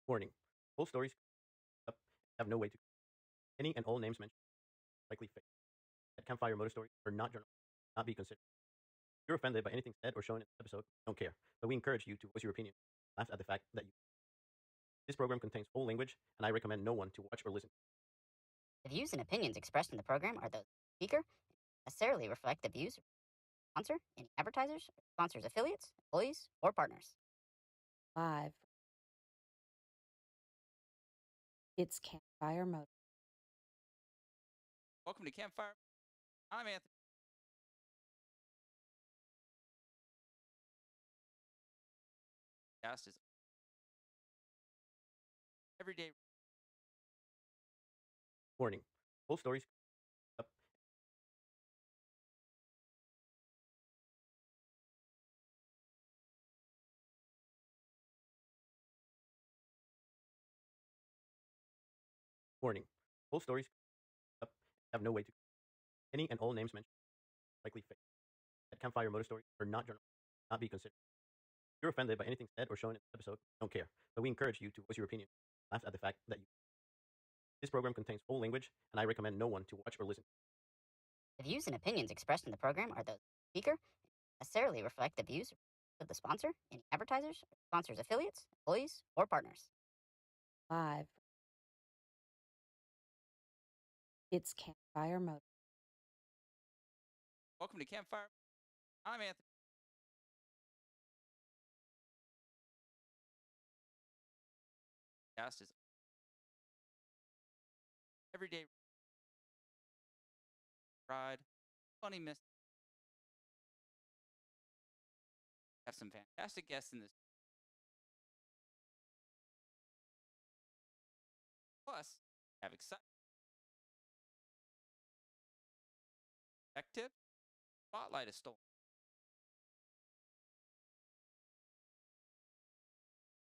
Warning: Full stories up have no way to. Any and all names mentioned are likely fake. At Campfire Moto Stories are not journal, not be considered. If you're offended by anything said or shown in this episode, we don't care, but we encourage you to voice your opinion. Laugh at the fact that this program contains full language, and I recommend no one to watch or listen. The views and opinions expressed in the program are those of the speaker and not necessarily reflect the views of the sponsor, any advertisers, or sponsors' affiliates, employees, or partners. Live. It's Campfire Moto. Welcome to Campfire. I'm Anthony. Cast is everyday. Warning: Full stories up. Warning: Full stories up have no way to. Any and all names mentioned are likely fake. At Campfire Moto Stories are not journal, not be considered. If you're offended by anything said or shown in this episode, we don't care, but we encourage you to voice your opinion. Laugh at the fact that this program contains full language, and I recommend no one to watch or listen. The views and opinions expressed in the program are those of the speaker and not necessarily reflect the views of the sponsor, any advertisers, or sponsors' affiliates, employees, or partners. Live. It's Campfire Moto. Welcome to Campfire. I'm Anthony. Cast is everyday. Ride, funny miss. Have some fantastic guests in this. Plus, have exciting tech tip. Spotlight is stolen.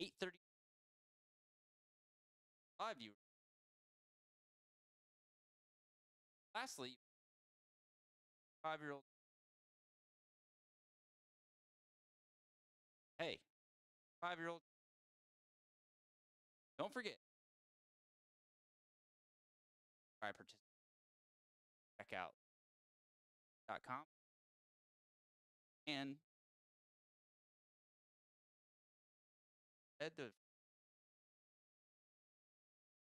8:30 live viewers. Lastly, 5-year-old. Hey, 5-year-old. Don't forget. I participate. Check out .com and head to.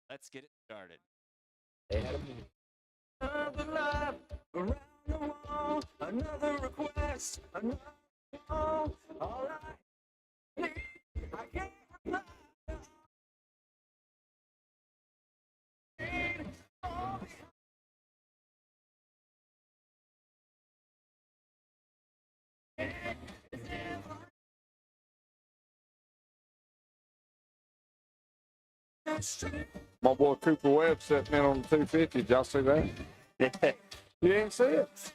Let's get it started. Another lap around the wall, another request, another call. All right, I can't. My boy Cooper Webb sitting in on the 250. Did y'all see that? You didn't see it?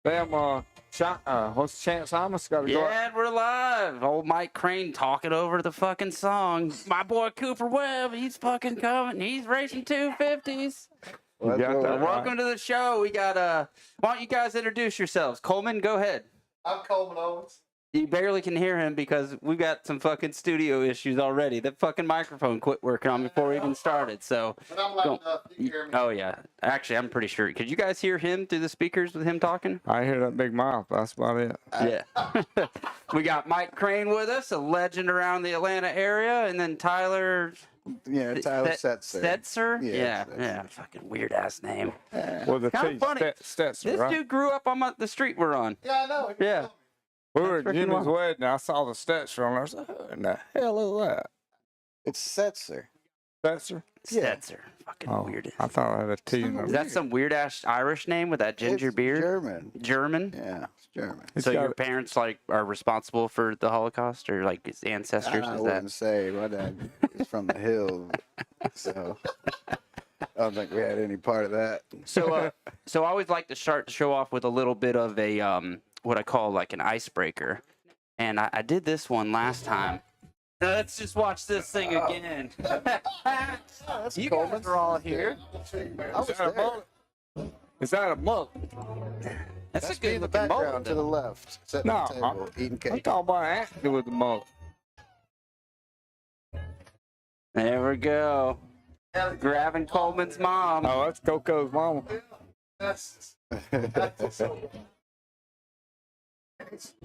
Damn, what's the chance Thomas got to go out? Yeah, we're live. Old Mike Crane talking over the fucking song. My boy Cooper Webb, he's fucking coming. He's racing 250s. You got that Welcome right. to the show. We got why don't you guys introduce yourselves? Coleman, go ahead. I'm Coleman Owens. You barely can hear him because we've got some fucking studio issues already. The fucking microphone quit working on before we even started. So, But I'm loud enough. You can hear me. oh yeah. Actually, I'm pretty sure. Could you guys hear him through the speakers with him talking? I hear that big mouth. That's about it. Yeah. We got Mike Crane with us, a legend around the Atlanta area, and then Tyler Yeah, Tyler Setzer. Stetzer? Yeah, Yeah. Fucking weird ass name. With the Kinda T, funny. Stetson, This right? dude grew up on the street we're on. Yeah, I know. Yeah. We were That's at freaking Jimmy's wild. wedding. I saw the Stetson on there. I was like, what in the hell is that? It's Setzer. Stetson? Yeah. Stetzer. Fucking Oh, weird. I thought I had a T in Is there. that some weird ass Irish name with that ginger It's beard? German. German? Yeah, it's German. It's So got your a- parents like are responsible for the Holocaust or like his ancestors? I Is wouldn't that say. My dad is from the hills, so I don't think we had any part of that. so? So I always like to start the show off with a little bit of a what I call like an icebreaker, and I did this one last time. Let's just watch this thing again. You guys are all here. I was Is that a there. mullet? Is that a mullet? That's That's a me good in the looking background mullet, to the though. left, sitting No, at the table, eating I'm cake. talking about Anthony with the mullet. There we go. Grabbing Coleman's mom. Oh, that's Coco's mama.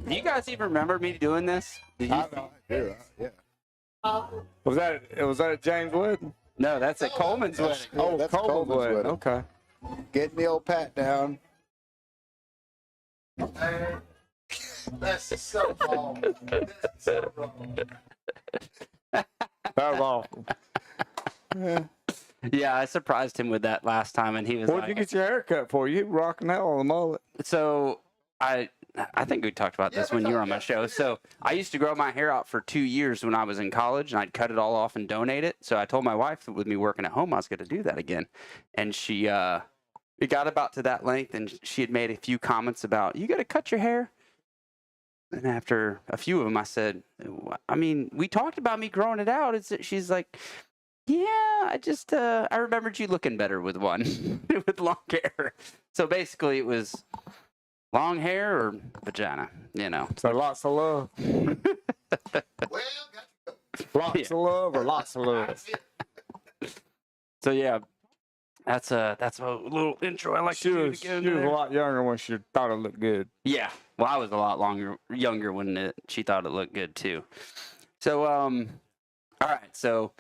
Do you guys even remember me doing this? Did you? I know. Yeah. Was that at James' wedding? No, that's at Coleman's wedding. Oh, that's Coleman's Coleman's wedding. wedding. Okay. Getting the old pat down. That's so wrong. That's so wrong. That was awful. Yeah, I surprised him with that last time, and he was What'd like, you get your hair cut for? You rocking hell on the mullet. so I think we talked about this when you were on my show. So I used to grow my hair out for 2 years when I was in college, and I'd cut it all off and donate it. So I told my wife that with me working at home, I was going to do that again. And she, it got about to that length, and she had made a few comments about, you got to cut your hair. And after a few of them, I said, I mean, we talked about me growing it out. She's like, yeah, I remembered you looking better with one, with long hair. So basically it was long hair or vagina, you know. So lots of love. Well, Lots of love or lots of love. So yeah, that's a little intro I like She to do was to get a in there. lot younger when she thought it looked good. Yeah, well, I was a lot younger when she thought it looked good too. So, all right, so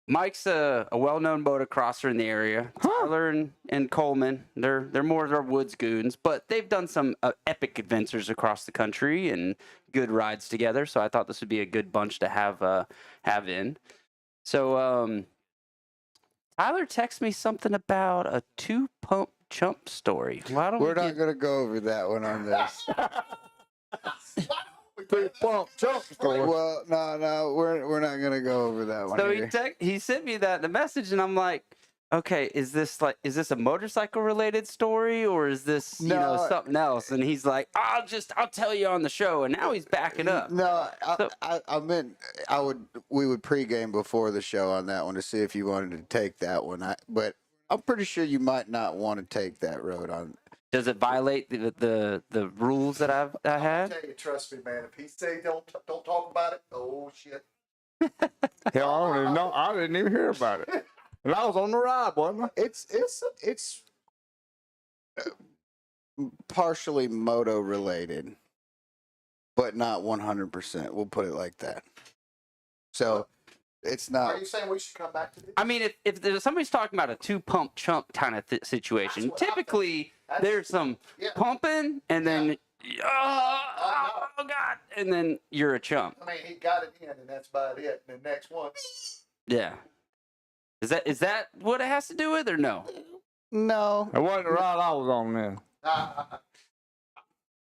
Mike's a well-known motocrosser in the area. Tyler and Coleman, they're more of our woods goons, but they've done some epic adventures across the country and good rides together. So I thought this would be a good bunch to have in. So Tyler texted me something about a 2-pump chump story. Why don't We're not going to go over that one on this. Well, no, we're not going to go over that one. So either. he sent me that in a message, and I'm like, okay, is this a motorcycle related story, or is this No. something else? And he's like, I'll tell you on the show, and now he's backing up. No, So- I meant we would pregame before the show on that one to see if you wanted to take that one. But I'm pretty sure you might not want to take that road on. Does it violate the rules that I I'll had? tell you, trust me, man. If he say don't talk about it, oh shit. Hell, I don't even know. I didn't even hear about it. And I was on the ride, wasn't I? It's partially moto related, but not 100%. We'll put it like that. So it's not. Are you saying we should come back to this? I mean, if there's somebody's talking about a 2-pump chump kind of situation, That's what I typically there's some Yeah. pumping, and then oh god, and then you're a chump. I mean, he got it in, and that's about it. And the next one, Yeah. Is that what it has to do with, or no? No. It wasn't the ride I was on then. Are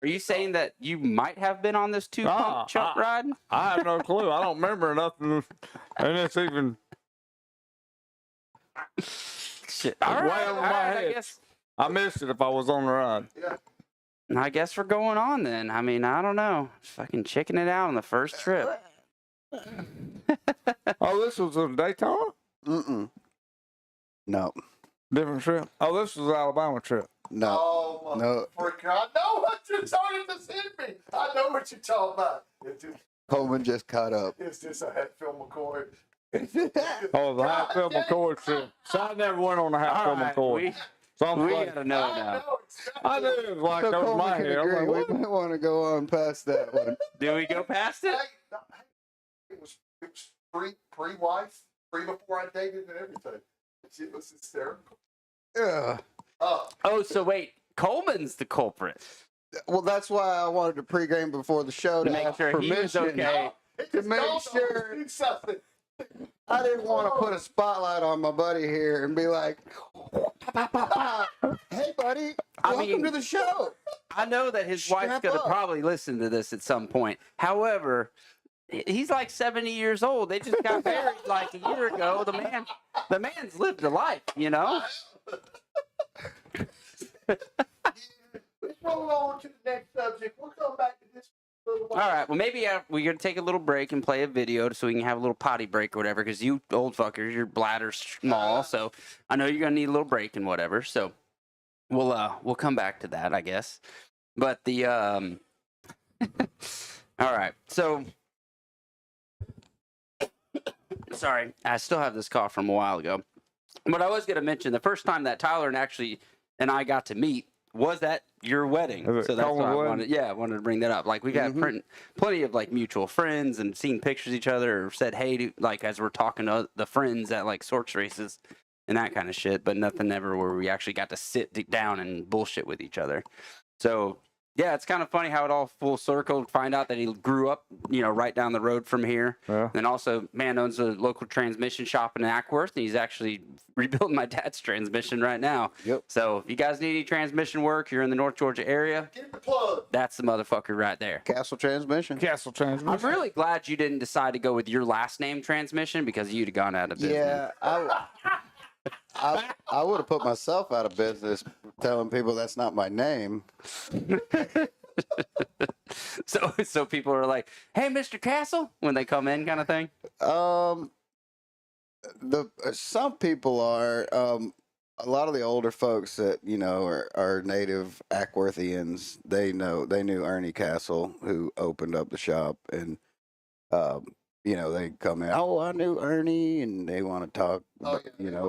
you saying that you might have been on this 2-pump chump ride? I have no clue. I don't remember nothing. And it's even Shit. It's All way right, over all my right, head. I missed it if I was on the ride. I guess we're going on then. I mean, I don't know. Fucking checking it out on the first trip. Oh, this was a Daytona? Mm-mm. No. Different trip? Oh, this was an Alabama trip. No. oh, No. freaking! I know what you're talking to send me. I know what you're talking about. Coleman just caught up. It's just I had Phil McCoy. Oh, the Hatfield McCoy trip. So I never went on the All Hatfield right, McCoy. So I'm we like, gotta know I now. know exactly. I knew it was like So over my Coleman can head. I'm agree. like, We what? might want to go on past that one. Do we go past it? It was pre-wife, before I dated and everything. It was hysterical. Yeah. Oh, so wait, Coleman's the culprit. Well, that's why I wanted to pregame before the show To to make ask sure he was permission. okay. It To just make dawned on me sure- to do something. I didn't want to put a spotlight on my buddy here and be like, "Hey, buddy, I welcome mean- to the show." I know that his wife's Strap gonna up. probably listen to this at some point. However, he's like 70 years old. They just got married like a year ago. The man's lived a life, you know? Let's roll on to the next subject. We'll come back to this in a little All while. right. Well, maybe we're gonna take a little break and play a video so we can have a little potty break or whatever. Because you old fuckers, your bladder's small, so I know you're gonna need a little break and whatever. So we'll come back to that, I guess. But the all right. So Sorry, I still have this cough from a while ago. But I was going to mention the first time that Tyler and I got to meet was at your wedding. Is it So that's Coleman why I wedding? wanted to bring that up. Like we got plenty of like mutual friends and seen pictures of each other or said hey to, like as we're talking to the friends at like sorts races and that kind of shit, but nothing ever where we actually got to sit down and bullshit with each other. So yeah, it's kind of funny how it all full circled. Find out that he grew up, right down the road from here. Yeah. And also, man owns a local transmission shop in Ackworth, and he's actually rebuilding my dad's transmission right now. Yep. So if you guys need any transmission work, you're in the North Georgia area, Get the plug. that's the motherfucker right there. Castle Transmission. Castle transmission. I'm really glad you didn't decide to go with your last name transmission because you'd have gone out of business. Yeah, I would have put myself out of business telling people that's not my name. So people are like, "Hey, Mr. Castle," when they come in, kind of thing. Some people are. A lot of the older folks that are native Ackworthians. They knew Ernie Castle, who opened up the shop, and they come in. Oh, I knew Ernie, and they want to talk. For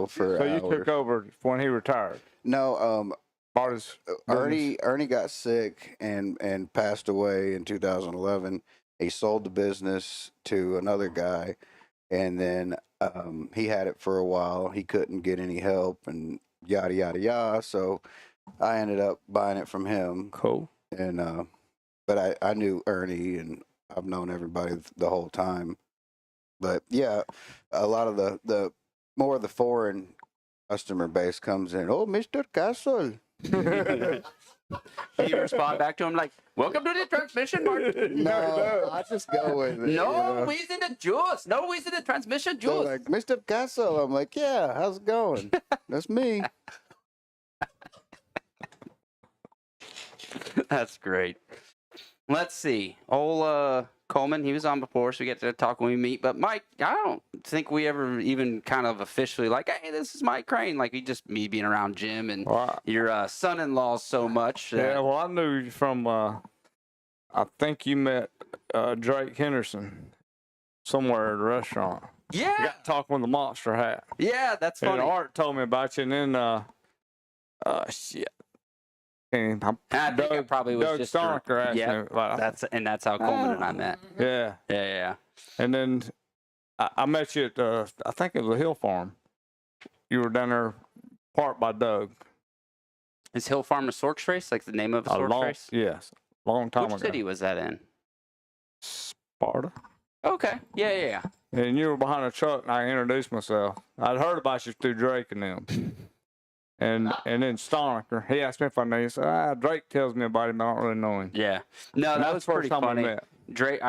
So you hours. took over when he retired. No, Bought his business. Ernie got sick and passed away in 2011. He sold the business to another guy, and then he had it for a while. He couldn't get any help, and yada yada yada. So I ended up buying it from him. Cool. And but I knew Ernie, and I've known everybody the whole time. But yeah, a lot of the more of the foreign customer base comes in. Oh, Mr. Castle. You respond back to him like, "Welcome to the transmission market." No, I just go with it. No, he's in the juice. No, he's in the transmission They're juice. like, Mr. Castle. I'm like, yeah, how's it going? That's me. That's great. Let's see. Old Coleman, he was on before, so we get to talk when we meet. But Mike, I don't think we ever even kind of officially like, hey, this is Mike Crane. Like, me being around Jim and your son-in-law so much. Yeah, well, I knew you from, I think you met Drake Henderson somewhere at a restaurant. Yeah. You got talking with the monster hat. Yeah, that's funny. And Art told me about you, and then, shit. And I think I probably was Doug just Stonecker asked me about that's how Coleman and I met. Yeah. Yeah. And then I met you at, I think it was a Hill Farm. You were down there parked by Doug. Is Hill Farm a Sorks race? Like the name of a Sorks race? Yes. Long time ago. Which city was that in? Sparta. Okay. Yeah. And you were behind a truck, and I introduced myself. I'd heard about you through Drake and them. And then Stonecker, he asked me if I knew. He said, Drake tells me about him, but I don't really know him. Yeah. No, that was pretty funny. I met. Drake,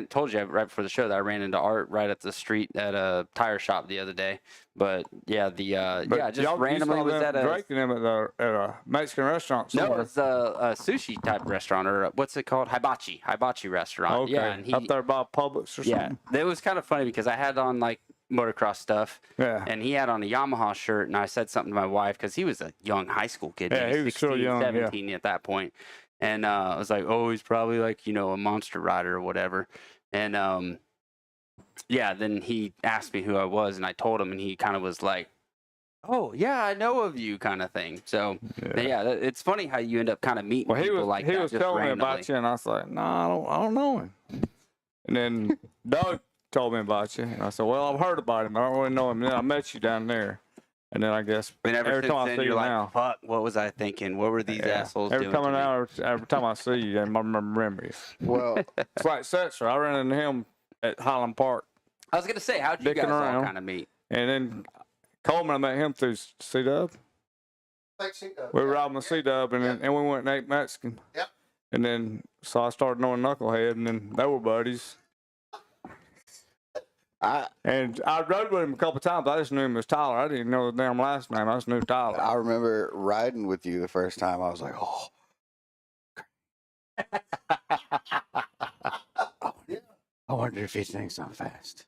told you right before the show that I ran into Art right at the street at a tire shop the other day. But yeah, just randomly was at Drake and him at a Mexican restaurant somewhere. No, it's a sushi type restaurant, or what's it called? Hibachi restaurant. Okay. Yeah, and up there by Publix or something. Yeah, it was kind of funny because I had on like motocross stuff. Yeah. And he had on a Yamaha shirt, and I said something to my wife because he was a young high school kid. Yeah, he was 16, so young, 17 at that point. And I was like, oh, he's probably like, a monster rider or whatever. And then he asked me who I was, and I told him, and he kind of was like, oh, yeah, I know of you kind of thing. So, yeah, it's funny how you end up kind of meeting people like that. He was telling me about you, and I was like, no, I don't know him. And then Doug told me about you, and I said, well, I've heard about him, but I don't really know him. And then I met you down there. And then I guess every time I see you now, fuck, what was I thinking? What were these assholes doing? Every time I see you, I remember you. Well, it's like Setzer. I ran into him at Highland Park. I was gonna say, how'd you guys all kind of meet? And then Coleman, I met him through C-Dub. We were riding the C-Dub, and we went and ate Mexican. Yep. And then so I started knowing Knucklehead, and then they were buddies. And I rode with him a couple of times. I just knew him as Tyler. I didn't know the damn last name. I just knew Tyler. I remember riding with you the first time. I was like, oh. I wonder if he thinks I'm fast.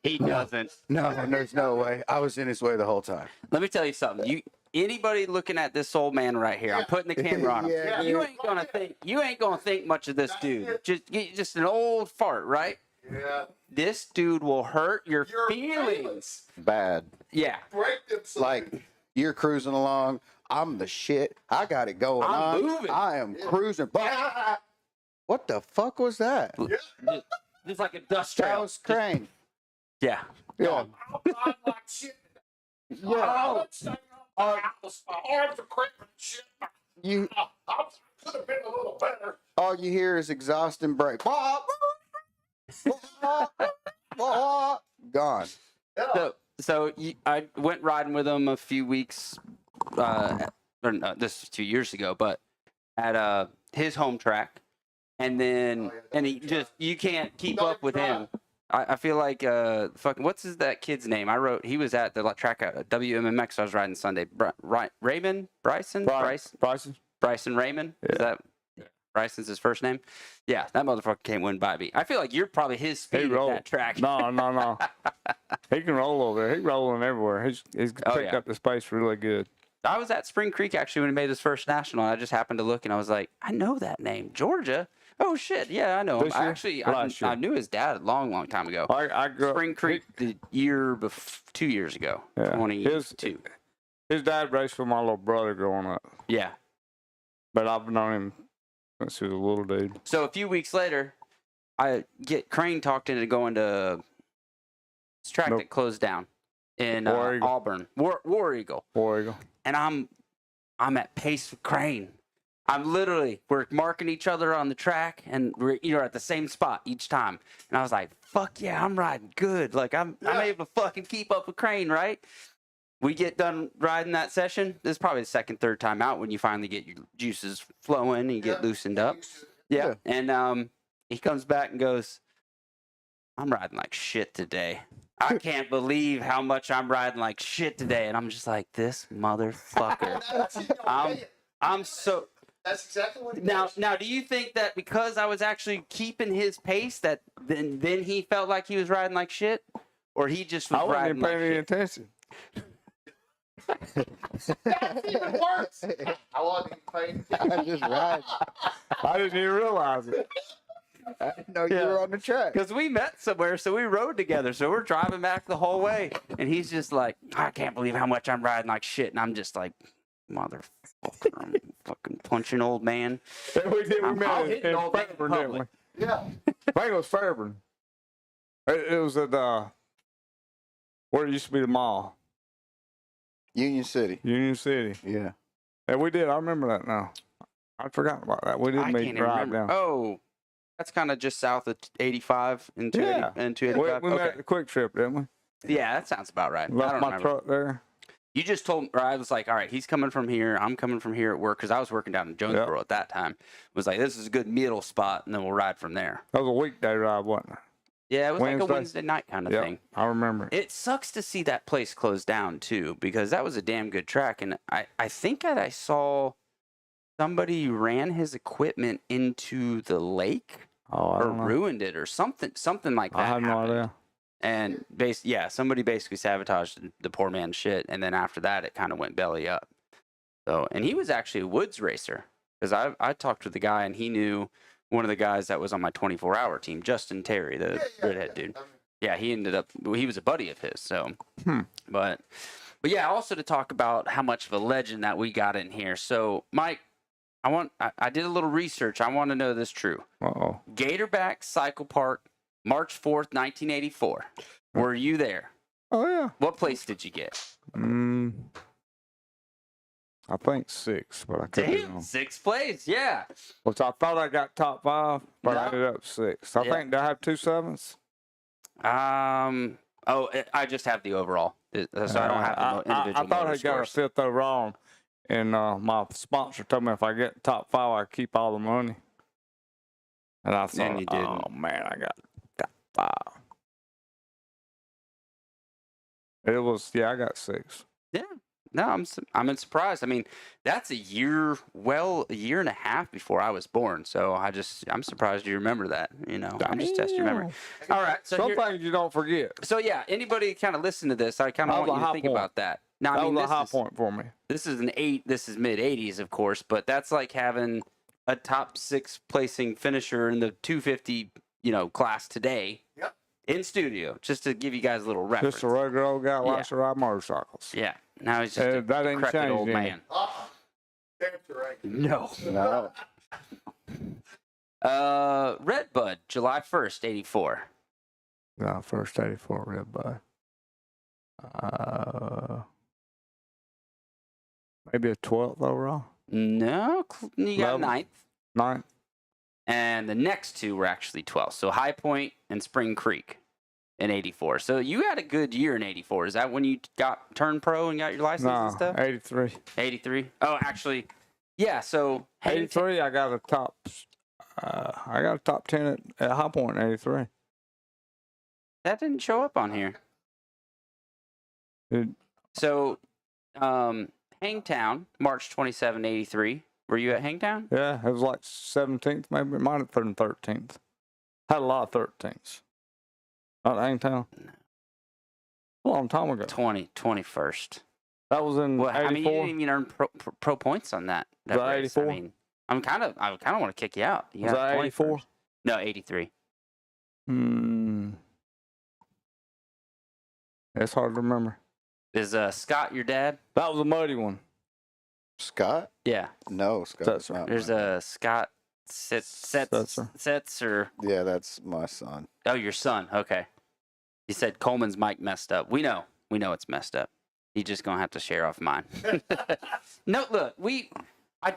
He doesn't. No, there's no way. I was in his way the whole time. Let me tell you something. Anybody looking at this old man right here, I'm putting the camera on him. Yeah, you ain't gonna think much of this dude. Just an old fart, right? Yeah. This dude will hurt your feelings. Bad. Yeah. Break them. Like you're cruising along. I'm the shit. I got it going I'm on. moving. I am cruising. What the fuck was that? Just like a dust That trail. was Crane. Yeah. Yeah. I'm like shit. Yeah. My arms are cramping and shit. You. I could have been a little better. All you hear is exhaust and brake. Gone. I went riding with him a few weeks, or no, this was 2 years ago, but at his home track, and then he just you can't keep up with him. I feel like fucking what's that kid's name? He was at the track at WMMX. I was riding Sunday. Bryson Raymond. Is that Bryson's his first name? Yeah, that motherfucker can't win by me. I feel like you're probably his speed at that track. No. He can roll over there. He's rolling everywhere. He's picked up the space really good. I was at Spring Creek actually when he made his first national. And I just happened to look and I was like, I know that name, Georgia. Oh shit, yeah, I know him. I knew his dad a long time ago. I grew up, Spring Creek the year 2 years ago, 22. His dad raced with my little brother growing up. Yeah, but I've known him since he was a little dude. So a few weeks later, I get Crane talked into going to this track that closed down in Auburn, War Eagle. War Eagle. And I'm at pace with Crane. We're marking each other on the track, and we're at the same spot each time. And I was like, fuck yeah, I'm riding good. Like I'm able to fucking keep up with Crane, right? We get done riding that session. This is probably the second, third time out when you finally get your juices flowing and you get loosened up. Yeah. And he comes back and goes, I'm riding like shit today. I can't believe how much I'm riding like shit today. And I'm just like, this motherfucker. I'm so... That's exactly what he now, do you think that because I was actually keeping his pace that then he felt like he was riding like shit? Or he just was riding like shit? I wasn't paying any attention. That's even worse. I wasn't even paying I just ride. I didn't even realize it. I didn't know you were on the track. Because we met somewhere, so we rode together. So we're driving back the whole way. And he's just like, I can't believe how much I'm riding like shit. And I'm just like, motherfucker, I'm fucking punching old man. We met in old man in Fairburn, didn't we? Yeah. I think it was Fairburn. It was at where it used to be the mall. Union City. Yeah. And we did. I remember that now. I forgot about that. We did meet drive down. Oh, that's kind of just south of 85 and 285. We met at the Quick Trip, didn't we? Yeah, that sounds about right. Left my truck there. You just told me, or I was like, all right, he's coming from here. I'm coming from here at work because I was working down in Jonesboro at that time. It was like, this is a good middle spot, and then we'll ride from there. That was a weekday ride, wasn't it? Yeah, it was like a Wednesday night kind of thing. I remember. It sucks to see that place close down, too, because that was a damn good track. And I think that I saw somebody ran his equipment into the lake or ruined it or something like that. I have no idea. And somebody basically sabotaged the poor man's shit. And then after that, it kind of went belly up. So, and he was actually a woods racer because I talked with the guy and he knew one of the guys that was on my 24-hour team, Justin Terry, the redhead dude. Yeah, he was a buddy of his. So, but yeah, also to talk about how much of a legend that we got in here. So, Mike, I did a little research. I want to know this true. Uh-oh. Gatorback Cycle Park, March 4th, 1984. Were you there? Oh, yeah. What place did you get? I think 6, but I could be wrong. 6th place, yeah. Which I thought I got top 5, but I ended up 6. I think, did I have 2 7s? I just have the overall. So I don't have the individual I thought I got a scores. 5th overall, and my sponsor told me if I get top 5, I keep all the money. And I thought, you didn't. Oh, man, I got top 5. It was, I got 6. Yeah. No, I'm surprised. I mean, that's a year and a half before I was born. So I'm surprised you remember that. I'm just testing your memory. All right. So some things you don't forget. So yeah, anybody kind of listen to this, I kind of want you to think about that. Now, that was a high point for me. This is This is mid 80s, of course, but that's like having a top 6 placing finisher in the 250 class today. Yep. In studio, just to give you guys a little reference. Just a regular old guy that likes to ride motorcycles. Yeah. Now he's just a that ain't decrepit changed old any. man. Damn sure ain't. No. No. Red Bud, July 1st, 84. No, first 84 Red Bud. Maybe a 12th overall. No, you got 11th. ninth. 9th. And the next two were actually 12th. So High Point and Spring Creek in 84. So you had a good year in 84. Is that when you turned pro and got your license and No, stuff? 83. 83. Oh, actually, yeah. So 83, I got a top. I got a top 10 at High Point in 83. that didn't show up on here. Dude, So, Hangtown, March 27, 83. Were you at Hangtown? yeah, it was like 17th, maybe. It might have been 13th. Had a lot of 13ths. Not Hangtown. A long time ago. 21st. That was in Well, 84. I mean, you didn't even earn pro points on that. Was that race. I 84? mean, I kind of want to kick you out. You Was got that 84? 21st. No, 83. It's hard to remember. Is Scott your dad? That was a muddy one. Scott? Yeah. No, Scott. That's right. There's a Scott Setzer. Yeah, that's my son. Oh, your son. Okay. You said Coleman's mic messed up. We know it's messed up. He's just gonna have to share off mine. No, look, I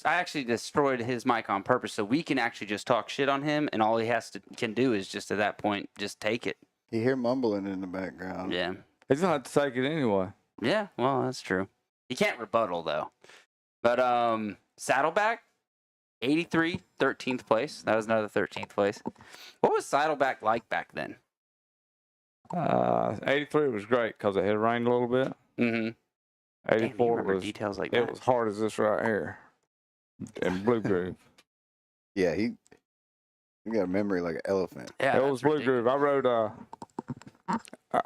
actually destroyed his mic on purpose so we can actually just talk shit on him, and all he can do is just at that point just take it. You hear mumbling in the background. Yeah. He's gonna have to take it anyway. Yeah, well, that's true. You can't rebuttal though. But Saddleback, 83, 13th place. That was another 13th place. What was Saddleback like back then? 83 was great because it had rained a little bit. Mm-hmm. 84 was details like it that. was hard as this right here in Blue Groove. Yeah, he got a memory like an elephant. Yeah, It that's was Blue ridiculous. Groove.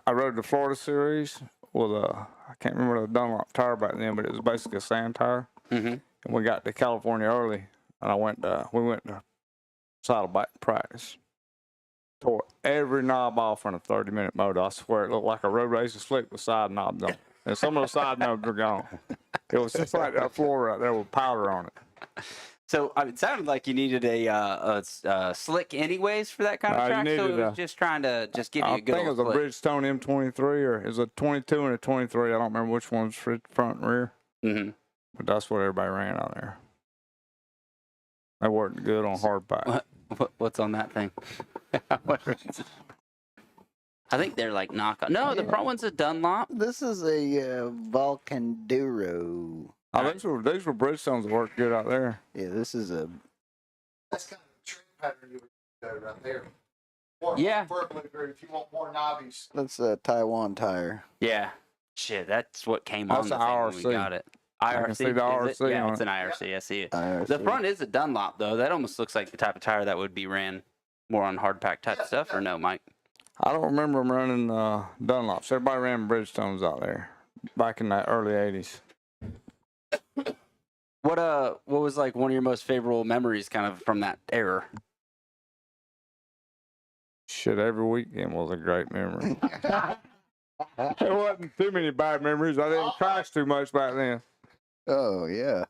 I rode the Florida Series with I can't remember the Dunlop tire back then, but it was basically a sand tire. Mm-hmm. And we got to California early, and we went to Saddleback practice. Tore every knob off on a 30-minute motor. I swear it looked like a road racer slick with side knobs on it. And some of the side knobs were gone. It was just like that floor right there with powder on it. So it sounded like you needed a slick anyways for that kind of You track. So needed it was just trying to give you I a good think it was old a flick. Bridgestone M23, or it was a 22 and a 23. I don't remember which one's front and rear. Mm-hmm. But that's what everybody ran out there. They worked good on hardback. What's on that thing? I think they're like knockoff. No, the front one's a Dunlop. This is a Volcanduro. Oh, these were Bridgestones that worked good out there. Yeah, this is a. That's kind of the trend pattern you would go right there. More, Yeah. For a Blue Groove, if you want more knobbies. That's a Taiwan tire. Yeah. Shit, that's what came on That's the an thing when we IRC. got it. I IRC. can see the is it? IRC Yeah, on it's it. an IRC. I see it. IRC. The front is a Dunlop though. That almost looks like the type of tire that would be ran more on hard pack type stuff, or no, Mike? I don't remember them running Dunlops. Everybody ran Bridgestones out there back in the early 80s. What was like one of your most favorable memories kind of from that era? Shit, every weekend was a great memory. There wasn't too many bad memories. I didn't crash too much back then. Oh yeah.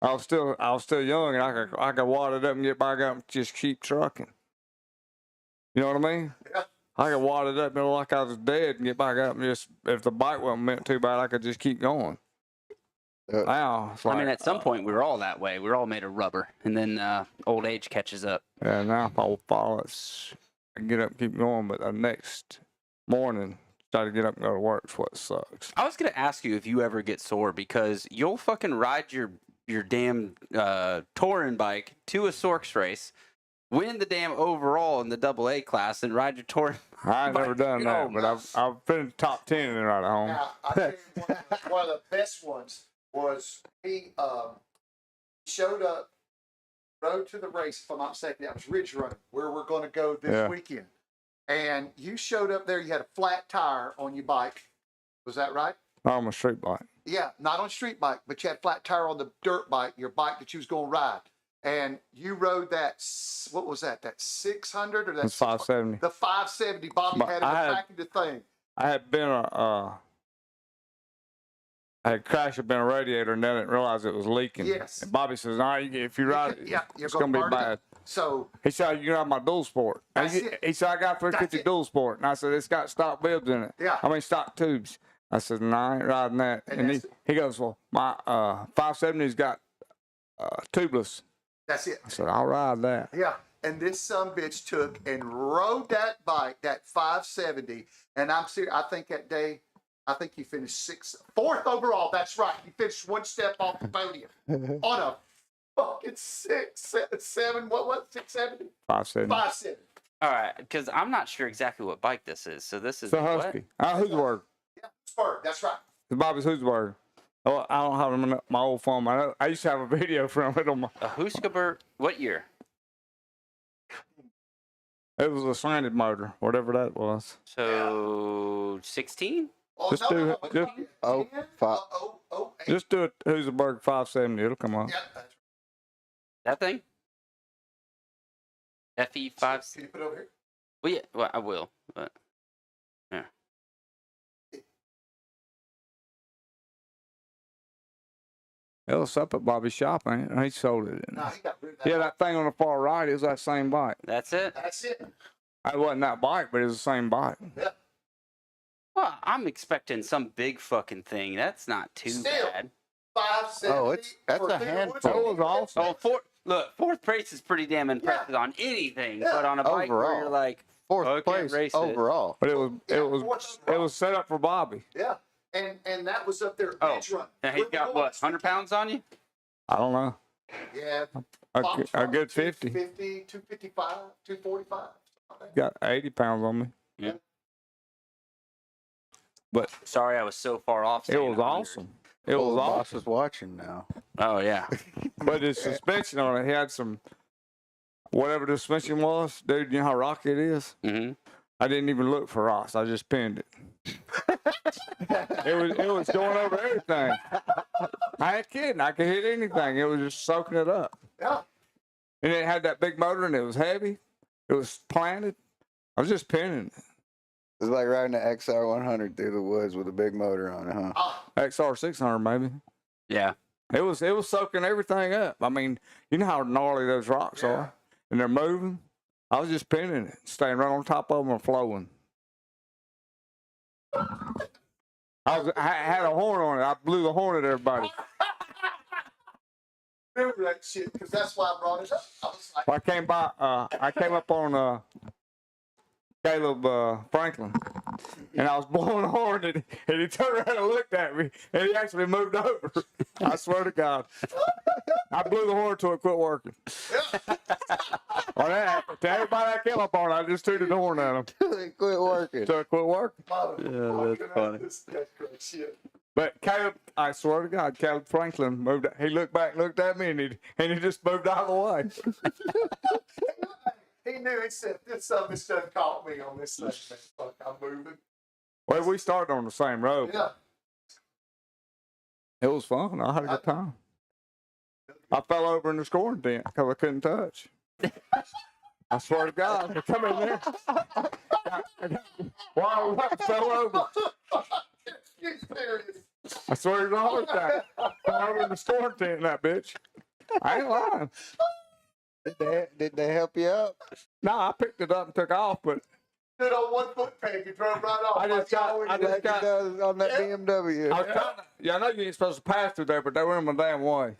I was still young, and I could wad it up and get back up and just keep trucking. You know what I mean? Yeah. I could wad it up and look like I was dead and get back up and just, if the bike wasn't meant too bad, I could just keep going. Now, it's I mean, like, at some point we were all that way. We were all made of rubber, and then old age catches up. yeah, now if I follow it, I get up and keep going, but the next morning, try to get up and go to work is what sucks. I was gonna ask you if you ever get sore because you'll fucking ride your damn touring bike to a Sorks race, win the damn overall in the AA class, and ride your touring. I ain't never done that, but I've finished top 10 in right at home. Now, I tell you one of the best ones was he showed up, rode to the race, if I'm not mistaken. That was Ridge Run, where we're going to go this weekend. And you showed up there, you had a flat tire on your bike. Was that right? I'm a street bike. Yeah, not on a street bike, but you had a flat tire on the dirt bike, your bike that you was going to ride. And you rode that, what was that? That 600 or that It's 570. The 570. Bobby But had it attacking the thing. I had been I had crashed a radiator and then I didn't realize it was leaking. Yes. And Bobby says, "No, if you ride it, Yeah, you're it's gonna be burn it. bad." So He said, "You can have my dual sport." That's it. He said, "I got 350 That's it. dual sport," and I said, "It's got stock bibs in it. Yeah. I mean stock tubes." I said, "No, I ain't riding that." And And that's he goes, "Well, my 570's got tubeless." that's it. I said, "I'll ride that." Yeah. And this sumbitch took and rode that bike, that 570. And I'm serious. I think that day, he finished fourth overall. That's right. He finished one step off the podium on a fucking 670. What was it? 670? 570. 570. All right, because I'm not sure exactly what bike this is. So this is It's a what? Husky. Hoosberg. Yeah, Spur. That's right. It's Bobby's Hoosberg. Oh, I don't have them in my old phone. I used to have a video from it on my. A Huskaber. What year? It was a slanted motor, whatever that was. So 16. Oh, Just do it. Just- Oh, five. Eight. Just do it. Hoosberg 570. It'll come up. Yeah, that's right. That thing. FE5. Can you put it over here? Well, yeah. Well, I will. But It was up at Bobby's shop, ain't it? He sold it. No, he got rid of that. Yeah, that thing on the far right is that same bike. that's it. That's it. It wasn't that bike, but it was the same bike. Yeah. Well, I'm expecting some big fucking thing. That's not too Still. bad. 570. Oh, that's for a Peter handful. Woods. It was awesome. Oh, fourth place is pretty damn impressive on anything, Yeah. but on a bike where Overall. you're like, Fourth Okay, place race it. overall. But it was fourth it was set up for Bobby. Yeah. And that was up there. Oh, bench run. now he's got what, 100 pounds on you? I don't know. Yeah. A good 50. 250, 255, 245. Got 80 pounds on me. Yeah. But Sorry, I was so far off. it saying was 100. awesome. It Well, was the boss awesome. is watching now. Oh yeah. But the suspension on it, he had some, whatever the suspension was, dude, you know how rocky it is? hmm I didn't even look for rocks. I just pinned it. it was going over everything. I ain't kidding. I could hit anything. It was just soaking it up. Yeah. And it had that big motor and it was heavy. It was planted. I was just pinning it. It's like riding an XR 100 through the woods with a big motor on it, huh? Ah, XR 600 maybe. Yeah. It was soaking everything up. I mean, you know how gnarly those rocks Yeah. are, and they're moving. I was just pinning it, staying right on top of them and flowing. I had a horn on it. I blew the horn at everybody. remember that shit because that's why I brought it up. I was like, I came up on Caleb Franklin, and I was blowing the horn, and he turned around and looked at me, and he actually moved over. I swear to God. I blew the horn till it quit working. Well, to everybody that came up on it, I just tooted the horn at him They quit working. till it quit working. that's funny. That's great shit. But Caleb, I swear to God, Caleb Franklin moved. He looked back, looked at me, and he just moved out of the way. He knew. He said, "This something doesn't caught me on this thing, man. Fuck, I'm moving." Well, we started on the same road. Yeah. It was fun. I had a good time. I fell over in the scoring tent because I couldn't touch. I swear to God, I come in there. Wow, I fell over. You serious? I swear to God, I fell over in the scoring tent in that bitch. I ain't lying. Did they help you up? No, I picked it up and took off, but Stood on 1 foot peg and drove right off. I just got- I just Like got- he does on that BMW. I was trying to, yeah, I know you ain't supposed to pass through there, but they were in my damn way.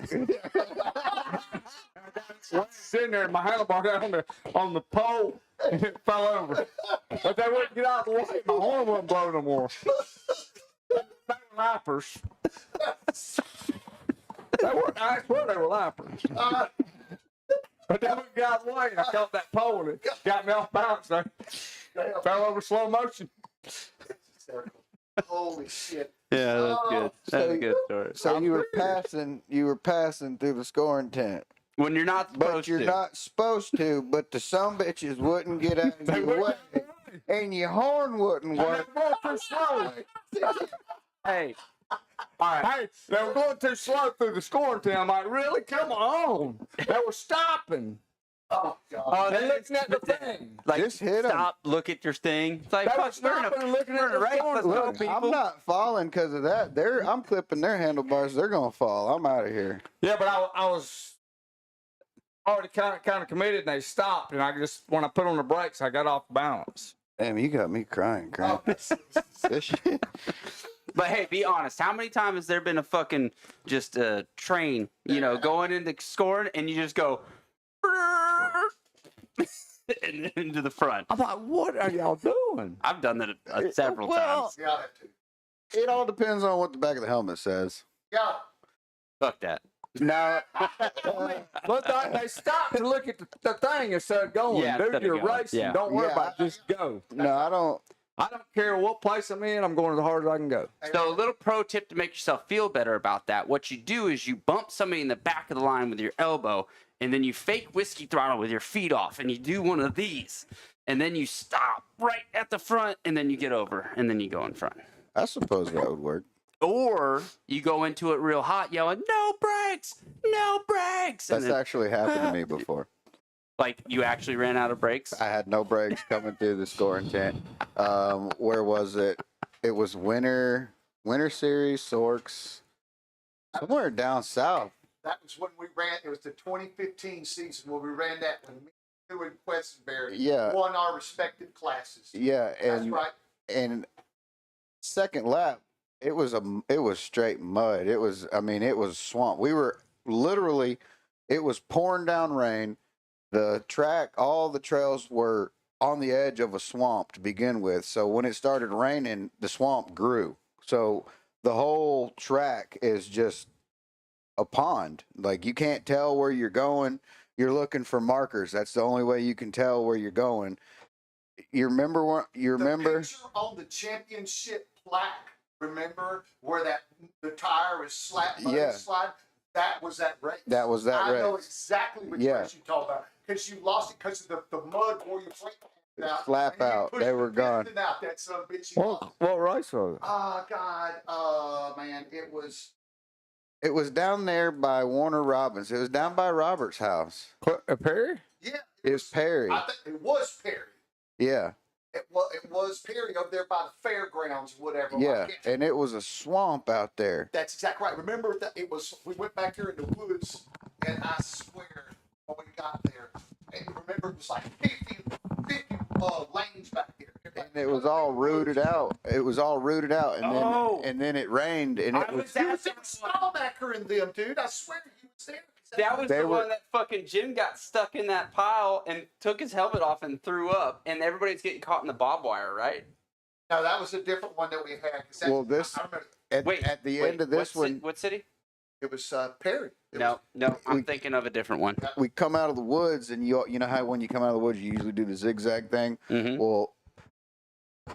Sitting there, my handlebar down on the pole, and it fell over. But they wouldn't get out of the way. My horn wouldn't blow no more. They were lappers. I swear they were lappers. But they wouldn't get out of the way. I caught that pole and it got me off balance. I fell over slow motion. Holy shit. Yeah, that's Oh, good. That's so- a good story. So you were passing through the scoring tent, When you're not supposed but you're to. not supposed to. But the some bitches wouldn't get out of They your wouldn't way, get out of the way. and your horn wouldn't I work. didn't go too slow. Hey, All right, hey, they were going too slow through the scoring team. I'm like, really? Come on. They were stopping. Oh, God. Oh, they're looking at the thing. Like, Just hit 'em. stop, look at your thing. It's like, They were fuck, we're in a, stopping and looking we're at in a the race. scoring Let's go, Look, people. I'm not falling because of that. I'm clipping their handlebars. They're gonna fall. I'm out of here. Yeah, but I was already kind of committed, and they stopped, and when I put on the brakes, I got off balance. Damn, you got me crying, Oh, This shit. But hey, be honest. How many times has there been a fucking just a train, going into scoring, and you just go into the front? I'm like, what are y'all doing? I've done that several Well, times. Yeah, that too. It all depends on what the back of the helmet says. Yeah. Fuck that. No, But they stopped to look at the thing instead of going. Yeah, Dude, instead of you're going. racing. Yeah. Don't worry Yeah. about it. Just go. no, I don't. I don't care what place I'm in. I'm going as hard as I can go. So a little pro tip to make yourself feel better about that. What you do is you bump somebody in the back of the line with your elbow, and then you fake whiskey throttle with your feet off, and you do one of these. And then you stop right at the front, and then you get over, and then you go in front. I suppose that would work. Or you go into it real hot yelling, "No brakes! No brakes!" And That's then, actually happened to me before. like, you actually ran out of brakes. I had no brakes coming through the scoring tent. Where was it? It was winter series, Sorks, somewhere down south. That was when we ran. It was the 2015 season when we ran that when me, you, and Questenberry Yeah. won our respective classes. Yeah, That's and right. and second lap, it was straight mud. It was swamp. We were literally, it was pouring down rain. The track, all the trails were on the edge of a swamp to begin with. So when it started raining, the swamp grew. So the whole track is just a pond. Like, you can't tell where you're going. You're looking for markers. That's the only way you can tell where you're going. You remember what? You remember? The picture on the championship plaque. Remember where the tire is Yeah. slide? That was that race. That was that I know race. exactly which Yeah. race you talk about because you lost it because of the mud where your brake out. Flap and you out. pushed They the were gone. piston out, that son of a bitch. You lost. What race was it? Oh God, man, it was. It was down there by Warner Robbins. It was down by Robert's house. Perry? Yeah, It was Perry. I think it was Perry. Yeah. It was Perry over there by the fairgrounds, whatever. Yeah. And it was a swamp out there. That's exactly right. Remember that it was. We went back there in the woods, and I swear when we got there, and remember it was like 50 lanes back there. And it was all rooted out. It was all rooted out. Oh. And then it rained and it I was was He at was in that one. Stallbacker and them, dude. I swear he was there. That was They the were- one that fucking Jim got stuck in that pile and took his helmet off and threw up, and everybody's getting caught in the barbed wire, right? No, that was a different one that we had. 'Cause that- Well, this- I remember at the end of this one. What city? it was Perry. It No, I'm we- thinking of a different one. We come out of the woods, and you know how when you come out of the woods, you usually do the zigzag thing. Mm-hmm. Well,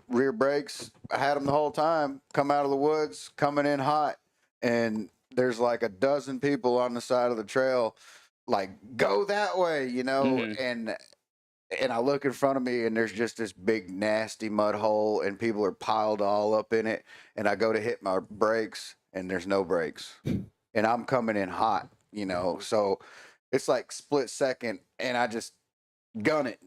rear brakes, I had them the whole time. Come out of the woods, coming in hot, and there's like a dozen people on the side of the trail, like, go that way, Mhm. and I look in front of me, and there's just this big nasty mud hole, and people are piled all up in it, and I go to hit my brakes, and there's no brakes, and I'm coming in hot, so it's like split second, and I just gun it,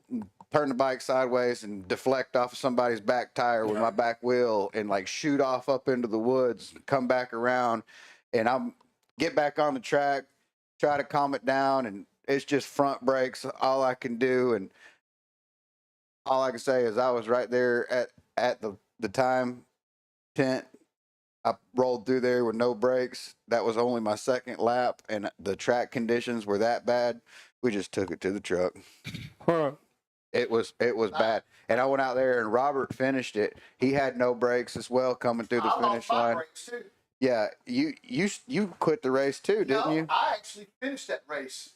turn the bike sideways, and deflect off of somebody's back tire with my back wheel, and like shoot off up into the woods, come back around, and I'm get back on the track, try to calm it down, and it's just front brakes, all I can do, and all I can say is I was right there at the time tent. I rolled through there with no brakes. That was only my second lap, and the track conditions were that bad. We just took it to the truck. It was bad, and I went out there, and Robert finished it. He had no brakes as well coming through the I finish lost my line. brakes too. Yeah, you quit the race too, didn't No, you? I actually finished that race.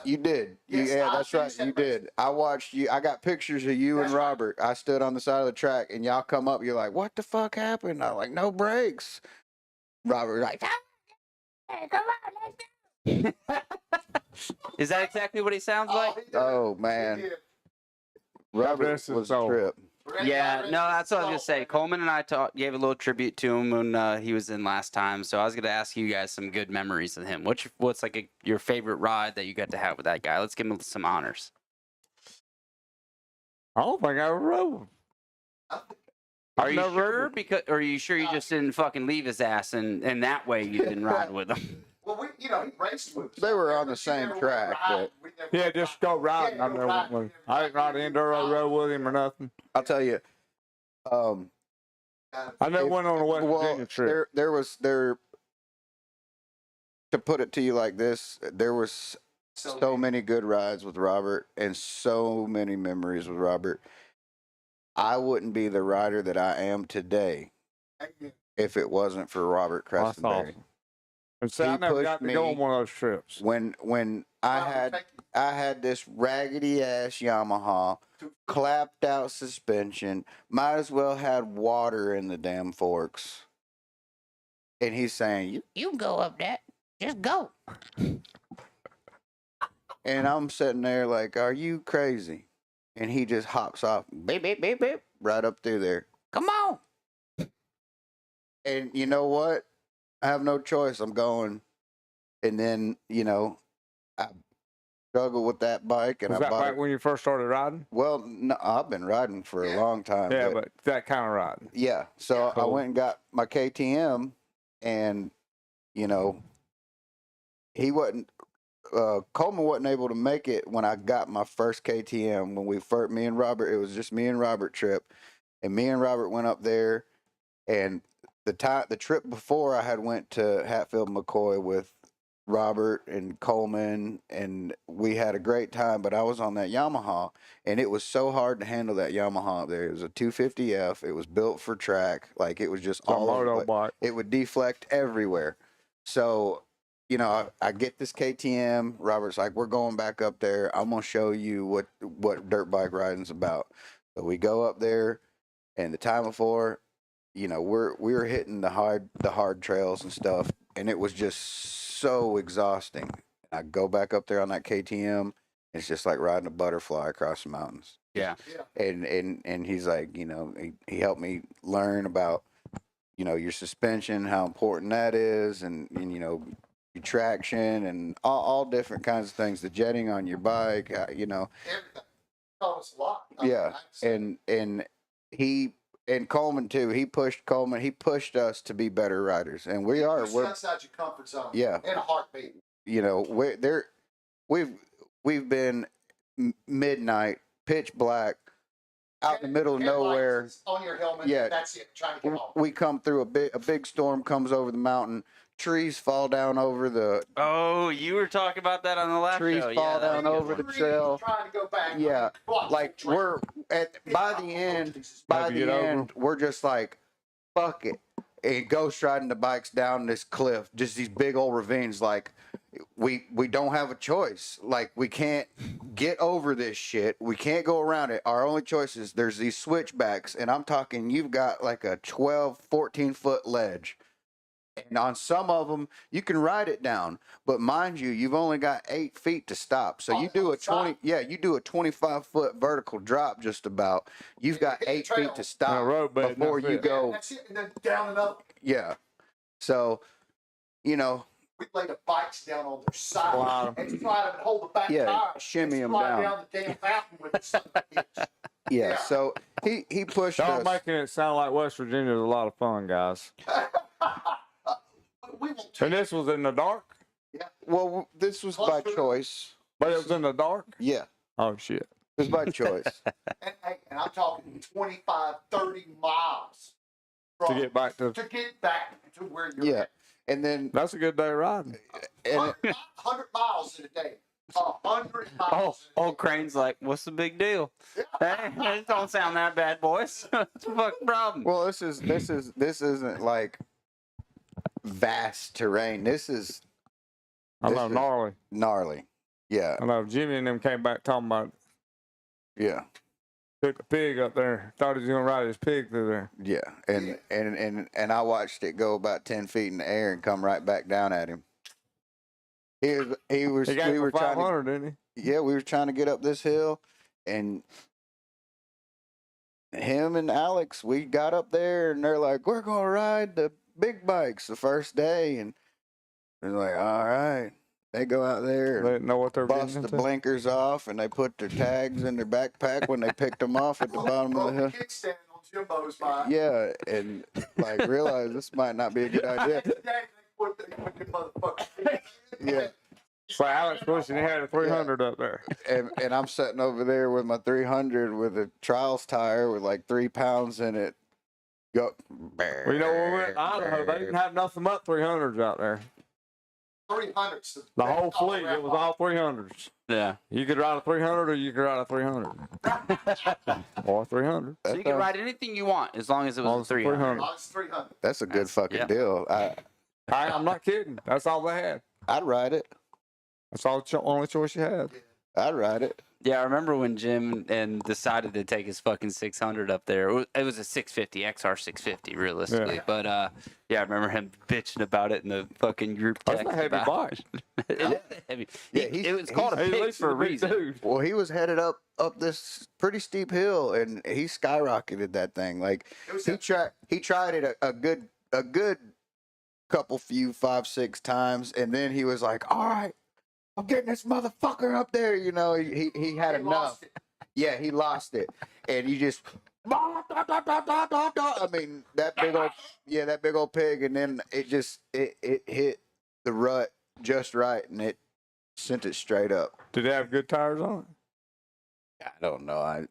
You did. Yes, Yeah, I that's right. finished that You race. did. I watched you. I got pictures of you That's and right. Robert. I stood on the side of the track, and y'all come up. You're like, "What the fuck happened?" I'm like, "No brakes." Robert like, "Hey, come on, let's go." Is that exactly what he sounds like? he did. Oh He man, did. Robert bless his was a soul. trip. Yeah, no, that's what I was gonna say. Coleman and I gave a little tribute to him when he was in last time. So I was gonna ask you guys some good memories of him. What's like your favorite ride that you got to have with that guy? Let's give him some honors. I don't think I ever rode. Are you sure? Or are you sure you just didn't fucking leave his ass and that way you didn't ride with him? Well, he raced with us. They were on the same track, but Yeah, just go riding. I never went with him. I didn't ride the enduro road with him or nothing. I'll tell you, I never went on a West Virginia trip. there was to put it to you like this, there was so many good rides with Robert and so many memories with Robert. I wouldn't be the rider that I am today if it wasn't for Robert That's Crestonberry. awesome. And see, I never got to go on one of those trips. When I had this raggedy ass Yamaha, clapped out suspension, might as well had water in the damn forks. And he's saying, you can go up that. Just go. And I'm sitting there like, are you crazy? And he just hops off, beep, beep, beep, beep, right up through there. Come on. And you know what? I have no choice. I'm going. And then, I struggled with that bike. And Was that back when you first started riding? Well, no, I've been riding for a long time. Yeah, but that kind of riding. Yeah. So I went and got my KTM, and, he wasn't, Coleman wasn't able to make it when I got my first KTM. When me and Robert, it was just me and Robert trip. And me and Robert went up there, and the trip before I had went to Hatfield McCoy with Robert and Coleman, and we had a great time, but I was on that Yamaha, and it was so hard to handle that Yamaha up there. It was a 250F. It was built for track. Like, it was just all over. Bike. It would deflect everywhere. So, I get this KTM. Robert's like, we're going back up there. I'm going to show you what dirt bike riding's about. So we go up there, and the time before, we were hitting the hard trails and stuff, and it was just so exhausting. I go back up there on that KTM. It's just like riding a butterfly across the mountains. Yeah. And he's like, he helped me learn about, your suspension, how important that is, and your traction, and all different kinds of things. The jetting on your bike, Everything. Taught us a lot. Yeah, and he. And Coleman too. He pushed us to be better riders, and we're outside your comfort zone. Yeah, in a heartbeat. We've been midnight, pitch black, out in the middle of nowhere. On your helmet. Yeah, that's it. Trying to get home. We come through a big storm comes over the mountain. Trees fall down over the. Oh, you were talking about that on the last trees show. fall down over the trail. Trying to go back. Yeah, like we're by the end, we're just like, fuck it, and ghost riding the bikes down this cliff, just these big old ravines. Like, we don't have a choice. Like, we can't get over this shit. We can't go around it. Our only choice is there's these switchbacks, and I'm talking, you've got like a 12, 14-foot ledge. And on some of them, you can ride it down, but mind you, you've only got 8 feet to stop. So you do a 25-foot vertical drop. Just about. You've got 8 feet to stop before you go. That's it, and then down and up. Yeah. So, we lay the bikes down on their side and slide them and hold the back tire. Shimmy them down. down The damn mountain with the son of a bitch. Yeah. So he pushed us. Y'all making it sound like West Virginia is a lot of fun, guys. And this was in the dark? Yeah. Well, this was by choice. But it was in the dark? Yeah. Oh, shit. It was by choice. and I'm talking 25, 30 miles. To get back to where you're at. And then. That's a good day riding. 100 miles in a day. 100 miles. Oh, Crane's like, what's the big deal? Hey, it don't sound that bad, boys. What's the fucking problem? Well, this isn't like vast terrain. This is gnarly. Yeah. I know Jimmy and them came back talking about. Yeah. Took the pig up there. Thought he was gonna ride his pig through there. Yeah, and I watched it go about 10 feet in the air and come right back down at him. He got we were 500, didn't he? Yeah, we were trying to get up this hill, and him and Alex, we got up there and they're like, we're going to ride the big bikes the first day. And they're like, all right. They go out there They and didn't know what they're bust getting the into. blinkers off, and they put their tags in their backpack when they picked them off at the bottom of the hill. Kickstand on Jimbo's bike. Yeah, and like realize this might not be a good idea. Yeah. So Alex wishing he had a 300 up there. And I'm sitting over there with my 300 with a trials tire with like 3 pounds in it. Go. Well, you know, when we went to Idaho, they didn't have nothing but 300s out there. 300s. The whole fleet, it was all 300s. Yeah. You could ride a 300 or you could ride a 300. Or 300. So you can ride anything you want as long as it was 300. It's 300. That's a good fucking yeah. deal. I'm not kidding. That's all they had. I'd ride it. That's all only choice you had. I'd ride it. Yeah, I remember when Jim and decided to take his fucking 600 up there. It was a 650, XR 650, realistically. Yeah. But yeah, I remember him bitching about it in the fucking group That's text. a heavy about bike. it. Heavy. Yeah, It was called a Hey, at pig least for a he's big reason. dude. Well, he was headed up this pretty steep hill, and he skyrocketed that thing. Like he tried it a good couple few 5-6 times, and then he was like, all right, I'm getting this motherfucker up there. You know, he had enough. Yeah, he lost it, and you just. I mean that big old pig, and then it hit the rut just right, and it sent it straight up. Did they have good tires on it? I don't know.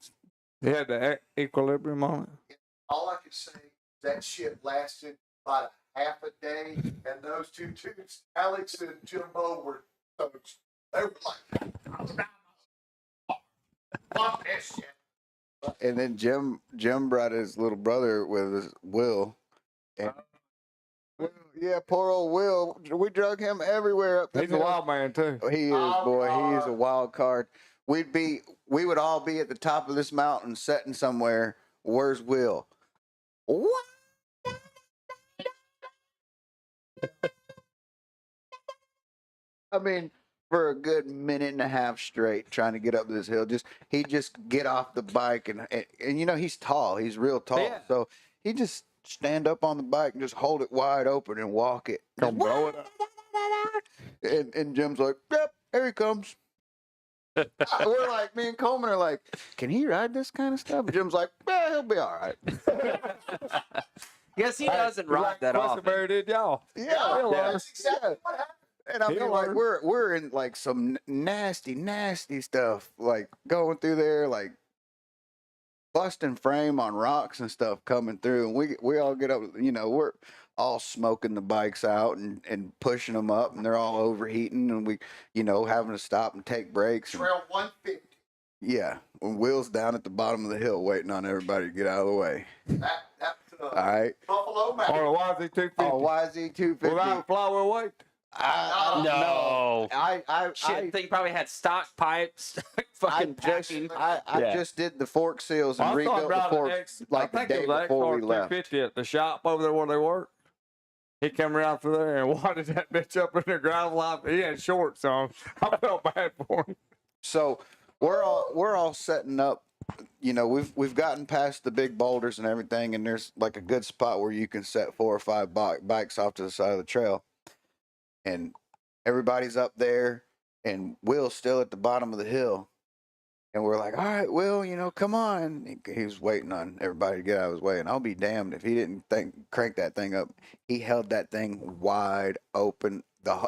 They had the equilibrium on it. All I can say is that shit lasted about half a day, and those two dudes, Alex and Jimbo, were toast. They were like, fuck this shit. And then Jim brought his little brother with his Will. And yeah, poor old Will. We drug him everywhere up there. He's a wild man, too. He is, boy. He is a wild card. We would all be at the top of this mountain sitting somewhere. Where's Will? What? I mean, for a good minute and a half straight trying to get up this hill. He'd just get off the bike and you know, he's tall. He's real tall. Yeah. So he just stand up on the bike and just hold it wide open and walk it. Come blow it up. And Jim's like, yep, here he comes. We're like, me and Coleman are like, can he ride this kind of stuff? And Jim's like, yeah, he'll be all right. Yes, he doesn't ride that often. Bear did y'all. Yeah, That's exactly what happened. And I mean, He'll like, learn. we're in like some nasty stuff, like going through there, like busting frame on rocks and stuff coming through, and we all get up, you know, we're all smoking the bikes out and pushing them up, and they're all overheating, and we, you know, having to stop and take breaks. And, Trail 150. yeah, when Will's down at the bottom of the hill waiting on everybody to get out of the way. That All right. Buffalo Man. Or a YZ250. Oh, YZ250. Without a flywheel weight. I don't know. Shit, thing probably had stock pipes, fucking packing. I just did the fork seals and rebuilt the forks like the day before we left. 250 at the shop over there where they work. He came around through there and wadded that bitch up in the gravel lot. He had shorts on. I felt bad for him. So we're all setting up. You know, we've gotten past the big boulders and everything, and there's like a good spot where you can set 4 or 5 bikes off to the side of the trail. And everybody's up there, and Will's still at the bottom of the hill. And we're like, all right, Will, you know, come on. He was waiting on everybody to get out of his way. And I'll be damned if he didn't crank that thing up. He held that thing wide open.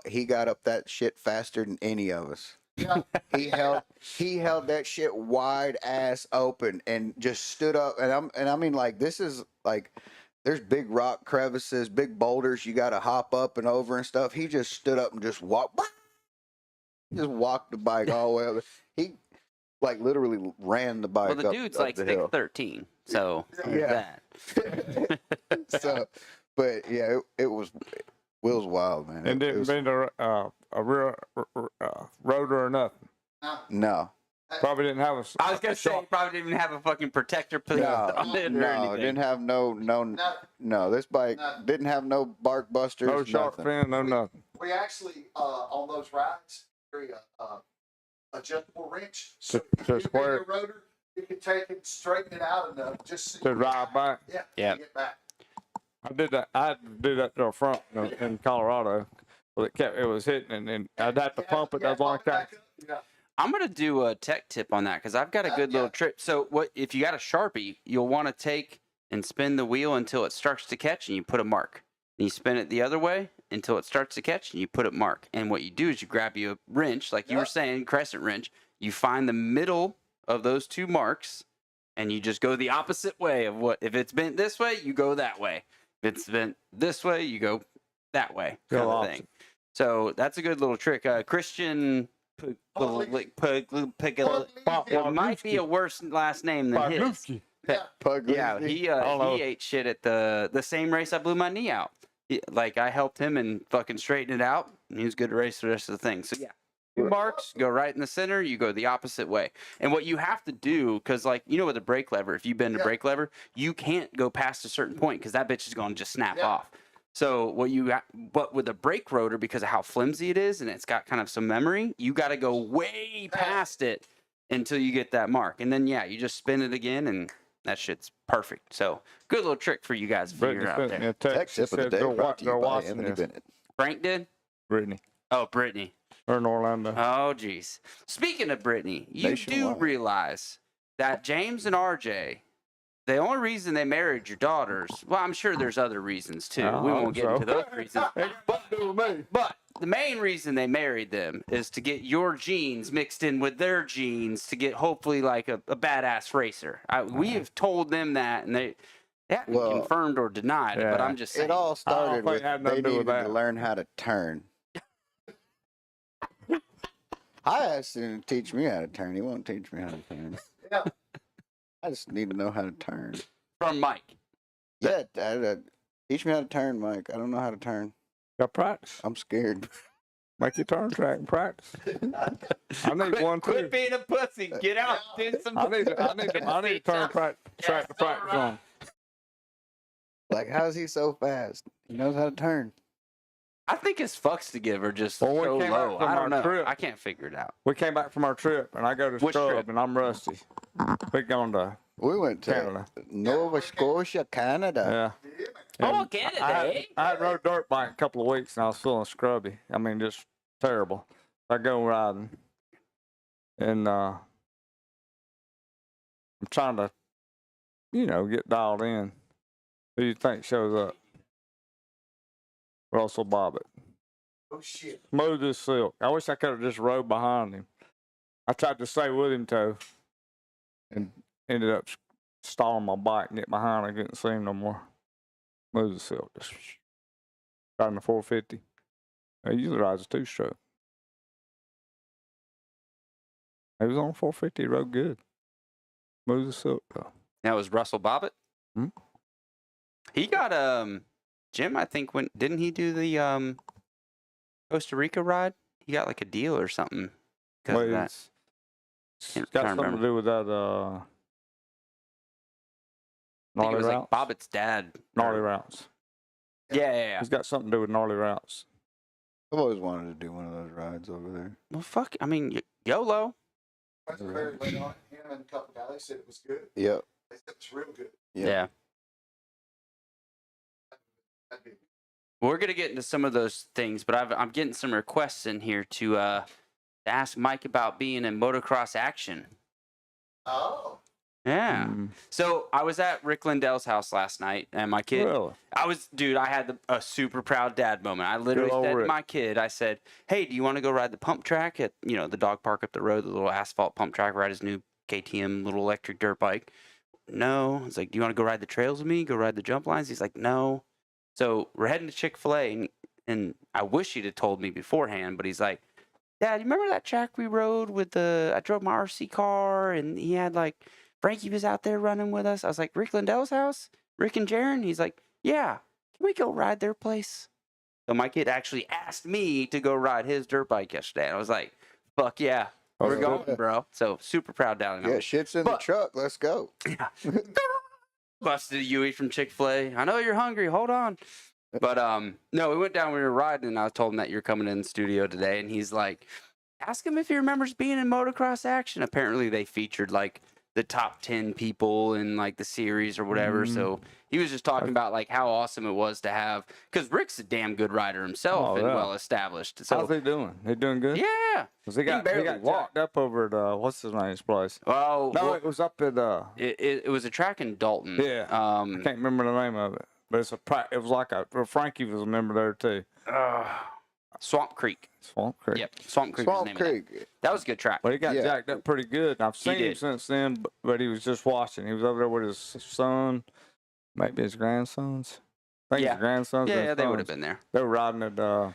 He got up that shit faster than any of us. Yeah. He held that shit wide ass open and just stood up. And I mean, like, this is like, there's big rock crevices, big boulders you got to hop up and over and stuff. He just stood up and just walked the bike all the way up. He like literally ran the bike. Well, the dude's like 6'13", so Yeah. that. So, but yeah, it was Will's wild, man. And didn't bend a real rotor or nothing. No. Probably didn't have a. I was gonna say he probably didn't even have a fucking protector put on it or No, anything. didn't have no. This bike didn't have no bark busters. No shark nothing. fin, no nothing. We actually, on those rides, carry a adjustable wrench. To you bend square your rotor, you can take it, straighten it out enough, just To ride back. Yeah. Yeah. to Get back. I did that. I had to do that to the front in Colorado. Well, it was hitting, and I'd have to pump it. That's long time. Yeah. I'm gonna do a tech tip on that because I've got a good little trick. So what if you got a Sharpie, you'll want to take and spin the wheel until it starts to catch, and you put a mark. And you spin it the other way until it starts to catch, and you put a mark. And what you do is you grab you a wrench, like you were saying, crescent wrench. You find the middle of those two marks, and you just go the opposite way of what. If it's bent this way, you go that way. If it's bent this way, you go that way, kind of thing. So that's a good little trick. Christian. It might be a worse last name than his. Yeah, he ate shit at the same race I blew my knee out. Like I helped him and fucking straighten it out, and he was good to race the rest of the thing. So yeah, two marks, go right in the center, you go the opposite way. And what you have to do, because like you know with a brake lever, if you bend a brake lever, you can't go past a certain point because that bitch is going to just snap off. So but with a brake rotor, because of how flimsy it is and it's got kind of some memory, you got to go way past it until you get that mark. And then, you just spin it again and that shit's perfect. So good little trick for you guys to figure out there. Tech tip of the day brought to you by Anthony Bennett. Frank did? Brittany. Oh, Brittany. Or in Orlando. Oh, geez. Speaking of Brittany, you do realize that James and RJ, the only reason they married your daughters, well, I'm sure there's other reasons too. We won't get into those reasons. But the main reason they married them is to get your genes mixed in with their genes to get hopefully like a badass racer. We have told them that, and they haven't confirmed or denied it, but I'm just saying. It all started with they needed to learn how to turn. I asked him to teach me how to turn. He won't teach me how to turn. Yeah. I just need to know how to turn. From Mike. Yeah, teach me how to turn, Mike. I don't know how to turn. Got practice. I'm scared. Make your turn track and practice. I need one too. Quit being a pussy. Get out. Do some. I need to turn track to practice on. Like, how is he so fast? He knows how to turn. I think his fucks to give are just so low. I don't know. I can't figure it out. We came back from our trip, and I go to scrub, and I'm rusty. We went to Canada. Nova Scotia, Canada. Yeah. Oh, Canada. I had rode dirt bike a couple of weeks, and I was feeling scrubby. I mean, just terrible. I go riding, and I'm trying to, get dialed in. Who do you think shows up? Russell Bobbitt. Oh, shit. Smooth as silk. I wish I could have just rode behind him. I tried to stay with him, too, and ended up stalling my bike and get behind. I couldn't see him no more. Smooth as silk. Just riding a 450. He usually rides a two-stroke. He was on 450. He rode good. Smooth as silk, though. That was Russell Bobbitt? Hmm? He got, Jim, I think, didn't he do the Costa Rica ride? He got like a deal or something because of that. It's got something to do with that, I think it was routes? like Bobbitt's dad. Gnarly routes. Yeah. He's got something to do with gnarly routes. I've always wanted to do one of those rides over there. Well, fuck. I mean, YOLO. That's very late on. Him and a couple guys said it was good. Yep. They said it was real good. Yeah. We're gonna get into some of those things, but I'm getting some requests in here to ask Mike about being in motocross action. Oh. Yeah. So I was at Rick Lindell's house last night, and my kid. Really? I had a super proud dad moment. I literally said to my kid, I said, "Hey, do you want to go ride the pump track at the dog park up the road, the little asphalt pump track, ride his new KTM little electric dirt bike?" No. I was like, "Do you want to go ride the trails with me? Go ride the jump lines?" He's like, "No." So we're heading to Chick-fil-A, and I wish he'd have told me beforehand, but he's like, "Dad, you remember that track we rode with I drove my RC car, and he had Frankie was out there running with us?" I was like, "Rick Lindell's house? Rick and Jaron?" He's like, "Yeah, can we go ride their place?" So my kid actually asked me to go ride his dirt bike yesterday. And I was like, "Fuck yeah, we're going, bro." So super proud down there. Yeah, shit's in the truck. Let's go. Yeah. Busted a Yui from Chick-fil-A. I know you're hungry. Hold on. But no, we went down. We were riding, and I told him that you're coming in the studio today, and he's like, "Ask him if he remembers being in motocross action." Apparently, they featured the top 10 people in like the series or whatever. So he was just talking about like how awesome it was to have, because Rick's a damn good rider himself and well established. So how's he doing? He doing good? yeah, 'Cause he got walked up over at what's his name's place. well, It was up at it was a track in Dalton. I can't remember the name of it, but it was like Frankie was a member there too. Swamp Creek. Swamp Creek. Yep, Swamp Creek was the name of that. That was a good track. Well, he got jacked up pretty good. I've seen him since then, but he was just watching. He was over there with his son, maybe his grandsons. I think his grandsons. Yeah, they would have been there. They were riding at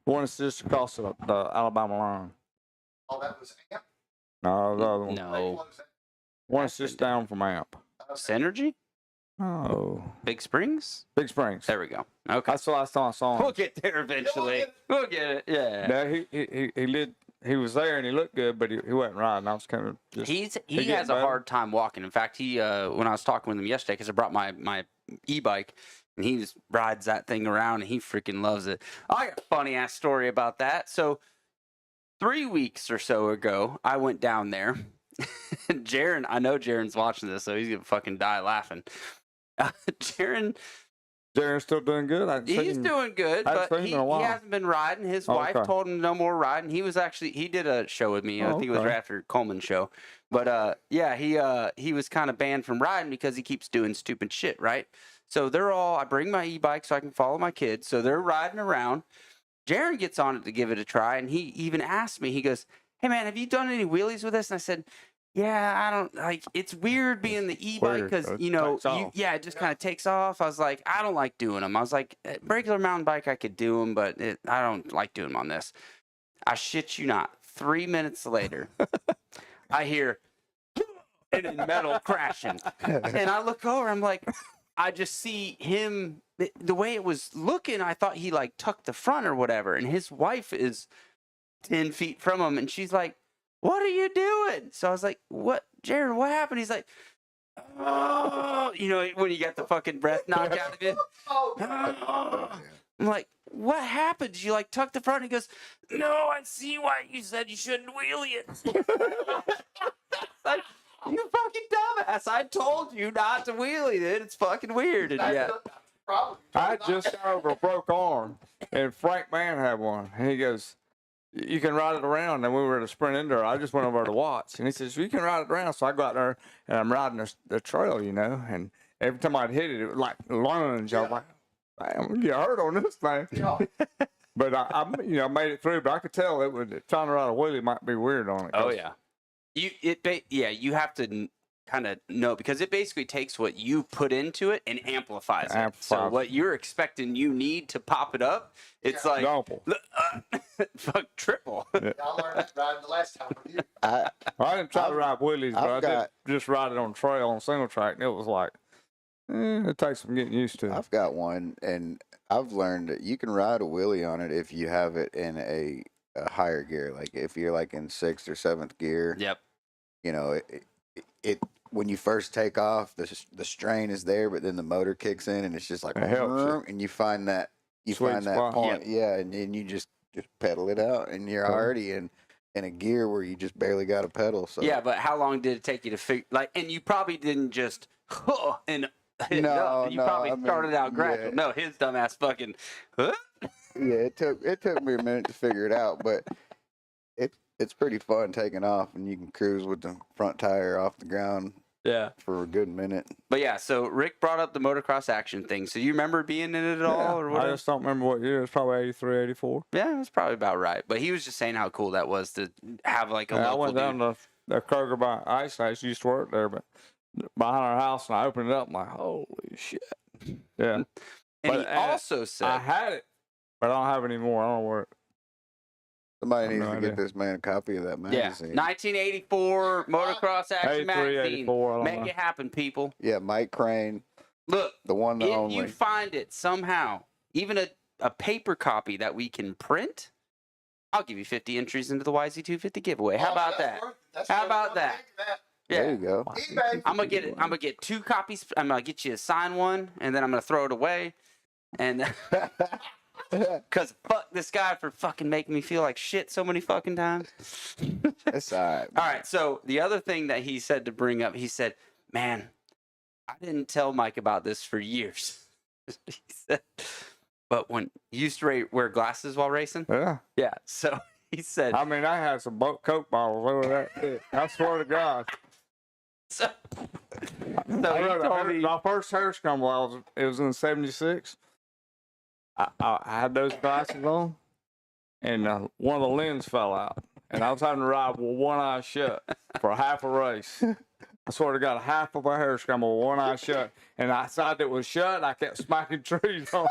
one is just across the Alabama line. Oh, that was Amp? No, the other one. No. One is just down from Amp. Synergy? Oh. Big Springs? Big Springs. There we go. Okay. That's the last time I saw him. We'll get there eventually. We'll get it. Yeah. No, he was there and he looked good, but he wasn't riding. I was kind of just. He has a hard time walking. In fact, he when I was talking with him yesterday, because I brought my e-bike, and he just rides that thing around and he freaking loves it. I got a funny ass story about that. So 3 weeks or so ago, I went down there. Jaron, I know Jaron's watching this, so he's gonna fucking die laughing. Jaron's still doing good. He's doing good, but he hasn't been riding. His wife told him no more riding. He did a show with me. I think it was right after Coleman's show. But he was kind of banned from riding because he keeps doing stupid shit, right? So I bring my e-bike so I can follow my kids. So they're riding around. Jaron gets on it to give it a try, and he even asked me, he goes, "Hey man, have you done any wheelies with this?" And I said, "Yeah, I don't like. It's weird being the e-bike because it just kind of takes off." I was like, "I don't like doing them." I was like, "Regular mountain bike, I could do them, but I don't like doing them on this." I shit you not. 3 minutes later, I hear and then metal crashing, and I look over. I'm like, I just see him. The way it was looking, I thought he like tucked the front or whatever, and his wife is 10 feet from him, and she's like, "What are you doing?" So I was like, "What, Jaron, what happened?" He's like, "Oh," when you got the fucking breath knocked out of you. I'm like, "What happened? Did you like tuck the front?" He goes, "No, I see why you said you shouldn't wheelie it." Like, you fucking dumbass. I told you not to wheelie it. It's fucking weird. And I just got over a broke arm, and Frank Mann had one. And he goes, "You can ride it around." And we were at a sprint indoor. I just went over to watch. And he says, "You can ride it around." So I go out there, and I'm riding the trail, and every time I'd hit it, it would like lunge. I was like, "Damn, I'm going to get hurt on this thing." But I made it through. But I could tell trying to ride a wheelie might be weird on it. Oh, yeah. You have to kind of know, because it basically takes what you put into it and amplifies it. So what you're expecting you need to pop it up, it's like fuck triple. Yeah. I learned that riding the last time with you. I didn't try to ride wheelies, but I did just ride it on trail on single track, and it was like, it takes some getting used to. I've got one, and I've learned that you can ride a wheelie on it if you have it in a higher gear, like if you're like in 6th or 7th gear. Yep. It when you first take off, the strain is there, but then the motor kicks in, and it's just like, and you find that point, and you just pedal it out, and you're already in a gear where you just barely got a pedal. So yeah, but how long did it take you to figure? And you probably didn't just and hit it up. You probably started out gradual. Yeah. No, his dumbass fucking. Yeah, it took me a minute to figure it out, but it's pretty fun taking off, and you can cruise with the front tire off the ground. Yeah, for a good minute. But yeah, so Rick brought up the motocross action thing. So you remember being in it at all, or what? I just don't remember what year. It was probably 83, 84. Yeah, it was probably about right. But he was just saying how cool that was to have like a local I went down to the Kroger by Eisenacher. Used to work there, but behind our house, and I opened it up. I'm like, holy shit! Yeah. And he also said, I had it, but I don't have it anymore. I don't know where. Somebody needs to get this man a copy of that magazine. Yeah, 1984 Motocross Action Magazine. Make it happen, people. Yeah, Mike Crane. Look, the one that only. If you find it somehow, even a paper copy that we can print, I'll give you 50 entries into the YZ250 giveaway. How about that? How about that? Yeah. There you go. I'm gonna get it. I'm gonna get 2 copies. I'm gonna get you a signed one, and then I'm gonna throw it away. And Because fuck this guy for fucking making me feel like shit so many fucking times. It's all right. All right, so the other thing that he said to bring up, he said, man, I didn't tell Mike about this for years. He said, but when you used to wear glasses while racing? Yeah. Yeah, so he said. I mean, I had some Coke bottles over that. I swear to God. So I he remember told me. my first hair scramble, it was in '76. I had those glasses on, and one of the lens fell out. And I was having to ride with one eye shut for half a race. I swear to God, half of my hair scramble with one eye shut. And I side that was shut, and I kept smacking trees on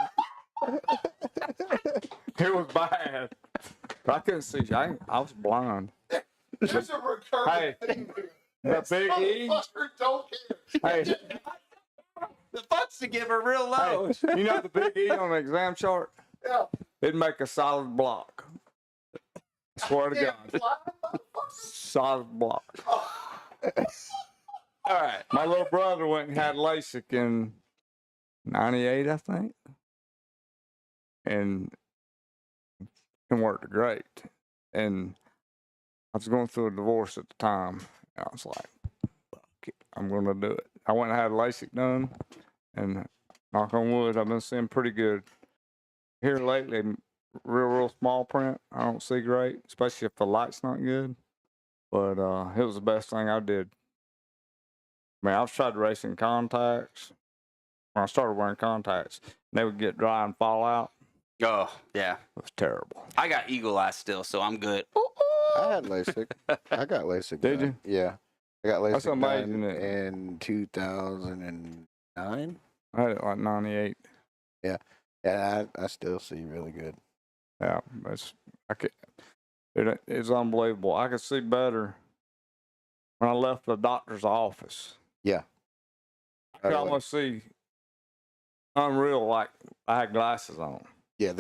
it. It was bad. But I couldn't see. I was blind. There's a recurring Hey, thing here. the Big E. Motherfucker don't care. Hey, The fucks to give are real low. hey, you know the Big E on the exam chart? Yeah. It'd make a solid block. I swear to Damn God. fly, motherfucker. Solid block. All right. My little brother went and had LASIK in '98, I think. And it worked great. And I was going through a divorce at the time. And I was like, fuck it, I'm going to do it. I went and had LASIK done. And knock on wood, I've been seeing pretty good. Here lately, real small print. I don't see great, especially if the light's not good. But it was the best thing I did. I mean, I've tried racing contacts. When I started wearing contacts, they would get dry and fall out. Oh, yeah. It was terrible. I got eagle eye still, so I'm good. I had LASIK. I got LASIK. Did done. you? Yeah. I got LASIK That's amazing, done isn't it? in 2009. I had it like '98. Yeah, I still see really good. Yeah, it's unbelievable. I could see better when I left the doctor's office. Yeah. I could Totally. almost see unreal, like I had glasses on. Yeah,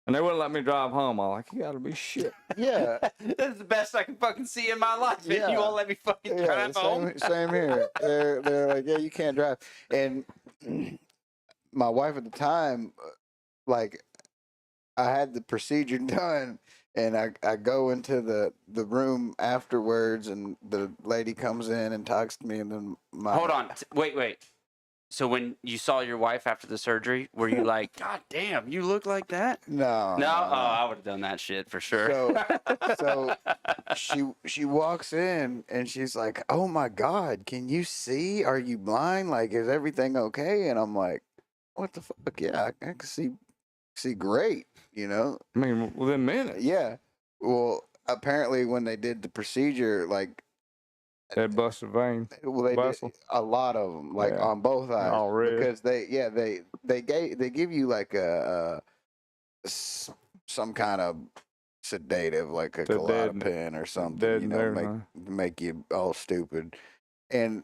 And they wouldn't let me drive home. I'm like, you gotta be shit. yeah, This is the best I can fucking see in my life. And Yeah. you won't let me fucking yeah, drive home. same here. They're like, yeah, you can't drive. And my wife at the time, like, I had the procedure done, and I go into the room afterwards, and the lady comes in and talks to me, and then Hold on. Wait. So when you saw your wife after the surgery, were you like, God damn, you look like that? No, No? Oh, I would have done that shit for sure. So she walks in and she's like, "Oh my God, can you see? Are you blind? Like, is everything okay?" And I'm like, "What the fuck? Yeah, I can see great, you know." I mean, within minutes. Yeah. Well, apparently when they did the procedure, like, They busted a vein. well, they did Vessel. a lot of them, like Yeah. on both eyes, Oh, really? because they give you like some kind of sedative, like a To deaden- Klonopin or something, deaden you know, everything. make you all stupid. And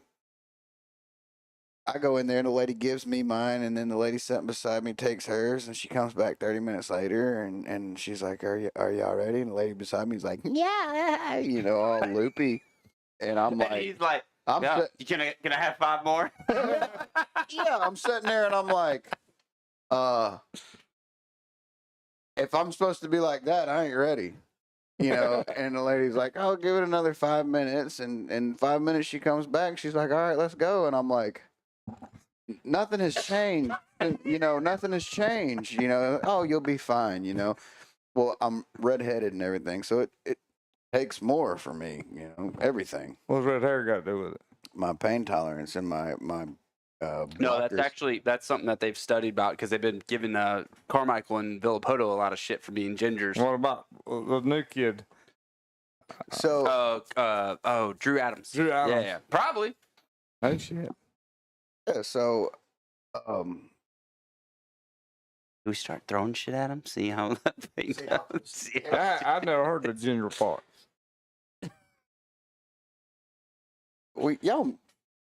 I go in there, and the lady gives me mine, and then the lady sitting beside me takes hers, and she comes back 30 minutes later, and she's like, "Are y'all ready?" And the lady beside me is like, "Yeah," you know, all loopy. And I'm And like, he's like, I'm yeah, sit- can I have 5 more? yeah, I'm sitting there and I'm like, if I'm supposed to be like that, I ain't ready. You know, and the lady's like, "Oh, give it another 5 minutes." And in 5 minutes she comes back. She's like, "All right, let's go." And I'm like, nothing has changed. You know, nothing has changed. You know, oh, you'll be fine. You know, well, I'm redheaded and everything, so it takes more for me. You know, everything. What's red hair got to do with it? My pain tolerance and my No, that's blockers. that's something that they've studied about because they've been giving Carmichael and Villapoto a lot of shit for being gingers. What about the new kid? So Drew Adams. Drew Adams. Yeah, probably. Hey, shit. yeah, so Do we start throwing shit at him? See how that thing See how- goes? See I never heard the ginger part. y'all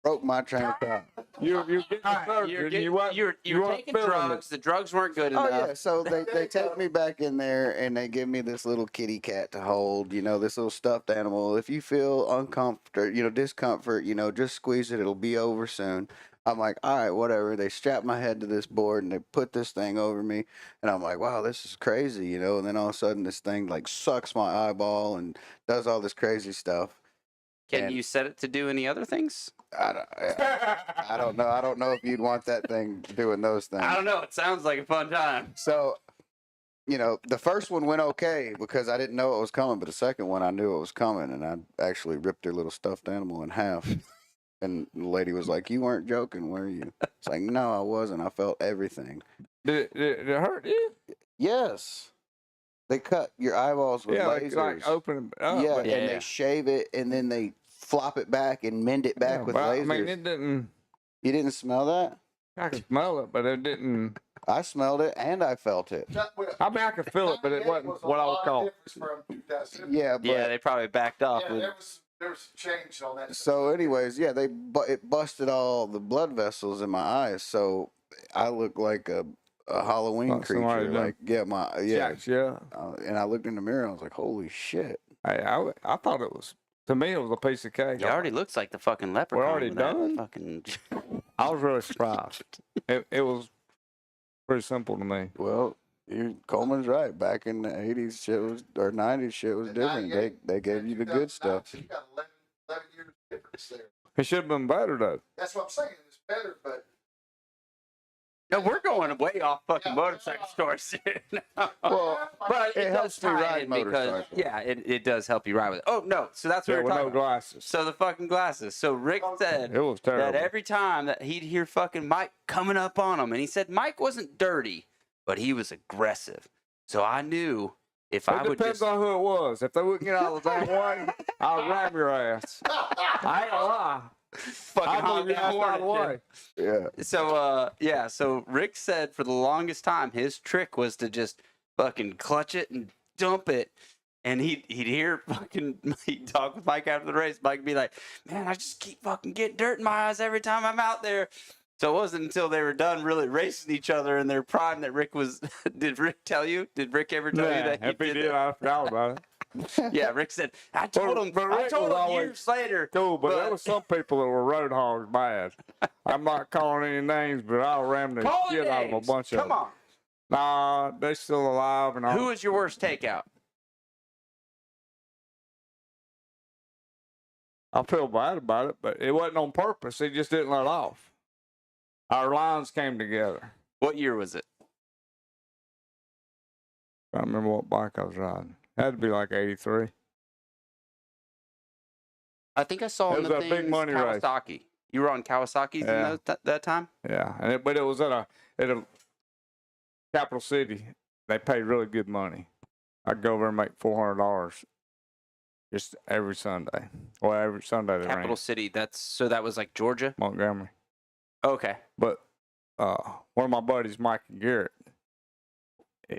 broke my train of thought. You're getting surgery. You're weren't taking feeling drugs. The drugs weren't good Oh enough. yeah, so they take me back in there and they give me this little kitty cat to hold, you know, this little stuffed animal. If you feel uncomfortable, you know, discomfort, you know, just squeeze it, it'll be over soon. I'm like, all right, whatever. They strap my head to this board and they put this thing over me, and I'm like, wow, this is crazy, you know. And then all of a sudden, this thing like sucks my eyeball and does all this crazy stuff. Can And you set it to do any other things? I don't know. I don't know if you'd want that thing doing those things. I don't know. It sounds like a fun time. So, you know, the first one went okay because I didn't know it was coming, but the second one I knew it was coming, and I actually ripped their little stuffed animal in half. And the lady was like, "You weren't joking, were you?" It's like, "No, I wasn't. I felt everything." Did it hurt you? Yes. They cut your eyeballs with lasers. like open it up. yeah, but- and they shave it, and then they flop it back and mend it back with but lasers. I mean, it didn't. You didn't smell that? I could smell it, but it didn't. I smelled it and I felt it. I mean, I could feel it, but it wasn't what I would call. Yeah, but Yeah, they probably backed off. Yeah, with, there was change on that. so anyways, yeah, it busted all the blood vessels in my eyes, so I look like a Halloween Like somebody creature. done Like Yeah. and I looked in the mirror and I was like, holy shit. I thought it was. To me, it was a piece of cake. He already looks like the fucking leprechaun. We're already with that done? Fucking. I was really surprised. It was pretty simple to me. Well, Coleman's right. Back in the 80s, shit was, or 90s, shit was different. They gave you the good stuff. You got 11 years difference there. It should have been better though. That's what I'm saying. It's better, but No, we're going way off fucking Yeah. motorcycle stories here now. Well, But it it helps does me tie ride in because motorcycle. yeah, it does help you ride with it. Oh no, so that's what There we're were talking no about. glasses. So the fucking glasses. So Rick said It was terrible. that every time that he'd hear fucking Mike coming up on him, and he said Mike wasn't dirty, but he was aggressive. So I knew if I It would depends just on who it was. If they wouldn't get out of the damn way, I'll ram your ass. I ain't gonna lie. fucking I'll honk move your that ass horn out of the at you. way. Yeah. So so Rick said for the longest time his trick was to just fucking clutch it and dump it. And he'd hear fucking he'd talk with Mike after the race. Mike would be like, "Man, I just keep fucking getting dirt in my eyes every time I'm out there." So it wasn't until they were done really racing each other in their prime that Rick was. Did Rick tell you? Did Rick ever tell you that if he did, that? I forgot about it. Yeah, Rick said, "I told him. but I Rick told was him always years later." Cool, but there But- was some people that were road hogs bad. I'm not calling any names, but I'll ram the Call shit out of a names. bunch of Come them. on. Nah, they still alive and all. Who was your worst takeout? I feel bad about it, but it wasn't on purpose. He just didn't let off. Our lines came together. What year was it? I don't remember what bike I was riding. Had to be like 83. I think I saw It in was the a big things money race. Kawasaki. You were on Kawasaki's in Yeah. that time? Yeah, but it was at a capital city. They paid really good money. I'd go over and make $400 just every Sunday. Well, every Sunday they Capital ran City. That was like Georgia. Montgomery. Okay. But one of my buddies, Mike and Garrett,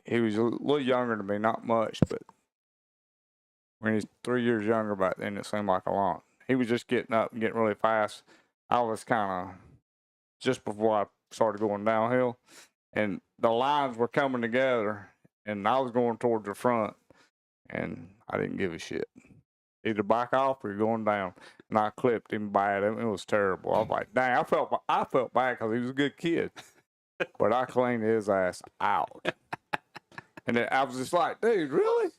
he was a little younger than me, not much, but when he's 3 years younger back then, it seemed like a lot. He was just getting up and getting really fast. I was kind of just before I started going downhill, and the lines were coming together, and I was going towards the front, and I didn't give a shit. Either back off or you're going down. And I clipped him bad. It was terrible. I was like, dang, I felt bad because he was a good kid. But I cleaned his ass out. And then I was just like, dude, really?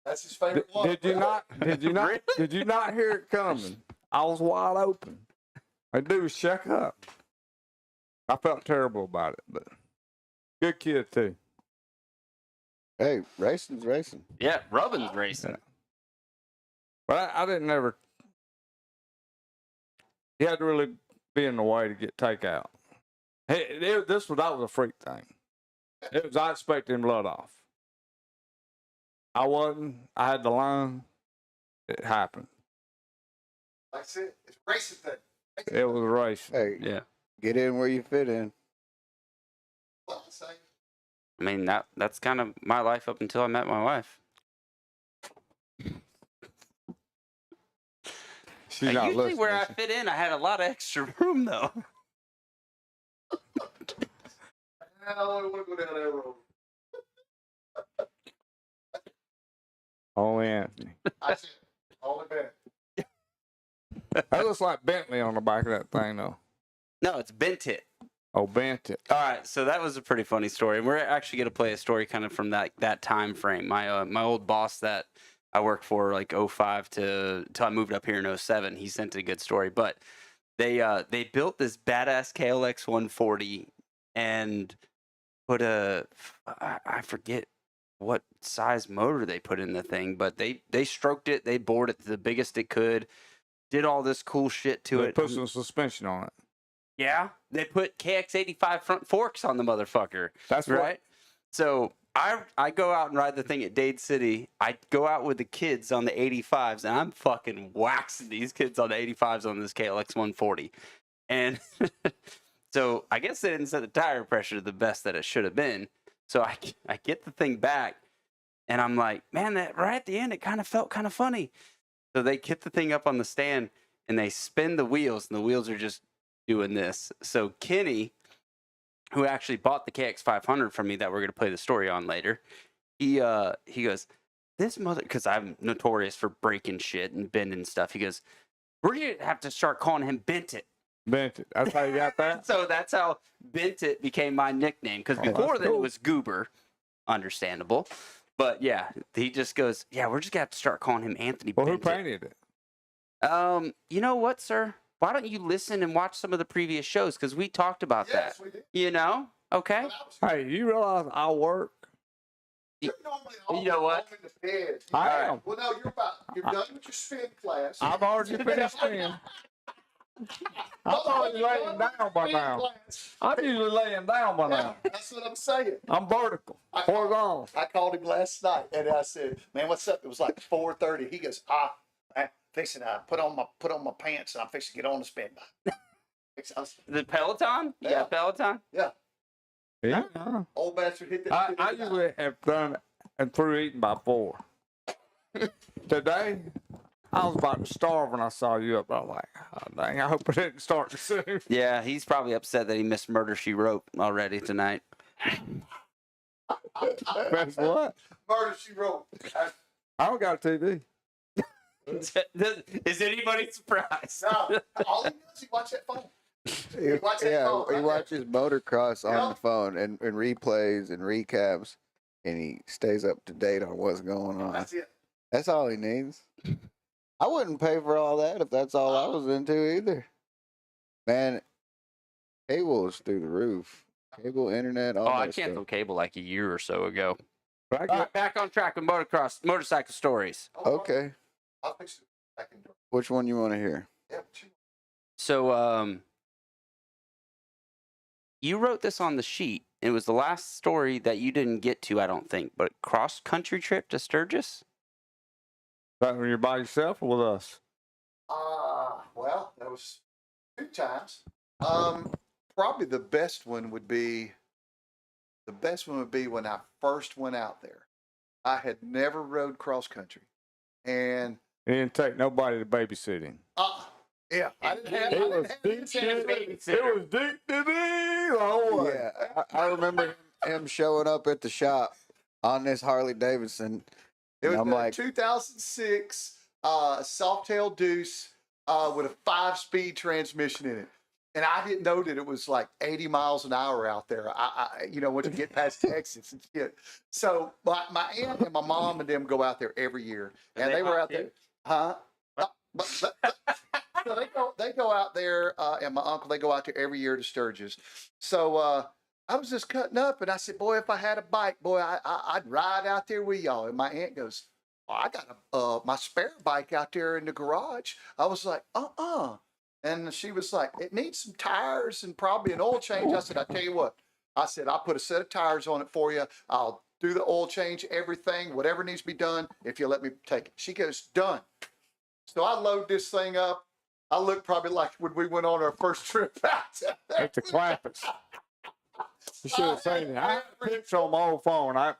that's his favorite one. Did you not hear it coming? I was wide open. I do check up. I felt terrible about it, but good kid too. Hey, racing's racing. Yeah, Rubbin's racing. But I didn't ever. He had to really be in the way to get takeout. That was a freak thing. It was I expected him blood off. I wasn't. I had the line. It happened. That's it. It's a racing thing. It was a race. Hey, Yeah. get in where you fit in. What I'm saying. I mean that's kind of my life up until I met my wife. She's not Usually listening. where I is she? fit in, I had a lot of extra room though. I don't want to go down that road. Only Anthony. That's it. Only bad. That looks like Bentley on the back of that thing, though. No, it's Bent It. Oh, Bent It. All right, so that was a pretty funny story. We're actually going to play a story kind of from that time frame. My old boss that I worked for like 05 till I moved up here in 07, he sent a good story. But they built this badass KLX 140 and put I forget what size motor they put in the thing, but they stroked it, they bored it to the biggest it could, did all this cool shit to They it. put some suspension on it. Yeah, they put KX85 front forks on the motherfucker. That's right. So I go out and ride the thing at Dade City. I go out with the kids on the 85s, and I'm fucking waxing these kids on the 85s on this KLX 140. And so I guess they didn't set the tire pressure to the best that it should have been. So I get the thing back, and I'm like, man, that right at the end, it kind of felt kind of funny. So they get the thing up on the stand, and they spin the wheels, and the wheels are just doing this. So Kenny, who actually bought the KX500 from me that we're going to play the story on later, he goes, this mother, because I'm notorious for breaking shit and bending stuff. He goes, we're going to have to start calling him Bent It. Bent It. That's how you got that? So that's how Bent It became my nickname. Because before then it was Goober. Understandable. But yeah, he just goes, yeah, we're just going to have to start calling him Anthony Well, Bent who painted it? You know what, sir? Why don't you listen and watch some of the previous shows? Because we talked about Yes, that. we did. You know? Okay. Hey, you realize I work? You're normally You know what? home in the bed. I am. Well, no, you're done with your spin class. I've already finished spinning. I'm already laying down by now. I'm usually laying down by now. That's what I'm saying. I'm vertical. Horizontal. I called him last night and I said, "Man, what's up?" It was like 4:30. He goes, I'm fixing to put on my pants and I'm fixing to get on the spin bike." The Peloton? Yeah. Peloton? Yeah. Yeah. Old bastard hit that. I usually have done and through eating by 4. Today, I was about to starve when I saw you up. I was like, oh, dang, I hope it didn't start soon. Yeah, he's probably upset that he missed Murder, She Wrote already tonight. That's what? Murder, She Wrote. I don't got a TV. Is anybody surprised? No, all he does, he watch that phone. He watch that phone, right? watches motocross on Yeah. the phone and replays and recaps, and he stays up to date on what's going on. That's it. That's all he needs. I wouldn't pay for all that if that's all I was into either. Man, cable is through the roof. Cable, internet, all Oh, I that canceled stuff. cable like a year or so ago. But I get, Back on track with motorcycle stories. Okay, I'll fix it. I can do it. which one you want to hear? Yeah, but you- So, you wrote this on the sheet. It was the last story that you didn't get to, I don't think, but cross-country trip to Sturgis? that when you're by yourself or with us? Well, that was 2 times. Probably the best one would be when I first went out there. I had never rode cross country, and He didn't take nobody to babysit him. yeah, I didn't have. It I was didn't have deep. It was deep to the whole way. Yeah, I remember him showing up at the shop on this Harley Davidson. It was I'm a like, 2006 Softail Deuce with a 5-speed transmission in it. And I didn't know that it was like 80 miles an hour out there. Once you get past Texas and shit. So my aunt and my mom and them go out there every year, and they were out there, huh? So they go out there, and my uncle, they go out there every year to Sturgis. So I was just cutting up, and I said, "Boy, if I had a bike, boy, I'd ride out there with y'all." And my aunt goes, "Well, I got my spare bike out there in the garage." I was like, And she was like, "It needs some tires and probably an oil change." I said, "I tell you what," I said, "I'll put a set of tires on it for you. I'll do the oil change, everything, whatever needs to be done, if you let me take it." She goes, "Done." So I load this thing up. I look probably like when we went on our first trip out there. At the Clappers. You should have seen it. I have a picture on my old phone. I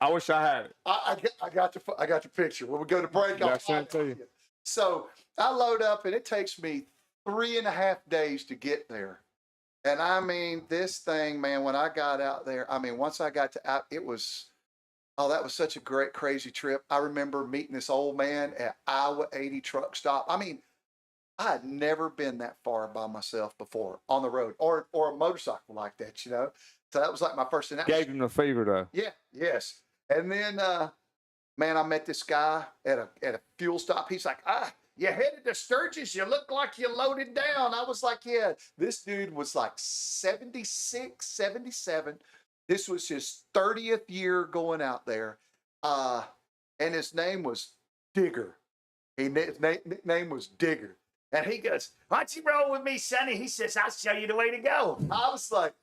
wish I had it. I got the picture. When we go to break, Yeah, I'll I sent it to you. So I load up, and it takes me 3.5 days to get there. And I mean, this thing, man, when I got out there, I mean, once I got to out, it was, that was such a great, crazy trip. I remember meeting this old man at Iowa 80 truck stop. I mean, I had never been that far by myself before on the road or a motorcycle like that, you know. So that was like my first thing. Gave him the fever though. Yeah, yes. And then man, I met this guy at a fuel stop. He's like, you headed to Sturgis? You look like you loaded down. I was like, yeah. This dude was like 76, 77. This was his 30th year going out there. And his name was Digger. His name was Digger. And he goes, why don't you roll with me, Sonny? He says, I'll show you the way to go. I was like,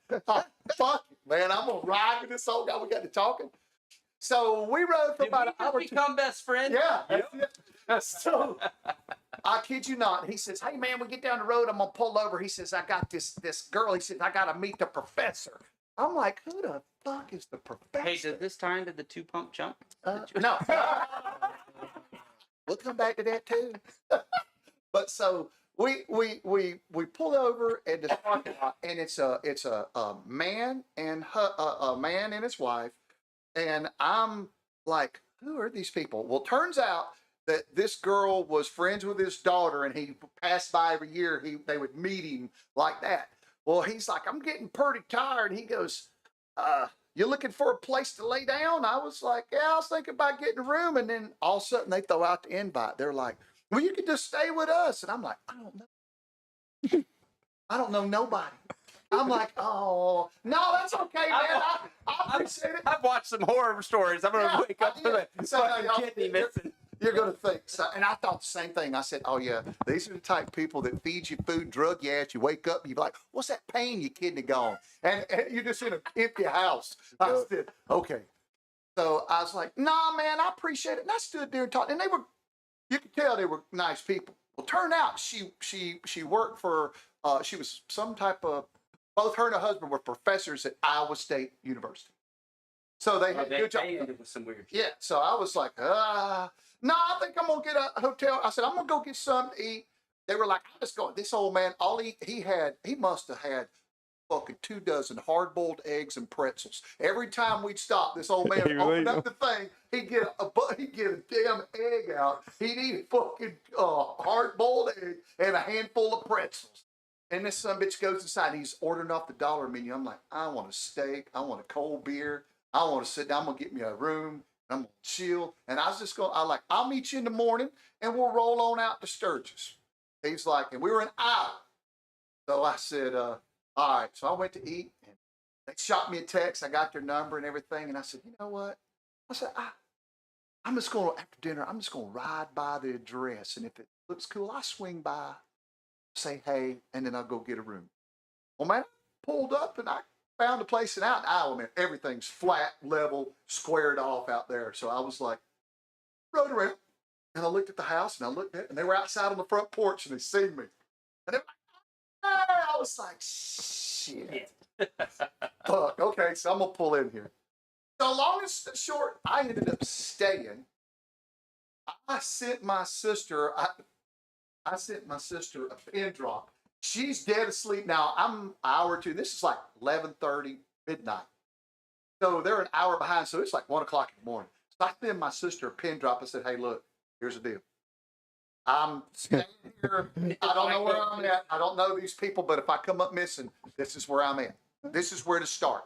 fuck it, man. I'm going to ride with this old guy. We got to talking. So we rode for about an hour. Become best friends? Yeah. So I kid you not. He says, hey, man, we get down the road. I'm going to pull over. He says, I got this girl. He says, I got to meet the professor. I'm like, who the fuck is the professor? Hey, did this tie into the 2-pump jump? No. We'll come back to that too. But so we pull over at the parking lot, and it's a man and a man and his wife, and I'm like, who are these people? Well, turns out that this girl was friends with his daughter, and he passed by every year. They would meet him like that. Well, he's like, I'm getting pretty tired. He goes, you looking for a place to lay down? I was like, yeah, I was thinking about getting a room. And then all of a sudden they throw out the invite. They're like, well, you can just stay with us. And I'm like, I don't know. I don't know nobody. I'm like, oh, no, that's okay, man. I appreciate it. I've watched some horror stories. I'm going to wake up to a So, fucking kidney missing. You're going to think. So, and I thought the same thing. I said, oh, yeah, these are the type of people that feed you food, drug you at. You wake up, you're like, what's that pain your kidney gone? And you're just in an empty house. I said, okay. So I was like, nah, man, I appreciate it. And I stood there and talked. And you could tell they were nice people. Well, turned out she worked for, she was some type of, both her and her husband were professors at Iowa State University. So they had a good job. Some weird Yeah, so I was like, no, I think I'm going to get a hotel. I said, I'm going to go get something to eat. They were like, I'm just going. This old man, he must have had fucking 24 hard-boiled eggs and pretzels. Every time we'd stop, this old man would open up the thing. He'd get a damn egg out. He'd eat a fucking hard-boiled egg and a handful of pretzels. And this son bitch goes inside. He's ordering off the dollar menu. I'm like, I want a steak. I want a cold beer. I want to sit down. I'm going to get me a room. I'm going to chill. And I was just going, I'll meet you in the morning and we'll roll on out to Sturgis. He's like, and we were in Iowa. So I said, all right. So I went to eat and they shot me a text. I got their number and everything. And I said, you know what? I said, I'm just going to, after dinner, I'm just going to ride by the address. And if it looks cool, I'll swing by, say hey, and then I'll go get a room. Well, man, I pulled up and I found a place out in Iowa, man. Everything's flat, level, squared off out there. So I was like, rode around, and I looked at the house, and I looked at it, and they were outside on the front porch, and they seen me. And they were like, hey! I was like, shit. Fuck, okay, so I'm going to pull in here. So long and short, I ended up staying. I sent my sister a pin drop. She's dead asleep now. I'm an hour or two. This is like 11:30, midnight. So they're an hour behind. So it's like 1 o'clock in the morning. So I send my sister a pin drop. I said, hey, look, here's the deal. I'm staying here. I don't know where I'm at. I don't know these people, but if I come up missing, this is where I'm at. This is where to start.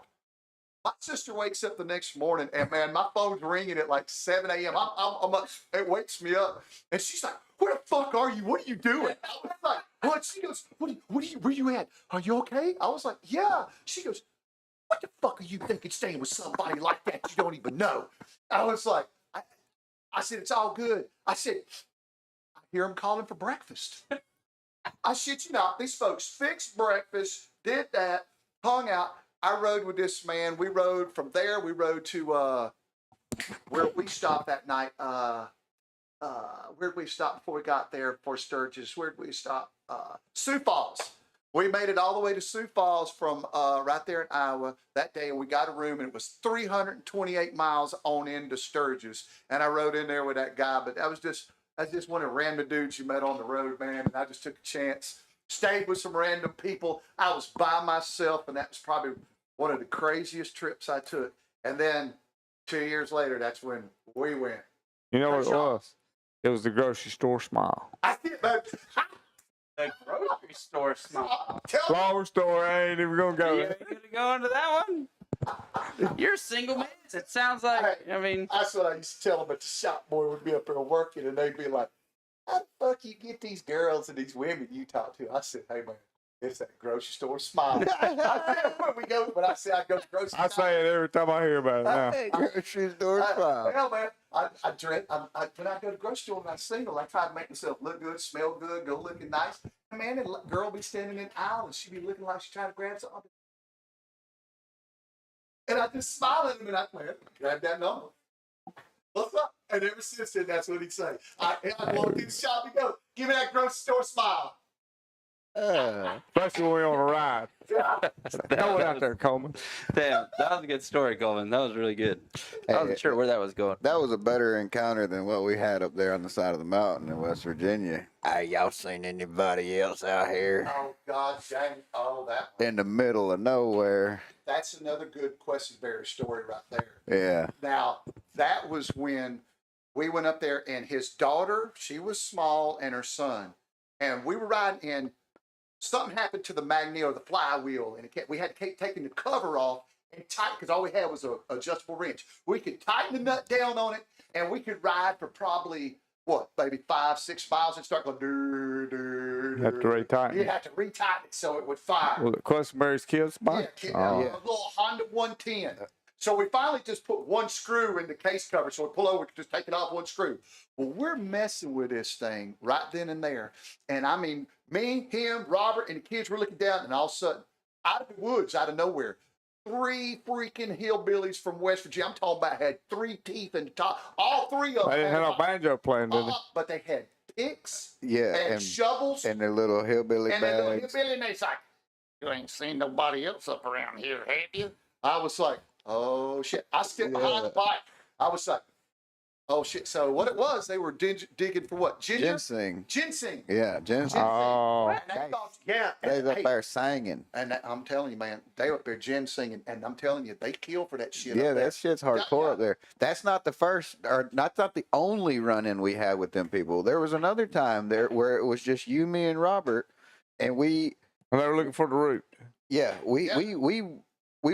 My sister wakes up the next morning, and man, my phone's ringing at like 7 a.m. I'm up, it wakes me up, and she's like, "Where the fuck are you? What are you doing?" I was like, "What?" She goes, where you at? Are you okay?" I was like, "Yeah." She goes, "What the fuck are you thinking, staying with somebody like that you don't even know?" I was like, I said, "It's all good." I said, "I hear them calling for breakfast." I shit you not. These folks fixed breakfast, did that, hung out. I rode with this man. We rode from there. We rode to where we stopped that night. Where did we stop before we got there for Sturgis? Where did we stop? Sioux Falls. We made it all the way to Sioux Falls from right there in Iowa that day, and we got a room, and it was 328 miles on into Sturgis. And I rode in there with that guy, but that's just one of the random dudes you met on the road, man. And I just took a chance. Stayed with some random people. I was by myself, and that was probably one of the craziest trips I took. And then 2 years later, that's when we went. You know what it was? It was the grocery store smile. I did, but The grocery store smile. Flower store, I ain't even gonna go You there. gonna go into that one? You're a single man. It sounds like. I mean, That's what I used to tell them at the shop. Boy would be up there working, and they'd be like, "How the fuck you get these girls and these women you talk to?" I said, "Hey man, it's that grocery store smile." I said, "Where we go?" But I say I go to grocery store. I say it every time I hear about it now. Hey, grocery store smile. Hell, man, when I go to grocery store and I'm single, I try to make myself look good, smell good, go looking nice. And man, and girl be standing in the aisle and she be looking like she's trying to grab something. And I just smile at him and I grab that number. What's up? And ever since then, that's what he'd say. I walk in the shop and go, "Give me that grocery store smile." Especially when we're on a ride. Go out there, Coleman. damn, that was a good story, Coleman. That was really good. I wasn't sure where that was going. That was a better encounter than what we had up there on the side of the mountain in West Virginia. Hey, y'all seen anybody else out here? Oh, God dang. Oh, that one. In the middle of nowhere. That's another good question bearer story right there. Yeah. Now, that was when we went up there and his daughter, she was small, and her son. And we were riding and something happened to the magnet or the flywheel. And we had to keep taking the cover off and tighten, because all we had was an adjustable wrench. We could tighten the nut down on it and we could ride for probably, maybe 5-6 miles and start going, You have to retighten You it. have to retighten it so it would fire. Was it Questenberry's kids' bike? A little Honda 110. So we finally just put one screw in the case cover. So we pull over, just take it off one screw. Well, we're messing with this thing right then and there. And I mean, me, him, Robert, and the kids were looking down, and all of a sudden, out of the woods, out of nowhere, 3 freaking hillbillies from West Virginia. I'm talking about had 3 teeth in the top. All 3 of them. They didn't have no banjo playing, did they? But they had picks Yeah. and shovels And their little hillbilly and their little bags. hillbilly, and they's like, "You ain't seen nobody else up around here, have you?" I was like, "Oh shit!" I stepped behind the bike. I was like, "Oh shit!" So what it was, they were digging for what? Ginseng. Ginseng. Yeah, ginseng. Oh. And they thought, yeah. They And, was up hey, there singing. and I'm telling you, man, they up there ginsenging, and I'm telling you, they kill for that shit. Yeah, up there. that shit's hardcore Yeah. up there. That's not the first, or not the only run-in we had with them people. There was another time there where it was just you, me, and Robert, and we, And they were looking for the root. yeah, we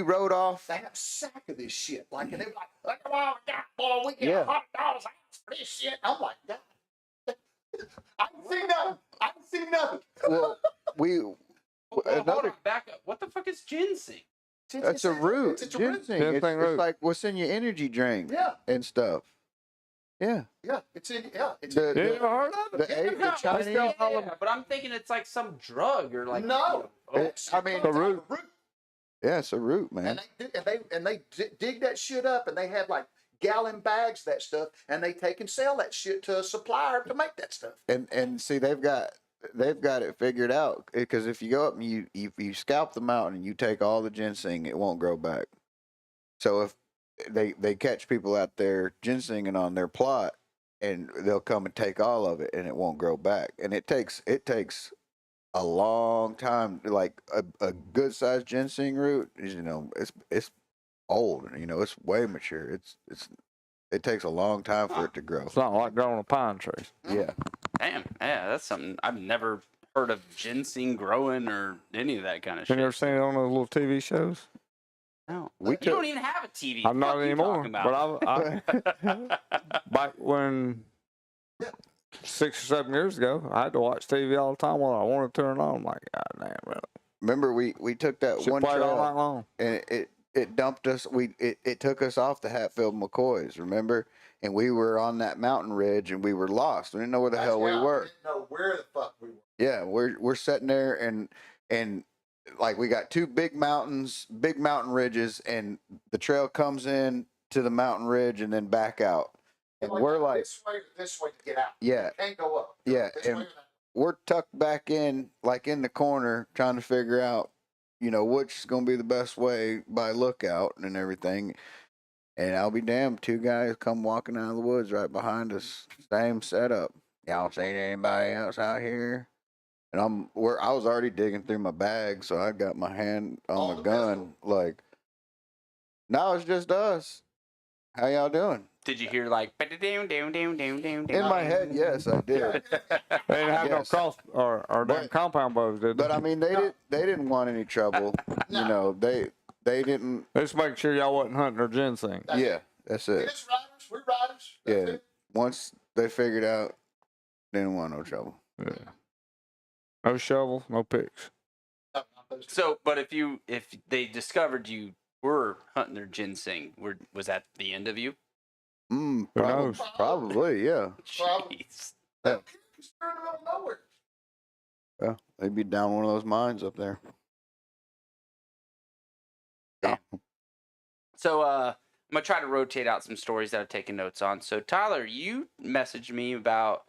rode off. They had a sack of this shit. Like, and they were like, "Look at what we got, boy. We get Yeah. $100 for this shit." I'm like, "God, I didn't see nothing. I didn't see nothing." Well, Well, hold another. on, back up. What the fuck is ginseng? That's a root. It's a root. Ginseng. Ginseng root. It's like what's in your energy drink Yeah, and stuff. Yeah. yeah. It's in. Yeah, it's The- in. You never heard of it? The Chinese. Yeah, but I'm thinking it's like some drug or like. No. I mean, The root. Yeah, it's a root, man. And they dig that shit up, and they had like gallon bags of that stuff, and they take and sell that shit to a supplier to make that stuff. And see, they've got it figured out, because if you go up and you scalp the mountain and you take all the ginseng, it won't grow back. So if they catch people out there ginsenging on their plot, and they'll come and take all of it, and it won't grow back. And it takes a long time. Like a good sized ginseng root is, it's old, it's way mature. It takes a long time for it to grow. It's not like growing a pine tree. Yeah. Damn, yeah, that's something I've never heard of ginseng growing or any of that kind of Have shit. you ever seen it on those little TV shows? No, We you took- don't even have a TV. I'm not What are you anymore. talking about? But I back when 6 or 7 years ago, I had to watch TV all the time while I wanted to turn it on. I'm like, God damn, really? Remember we took that Should one play it all night trail, long. and it dumped us. It took us off the Hatfield McCoys, remember? And we were on that mountain ridge, and we were lost. We didn't know where the hell we were. I didn't know where the fuck we were. Yeah, we're sitting there, and like we got 2 big mountains, big mountain ridges, and the trail comes in to the mountain ridge and then back out. And we're like, this way to get out. yeah, Can't go up. yeah, This way and or that. we're tucked back in, like in the corner, trying to figure out, which is going to be the best way by lookout and everything. And I'll be damned, 2 guys come walking out of the woods right behind us. Same setup. Y'all seen anybody else out here? And I was already digging through my bag, so I got my hand on On the the gun. pistol. Like, no, it's just us. How y'all doing? Did you hear like? In my head, yes, I did. They didn't have no Yes. cross or damn But- compound bows, did they? But I mean, they didn't want any trouble. No. You know, they didn't. Just making sure y'all wasn't hunting or ginseng. Yeah, that's We it. just riders. We're riders. That's Yeah. it. Once they figured out, they didn't want no trouble. Yeah. No shovel, no picks. So, but if they discovered you were hunting their ginseng, was that the end of you? Who knows? Probably, yeah. Probably. Jeez. They're in the middle of nowhere. Yeah, they'd be down one of those mines up there. Damn. So, I'm gonna try to rotate out some stories that I've taken notes on. So, Tyler, you messaged me about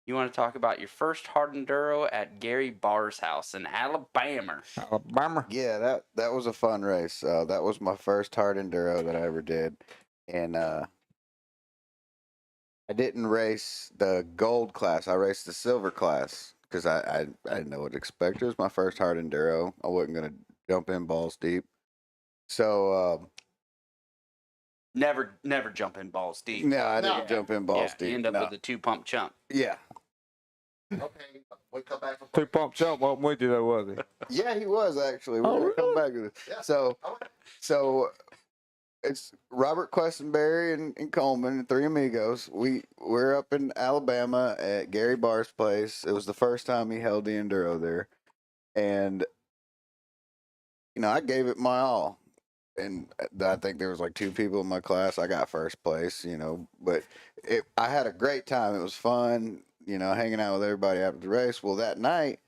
you want to talk about your first hard enduro at Gary Barr's house in Alabama. Alabama. Yeah, that was a fun race. That was my first hard enduro that I ever did, and I didn't race the gold class. I raced the silver class because I didn't know what to expect. It was my first hard enduro. I wasn't gonna jump in balls deep. So Never jump in balls deep. no, I No. didn't jump in balls Yeah, deep. you end up no. with a 2-pump chump. Yeah, Okay, we come back from 2 pump chump wasn't with you though, was he? yeah, he was actually. We're Oh, gonna come really? back to this. Yeah. So it's Robert Questenberry and Coleman, and three amigos. We're up in Alabama at Gary Barr's place. It was the first time he held the enduro there, and I gave it my all. And I think there was like 2 people in my class. I got first place, but I had a great time. It was fun, hanging out with everybody after the race. Well, that night,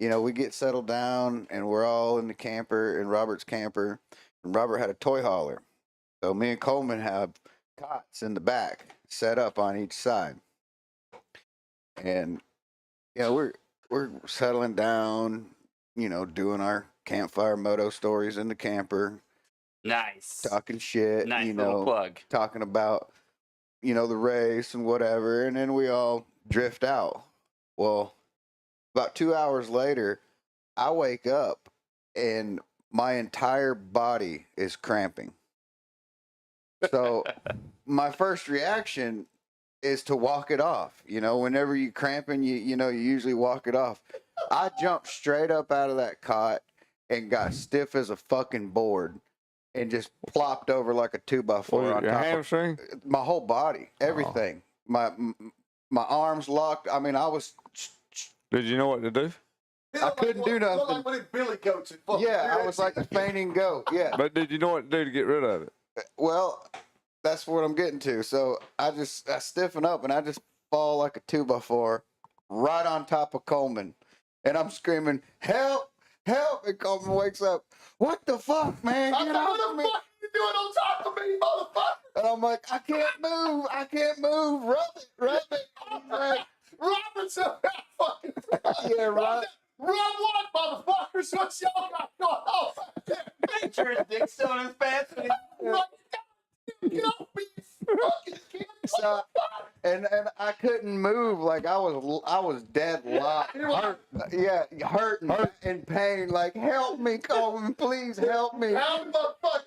we get settled down and we're all in the camper, in Robert's camper, and Robert had a toy hauler. So me and Coleman have cots in the back set up on each side. And we're settling down, doing our Campfire Moto Stories in the camper, Nice. talking shit, Nice little plug. talking about, the race and whatever. And then we all drift out. Well, about 2 hours later, I wake up and my entire body is cramping. So my first reaction is to walk it off. Whenever you cramping, you usually walk it off. I jumped straight up out of that cot and got stiff as a fucking board and just plopped over like a 2x4 What, on your top of hamstring? my whole body, everything. My arms locked. I mean, I was. Did you know what to do? I couldn't do nothing. Look like when did Billy go to fucking Yeah, I was like a fainting goat. Yeah. But did you know what to do to get rid of it? Well, that's what I'm getting to. So I stiffen up and I just fall like a 2x4 right on top of Coleman. And I'm screaming, help, help. And Coleman wakes up. What the fuck, man? I Get said, off what of the me. fuck you doing on top of me, motherfucker? And I'm like, I can't move. I can't move. Rub it. Rub it. He's like, Robert's up that fucking yeah, right. Rub what, motherfuckers? What y'all got going on? Make sure his dick's still in his pants. Get off me, you fucking kid. So, and I couldn't move. Like I was dead locked. Hurting in pain. Like, help me, Coleman, please help me. How the fuck?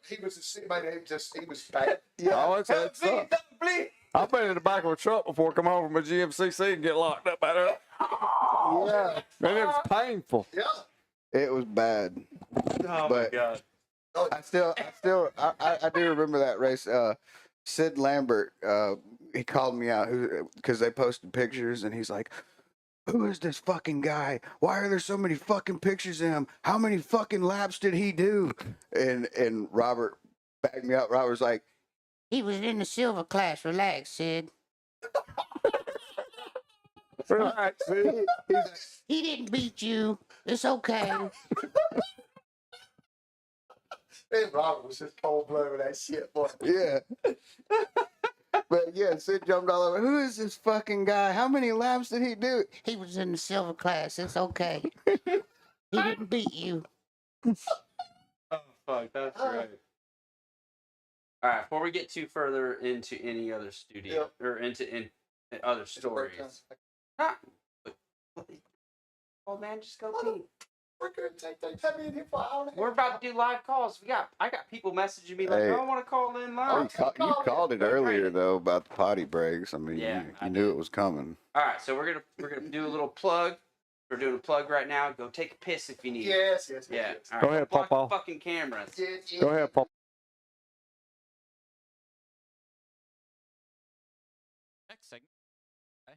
He was bad. Oh, it's Help me, sucks. please. I've been in the back of a truck before, come home from a GMCC and get locked up out there. Yeah, And it was painful. Yeah. it was bad. Oh But- my god. I do remember that race. Sid Lambert, he called me out because they posted pictures, and he's like, "Who is this fucking guy? Why are there so many fucking pictures of him? How many fucking laps did he do?" And Robert backed me up. Robert's like, He was in the silver class. Relax, Sid. Relax, see? He didn't beat you. It's okay. Man, Robert was just cold blooded with that shit, boy. "Yeah." But yeah, Sid jumped all over. Who is this fucking guy? How many laps did he do? He was in the silver class. It's okay. He didn't beat you. Oh fuck, that's right. All right, before we get too further into any other studio or into other stories. Huh? Old man, just go pee. We're good. They had me in here for an hour and a half. We're about to do live calls. I got people messaging me like, Hey. I want to call in Oh, live. you called it earlier though about the potty breaks. I mean, Yeah, I you knew did. it was coming. All right, so we're gonna do a little plug. We're doing a plug right now. Go take a piss if you need. Yes. Yeah. Yes. All right, Go ahead, block Papa. the fucking cameras. Go ahead, Paul. Next segment. Okay.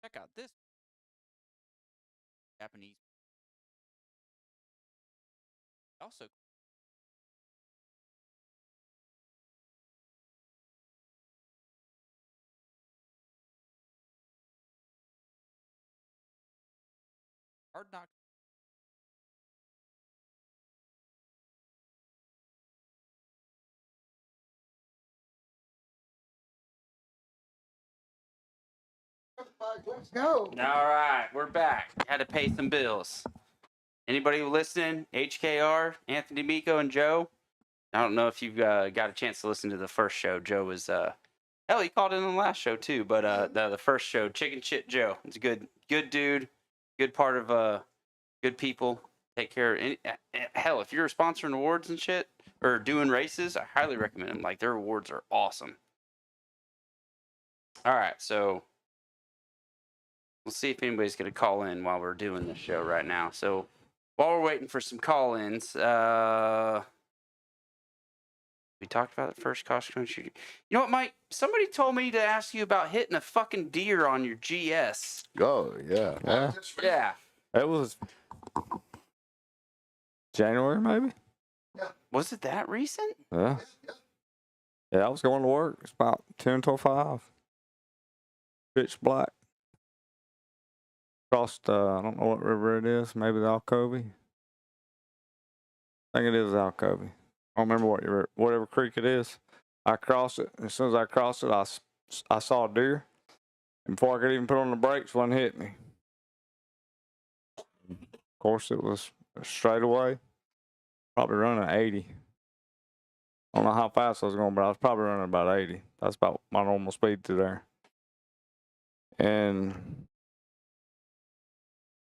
Check out this Japanese. Also, hard knock. Let's go. All right, we're back. Had to pay some bills. Anybody listening? HKR, Anthony Miko, and Joe. I don't know if you've got a chance to listen to the first show. Joe was hell, he called in on the last show too. But the first show, Chicken Shit Joe. It's a good dude, good part of good people. Take care of any, hell, if you're sponsoring awards and shit or doing races, I highly recommend them. Like their awards are awesome. All right, so we'll see if anybody's gonna call in while we're doing this show right now. So while we're waiting for some call-ins, we talked about the first cross-country shooting. You know what, Mike? Somebody told me to ask you about hitting a fucking deer on your GS. Oh yeah. Yeah. Yeah. It was January, maybe. Was it that recent? Yeah. Yeah, I was going to work. It's about 10 till 5. Pitch black. Crossed, I don't know what river it is. Maybe the Alcovey. I think it is Alcovey. I don't remember whatever creek it is. I crossed it. As soon as I crossed it, I saw a deer. And before I could even put on the brakes, one hit me. Of course, it was straight away. Probably running 80. I don't know how fast I was going, but I was probably running about 80. That's about my normal speed through there. And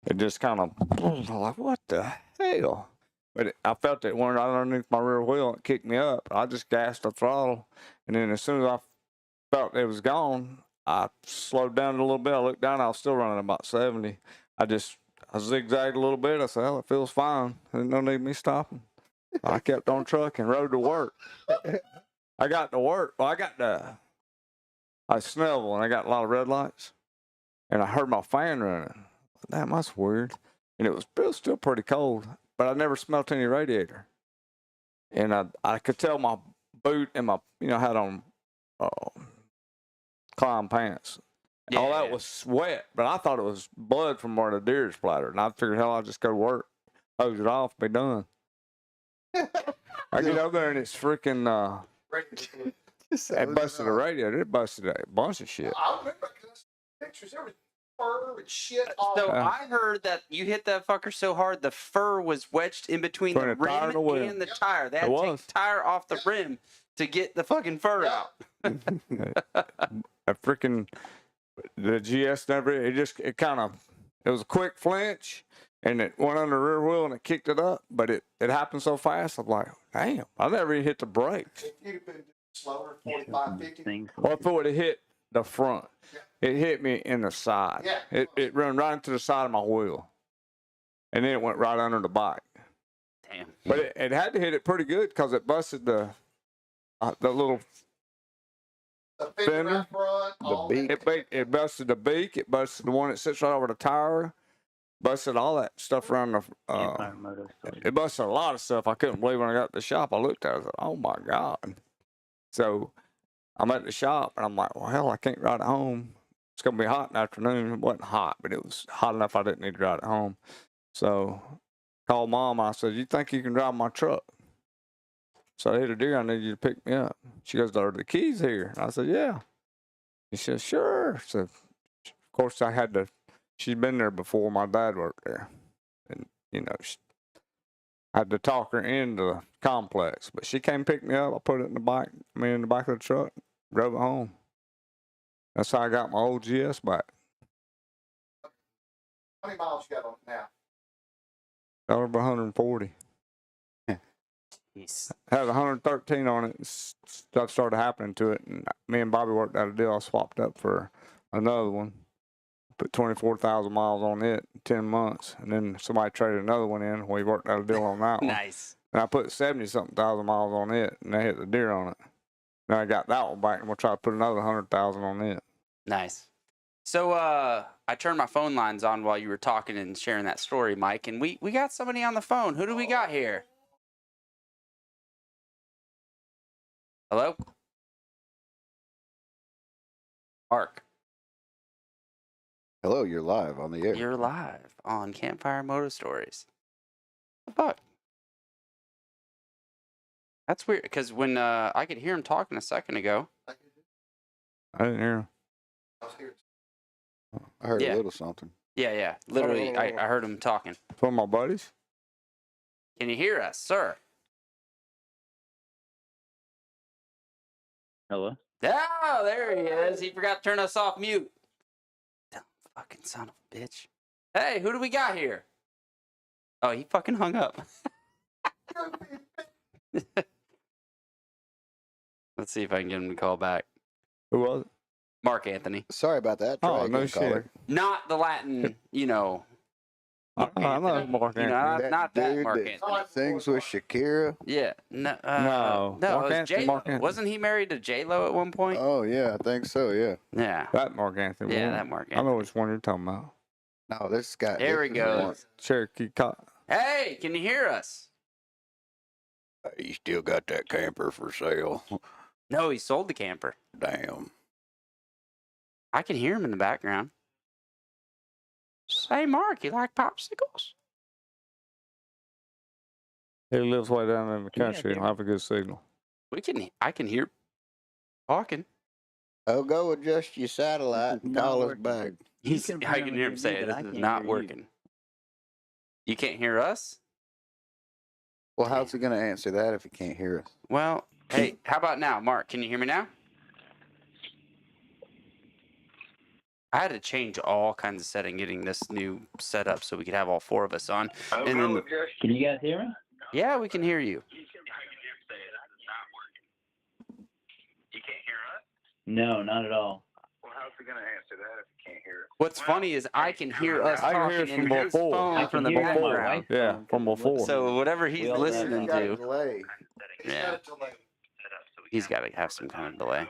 it just kind of, I was like, what the hell? But I felt it went right underneath my rear wheel and it kicked me up. I just gassed the throttle. And then as soon as I felt it was gone, I slowed down a little bit. I looked down, I was still running about 70. I zigzagged a little bit. I said, well, it feels fine. There's no need me stopping. I kept on trucking, rode to work. I got to work. Well, I snelled and I got a lot of red lights. And I heard my fan running. Damn, that's weird. And it was still pretty cold, but I never smelt any radiator. And I could tell my boot and my, had on climb pants. Yeah. All that was wet, but I thought it was blood from where the deer splattered. And I figured, hell, I'll just go to work, hose it off, be done. I get over there and it's freaking, it busted a radiator. It busted a bunch of shit. I remember pictures. There was fur and shit all So over. I heard that you hit that fucker so hard the fur was wedged in between the Between the tire rim and the wheel. and the tire. They had It to take was. the tire off the rim to get the fucking fur out. A freaking the GS never. It was a quick flinch, and it went under the rear wheel and it kicked it up. But it happened so fast. I'm like, damn! I never even hit the brakes. If you'd have been slower, 45, 50. Or if it would have hit the front, it hit me in the side. Yeah. It ran right into the side of my wheel, and then it went right under the bike. Damn. But it had to hit it pretty good because it busted the little. The fender Fender, up front, all that. It busted the beak. It busted the one that sits right over the tire. Busted all that stuff around the. Campfire Moto Stories. It busted a lot of stuff. I couldn't believe when I got to the shop. I looked at it. I was like, oh my God. So I'm at the shop and I'm like, well, hell, I can't ride it home. It's going to be hot in the afternoon. It wasn't hot, but it was hot enough I didn't need to ride it home. So called Mom. I said, you think you can drive my truck? So I hit a deer. I need you to pick me up. She goes, are the keys here? I said, yeah. He said, sure. So, of course, I had to she's been there before. My dad worked there, and I had to talk her into the complex, but she came pick me up. I put it in the back of the truck, drove it home. That's how I got my old GS back. How many miles you got on it now? Over 140. Jeez. Had 113 on it. Stuff started happening to it, and me and Bobby worked out a deal. I swapped up for another one. Put 24,000 miles on it in 10 months, and then somebody traded another one in. We worked out a deal on that one. Nice. And I put 70-something thousand miles on it, and they hit the deer on it. Now I got that one back, and we'll try to put another 100,000 on it. Nice. So I turned my phone lines on while you were talking and sharing that story, Mike, and we got somebody on the phone. Who do we got here? Hello? Mark. Hello, you're live on the air. You're live on Campfire Moto Stories. What the fuck? That's weird, because when I could hear him talking a second ago. I didn't hear him. I heard Yeah. a little something. Yeah. Literally, I heard him talking. From my buddies? Can you hear us, sir? Hello? Oh, there he is. He forgot to turn us off mute. Dumb fucking son of a bitch. Hey, who do we got here? Oh, he fucking hung up. Let's see if I can get him to call back. Who was it? Mark Anthony. Sorry about that. Try Oh, again, no caller. shit. Not the Latin, I know Mark Anthony. not that dude Mark that Anthony. Sings with Shakira. Yeah, no, No, no, Mark it was Anthony, J-Lo. Mark Anthony. Wasn't he married to J-Lo at one point? Oh yeah, I think so. Yeah. Yeah, That Mark Anthony. yeah, one. that Mark I know Anthony. which one you're talking about. No, this guy. There we this is go. one- Cherokee Cop. Hey, can you hear us? You still got that camper for sale? No, he sold the camper. Damn. I can hear him in the background. Say, Mark, you like popsicles? He lives way down in the Yeah, country. dude. He'll have a good signal. I can hear talking. Oh, go adjust your satellite and Not call us working. back. You I can can apparently hear him hear say me, it. but I This is can't not hear you. working. You can't hear us? Well, how's he gonna answer that if he can't hear us? Well, hey, how about now? Mark, can you hear me now? I had to change all kinds of setting getting this new setup so we could have all four of us on. And then, Can you guys hear me? yeah, we can hear you. No, not at all. What's funny is I can hear us I can talking hear us in from his before. phone I from can the hear you on my background. wife's Yeah, phone from 'cause we before. So whatever he's We all listening He's got a to, delay. yeah, he's got to have some kind of delay.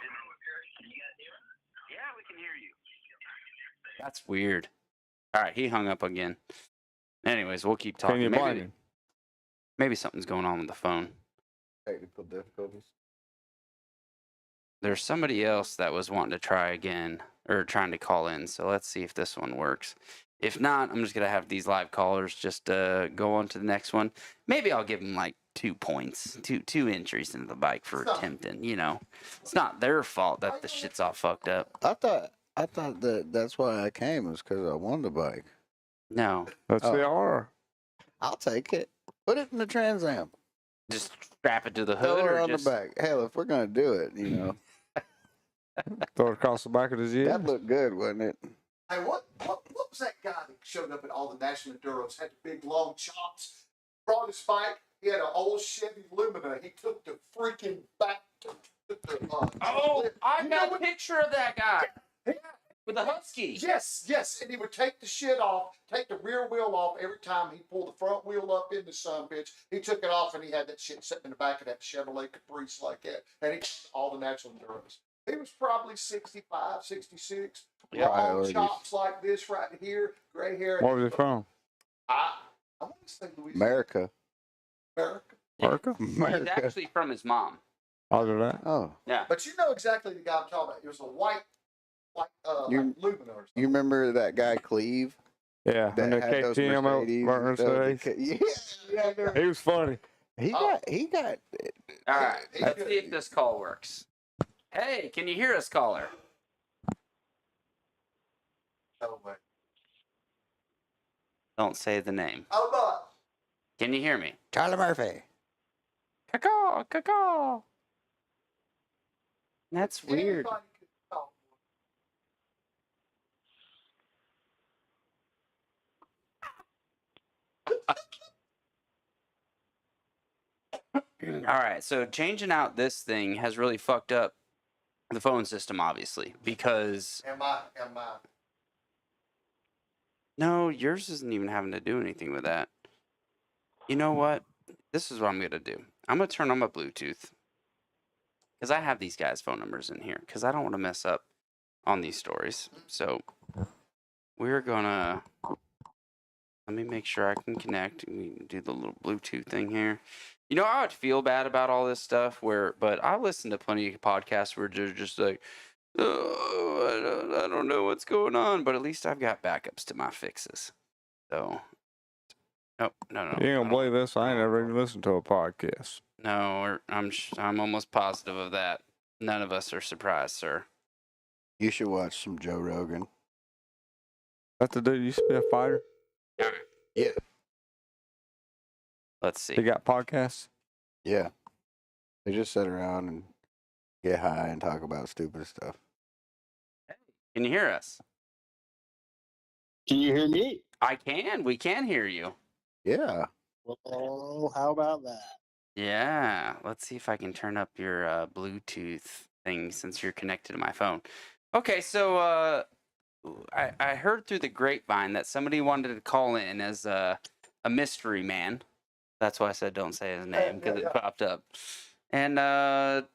That's weird. All right, he hung up again. Anyways, we'll keep Can talking. you blame Maybe, him? maybe something's going on with the phone. Technical difficulties. There's somebody else that was wanting to try again or trying to call in. So let's see if this one works. If not, I'm just going to have these live callers just go on to the next one. Maybe I'll give them like 2 points, two entries into the bike for attempting. It's not their fault that the shit's all fucked up. I thought that's why I came was because I won the bike. No, That's the R. I'll take it. Put it in the Trans Am. just strap it to the Throw hood her or on just. the back. Hell, if we're gonna do it, Throw it across the back of the GS. that looked good, wasn't it? Hey, what was that guy that showed up at all the national enduros? Had the big long chops, brought his bike. He had an old Chevy Lumina. He took the freaking back. Oh, I You know got a what- picture of that guy with the husky. Yes, and he would take the shit off, take the rear wheel off every time he pulled the front wheel up in the sun bitch. He took it off and he had that shit sitting in the back of that Chevrolet Caprice like that. And he all the natural enduros. He was probably 65, 66. Long Priorities. chops like this right here, gray hair. Where was he from? I want to say Louisiana. America. America. America? He's America. actually from his mom. Other than that? Oh, Yeah. But you know exactly the guy I'm talking about. It was a white like You- Lumina or something. you remember that guy Cleve? Yeah. That And the had those KTM out Mercedes burning and stuff? his face. Yeah. He was funny. He Oh. got. All right. He's Let's good. see if this call works. Hey, can you hear us, caller? No way. Don't say the name. I'm not. Can you hear me? Charlie Murphy. Caw, caw. That's weird. Anybody could talk. All right, so changing out this thing has really fucked up the phone system, obviously, because Am I? no, yours isn't even having to do anything with that. You know what? This is what I'm gonna do. I'm gonna turn on my Bluetooth because I have these guys' phone numbers in here because I don't want to mess up on these stories. So we're gonna let me make sure I can connect. We can do the little Bluetooth thing here. You know, I would feel bad about all this stuff but I listen to plenty of podcasts where they're just like, oh, I don't know what's going on, but at least I've got backups to my fixes. So, no. You ain't gonna believe this. I ain't never even listened to a podcast. No, I'm almost positive of that. None of us are surprised, sir. You should watch some Joe Rogan. That's the dude used to be a fighter. All right, Yeah. let's see. He got podcasts. Yeah. They just sit around and get high and talk about stupid stuff. Can you hear us? Can you hear me? I can. We can hear you. Yeah. Well, how about that? Yeah. Let's see if I can turn up your Bluetooth thing since you're connected to my phone. Okay, so I heard through the grapevine that somebody wanted to call in as a mystery man. That's why I said don't say his name because it popped up. And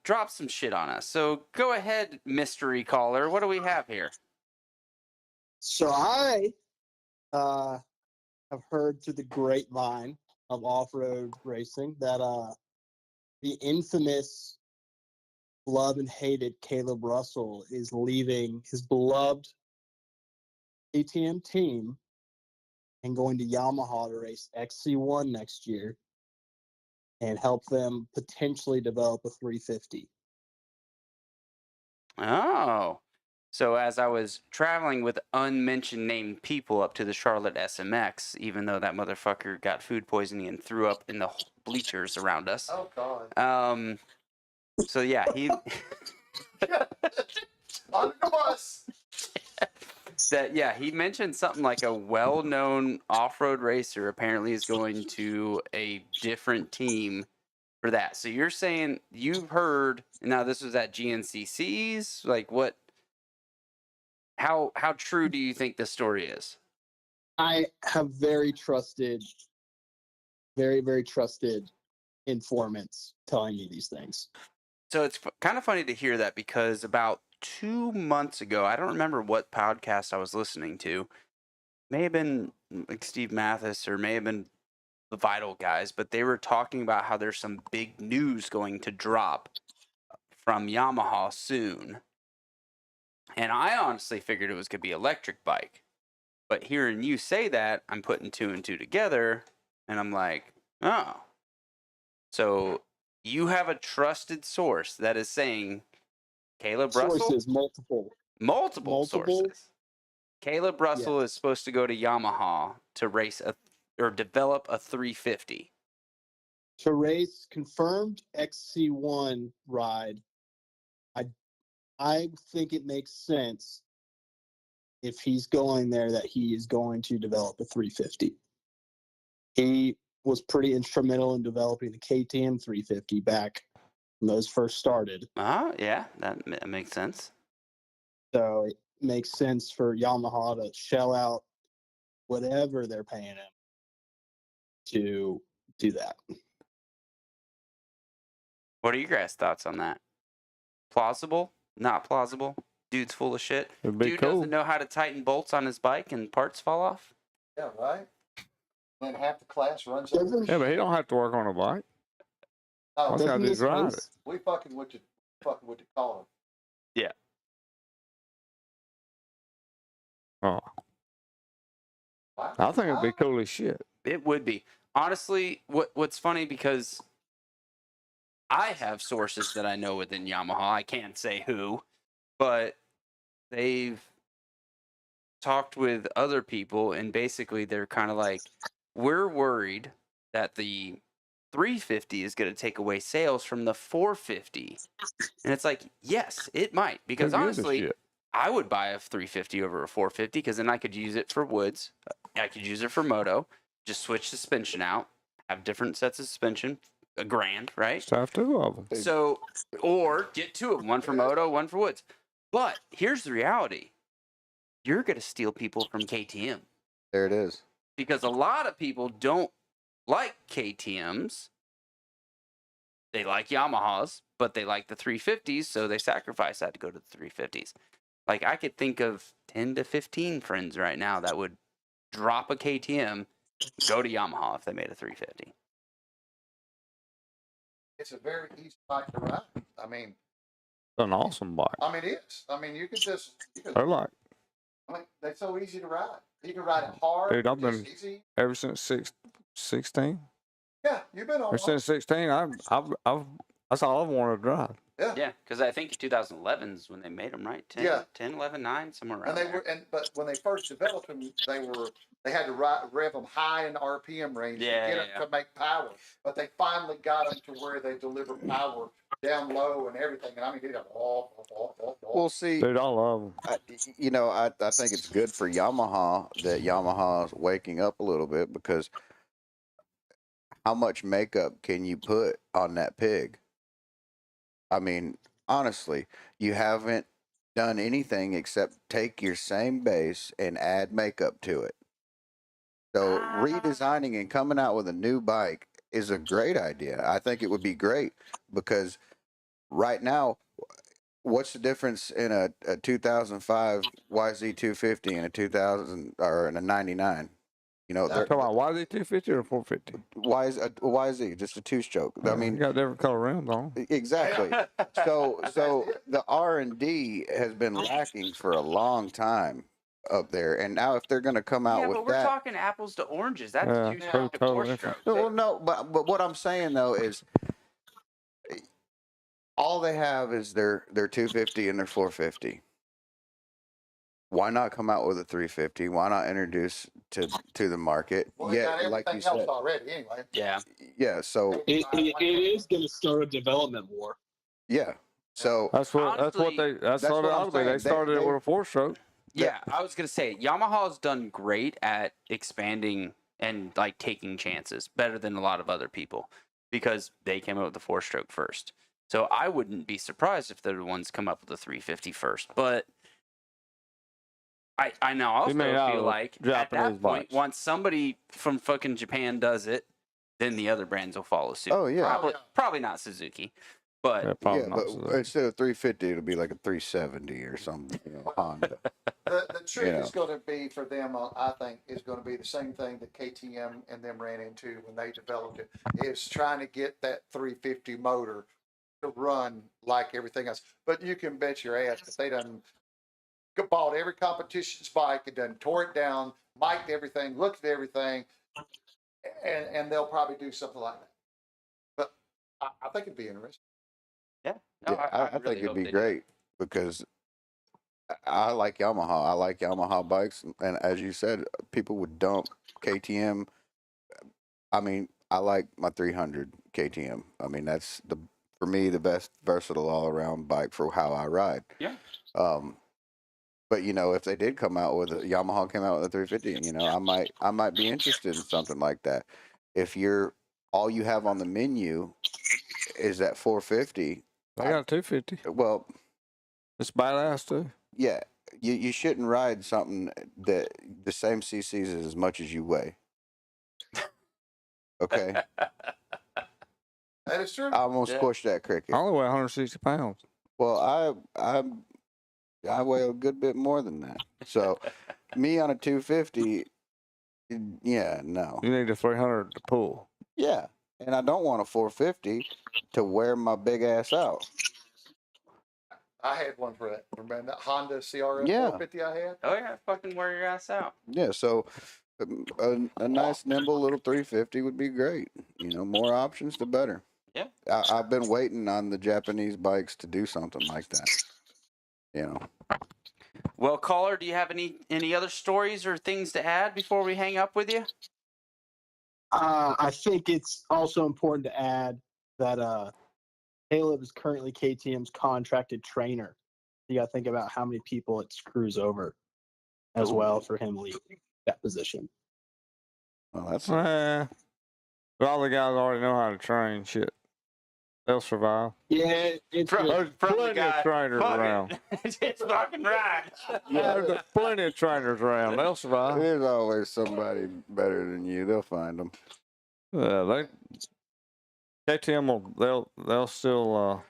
drop some shit on us. So go ahead, mystery caller. What do we have here? So I have heard through the grapevine of off-road racing that the infamous loved and hated Caleb Russell is leaving his beloved ATM team and going to Yamaha to race XC1 next year and help them potentially develop a 350. Oh. So as I was traveling with unmentioned named people up to the Charlotte SMX, even though that motherfucker got food poisoning and threw up in the bleachers around us. Oh God. So yeah, he On the bus. he mentioned something like a well-known off-road racer apparently is going to a different team for that. So you're saying you've heard now this was at GNCC's? Like what how true do you think this story is? I have very, very trusted informants telling me these things. So it's kind of funny to hear that because about 2 months ago, I don't remember what podcast I was listening to. May have been like Steve Mathis or may have been the Vital guys, but they were talking about how there's some big news going to drop from Yamaha soon. And I honestly figured it was going to be electric bike. But hearing you say that, I'm putting 2 and 2 together and I'm like, oh. So you have a trusted source that is saying Caleb Russell? Sources, multiple. Sources. Caleb Russell is supposed to go to Yamaha to race or develop a 350. To race confirmed XC1 ride, I think it makes sense if he's going there that he is going to develop a 350. He was pretty instrumental in developing the KTM 350 back when those first started. Yeah, that makes sense. So it makes sense for Yamaha to shell out whatever they're paying him to do that. What are your guys' thoughts on that? Plausible? Not plausible? Dude's full of shit. Dude cool. doesn't know how to tighten bolts on his bike and parts fall off? Yeah, right. And half the class runs. Yeah, but he don't have to work on a bike. Oh, All he's got to do is ride it. we fucking went to call him. Yeah. Oh. I think it'd be cool as shit. It would be. Honestly, what's funny because I have sources that I know within Yamaha. I can't say who, but they've talked with other people, and basically they're kind of like, we're worried that the 350 is going to take away sales from the 450. And it's like, yes, it might, because Who gives a honestly, shit? I would buy a 350 over a 450 because then I could use it for woods. I could use it for moto. Just switch suspension out. Have different sets of suspension. $1,000, right? Just have two of them. So, or get two of them, one for moto, one for woods. But here's the reality: you're going to steal people from KTM. There it is. Because a lot of people don't like KTMs. They like Yamahas, but they like the 350s, so they sacrifice that to go to the 350s. Like, I could think of 10 to 15 friends right now that would drop a KTM, go to Yamaha if they made a 350. It's a very easy bike to ride. I mean, It's an awesome bike. I mean, it is. I mean, you can They're like, I mean, they're so easy to ride. You can ride it hard. dude, I've just been easy. ever since 16. Yeah, you've been on. Ever since 16, I've that's all I've wanted to drive. Yeah, because I think 2011 is when they made them, right? 10, Yeah. 10, 11, 9, somewhere around And they there. were, but when they first developed them, they had to rev them high in the RPM range Yeah, to get them to make power. But they finally got them to where they deliver power down low and everything. And I mean, We'll see. Dude, I love them. I think it's good for Yamaha that Yamaha's waking up a little bit, because how much makeup can you put on that pig? I mean, honestly, you haven't done anything except take your same base and add makeup to it. So redesigning and coming out with a new bike is a great idea. I think it would be great, because right now, what's the difference in a 2005 YZ250 and a 2000 or in a 99? You know, Talking about YZ250 or 450? YZ, just a two-stroke. I mean, you got different color rims on them. exactly. So the R&D has been lacking for a long time up there, and now if they're going to come out Yeah, with but we're that, talking apples to oranges. That's Yeah, two-stroke to totally four-stroke. well, no, but what I'm saying though is, all they have is their 250 and their 450. Why not come out with a 350? Why not introduce to the market? well, they got Yeah, everything like you else said. already anyway. Yeah. Yeah, so It is going to start a development war. yeah, so That's what Honestly, that's what it what I'm ought to be. They saying. started it They- with a 4-stroke. Yeah, I was gonna say Yamaha's done great at expanding and like taking chances, better than a lot of other people, because they came up with the 4-stroke first. So I wouldn't be surprised if they're the ones come up with the 350 first. But I now also may not feel have like at Japanese that point, bikes. once somebody from fucking Japan does it, then the other brands will follow suit. Oh, yeah. Probably not Suzuki, but Yeah, probably yeah, not. but So instead of 350, it'll be like a 370 or something. Honda. The trick Yeah. is going to be for them, I think, is going to be the same thing that KTM and them ran into when they developed it, is trying to get that 350 motor to run like everything else. But you can bet your ass that they done bought every competition's bike and done tore it down, mic'd everything, looked at everything, and they'll probably do something like that. But I think it'd be interesting. yeah, no, Yeah, I I really think it'd hope be they do. great, because I like Yamaha. I like Yamaha bikes, and as you said, people would dump KTM. I mean, I like my 300 KTM. I mean, that's for me the best versatile all around bike for how I ride. Yeah. But if they did come out with Yamaha came out with a 350, I might be interested in something like that. If all you have on the menu is that 450, they got a 250. well, It's badass too. yeah, you shouldn't ride something that the same CCs is as much as you weigh. Okay, That is true. I almost Yeah. squished that cricket. I only weigh 160 pounds. Well, I weigh a good bit more than that. So, me on a 250, yeah, no, You need a 300 to pull. yeah, and I don't want a 450 to wear my big ass out. I had one for that. Remember that Honda CRF Yeah. 450 I had? Oh yeah, fucking wear your ass out. Yeah, so a nice nimble little 350 would be great. More options, the better. Yeah. I've been waiting on the Japanese bikes to do something like that. Well, caller, do you have any other stories or things to add before we hang up with you? I think it's also important to add that Caleb is currently KTM's contracted trainer. You got to think about how many people it screws over as well for him leaving that position. Well, that's Well, all the guys already know how to train. Shit, they'll survive. Yeah, it's There's plenty of trainers around. It's fucking right. There's plenty of trainers around. They'll survive. There's always somebody better than you. They'll find them. Yeah, KTM will. They'll still.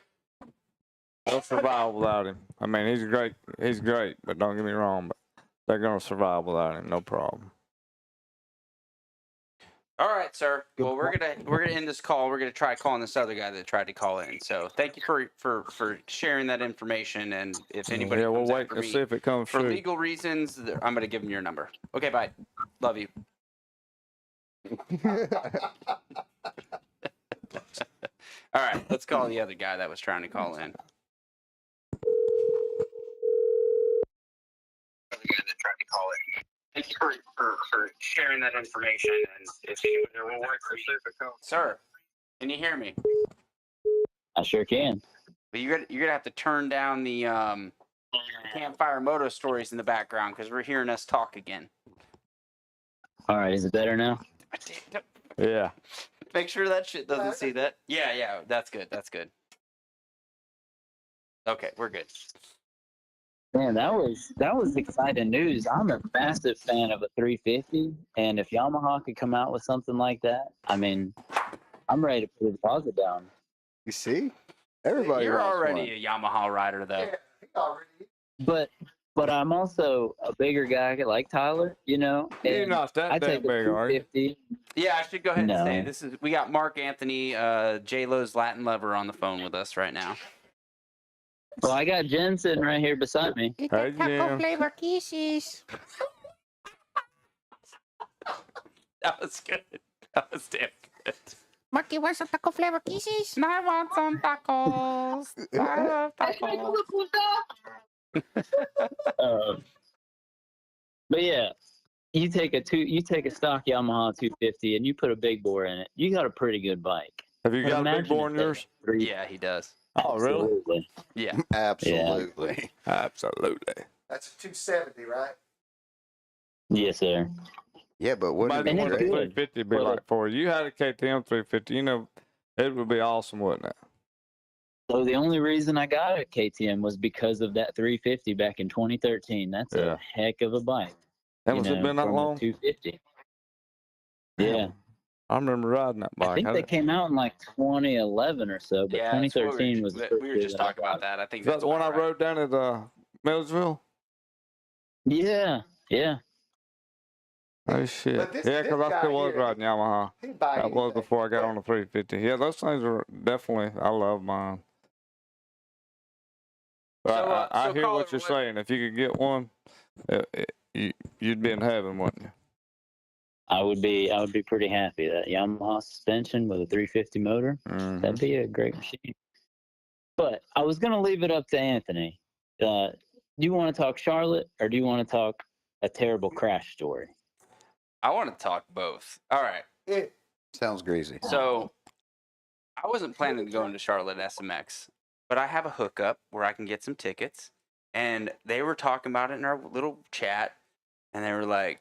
They'll survive without him. I mean, he's great. He's great, but don't get me wrong. But they're gonna survive without him. No problem. All right, sir. Well, we're gonna end this call. We're gonna try calling this other guy that tried to call in. So thank you for sharing that information. And if anybody, we'll comes wait after and me see if it comes for through. legal reasons, I'm gonna give him your number. Okay, bye. Love you. All right, let's call the other guy that was trying to call in. Thank you for sharing that information. And if anybody will work for you. Sir, can you hear me? I sure can. But you're gonna have to turn down the Campfire Moto Stories in the background because we're hearing us talk again. All right, is it better now? Yeah. Make sure that shit doesn't see that. Yeah, that's good. That's good. Okay, we're good. Man, that was exciting news. I'm a massive fan of a 350, and if Yamaha could come out with something like that, I mean, I'm ready to put a deposit down. You see, everybody. You're wants already one. a Yamaha rider, though. Yeah, he already. But I'm also a bigger guy like Tyler, you know. You're and not that I damn take a big, are you? 250. Yeah, I should go ahead and No. say we got Mark Anthony, J-Lo's Latin lover, on the phone with us right now. Well, I got Jen sitting right here beside me. Hey, Jim. Flavor kisses. That was good. That was damn good. Marky wants some taco flavor kisses. I want some tacos. I love tacos. But yeah, you take a stock Yamaha 250 and you put a big bore in it. You got a pretty good bike. Have you But got a big imagine bore in if yours? they- Yeah, he does. Oh, really? Absolutely. Yeah. Absolutely. Absolutely. That's a 270, right? Yes, sir. Yeah, but what Imagine And what a it's good. 350 be But, like for you. You had a KTM 350. You know, it would be awesome, wouldn't it? So the only reason I got a KTM was because of that 350 back in 2013. That's Yeah. a heck of a bike. Has it been that from a long? 250. Damn. Yeah. I remember riding that bike. I think they came out in like 2011 or so, but Yeah, that's what 2013 was the first we were year just that I talking about got that. I think Is that that's the one I about right. rode down at Millersville? it. Yeah, yeah. Oh, shit. But this Yeah, because I guy still was here, riding Yamaha. He buy That was anything. before I got on the 350. Yeah, those things are definitely, I love mine. But So, I so hear caller, what you're saying. If you could get one, you'd be in heaven, wouldn't you? I would be pretty happy. That Yamaha suspension with a 350 motor, Mhm. that'd be a great machine. But I was gonna leave it up to Anthony. Do you want to talk Charlotte or do you want to talk a terrible crash story? I want to talk both. All right. Sounds greasy. So I wasn't planning to go into Charlotte SMX, but I have a hookup where I can get some tickets. And they were talking about it in our little chat. And they were like,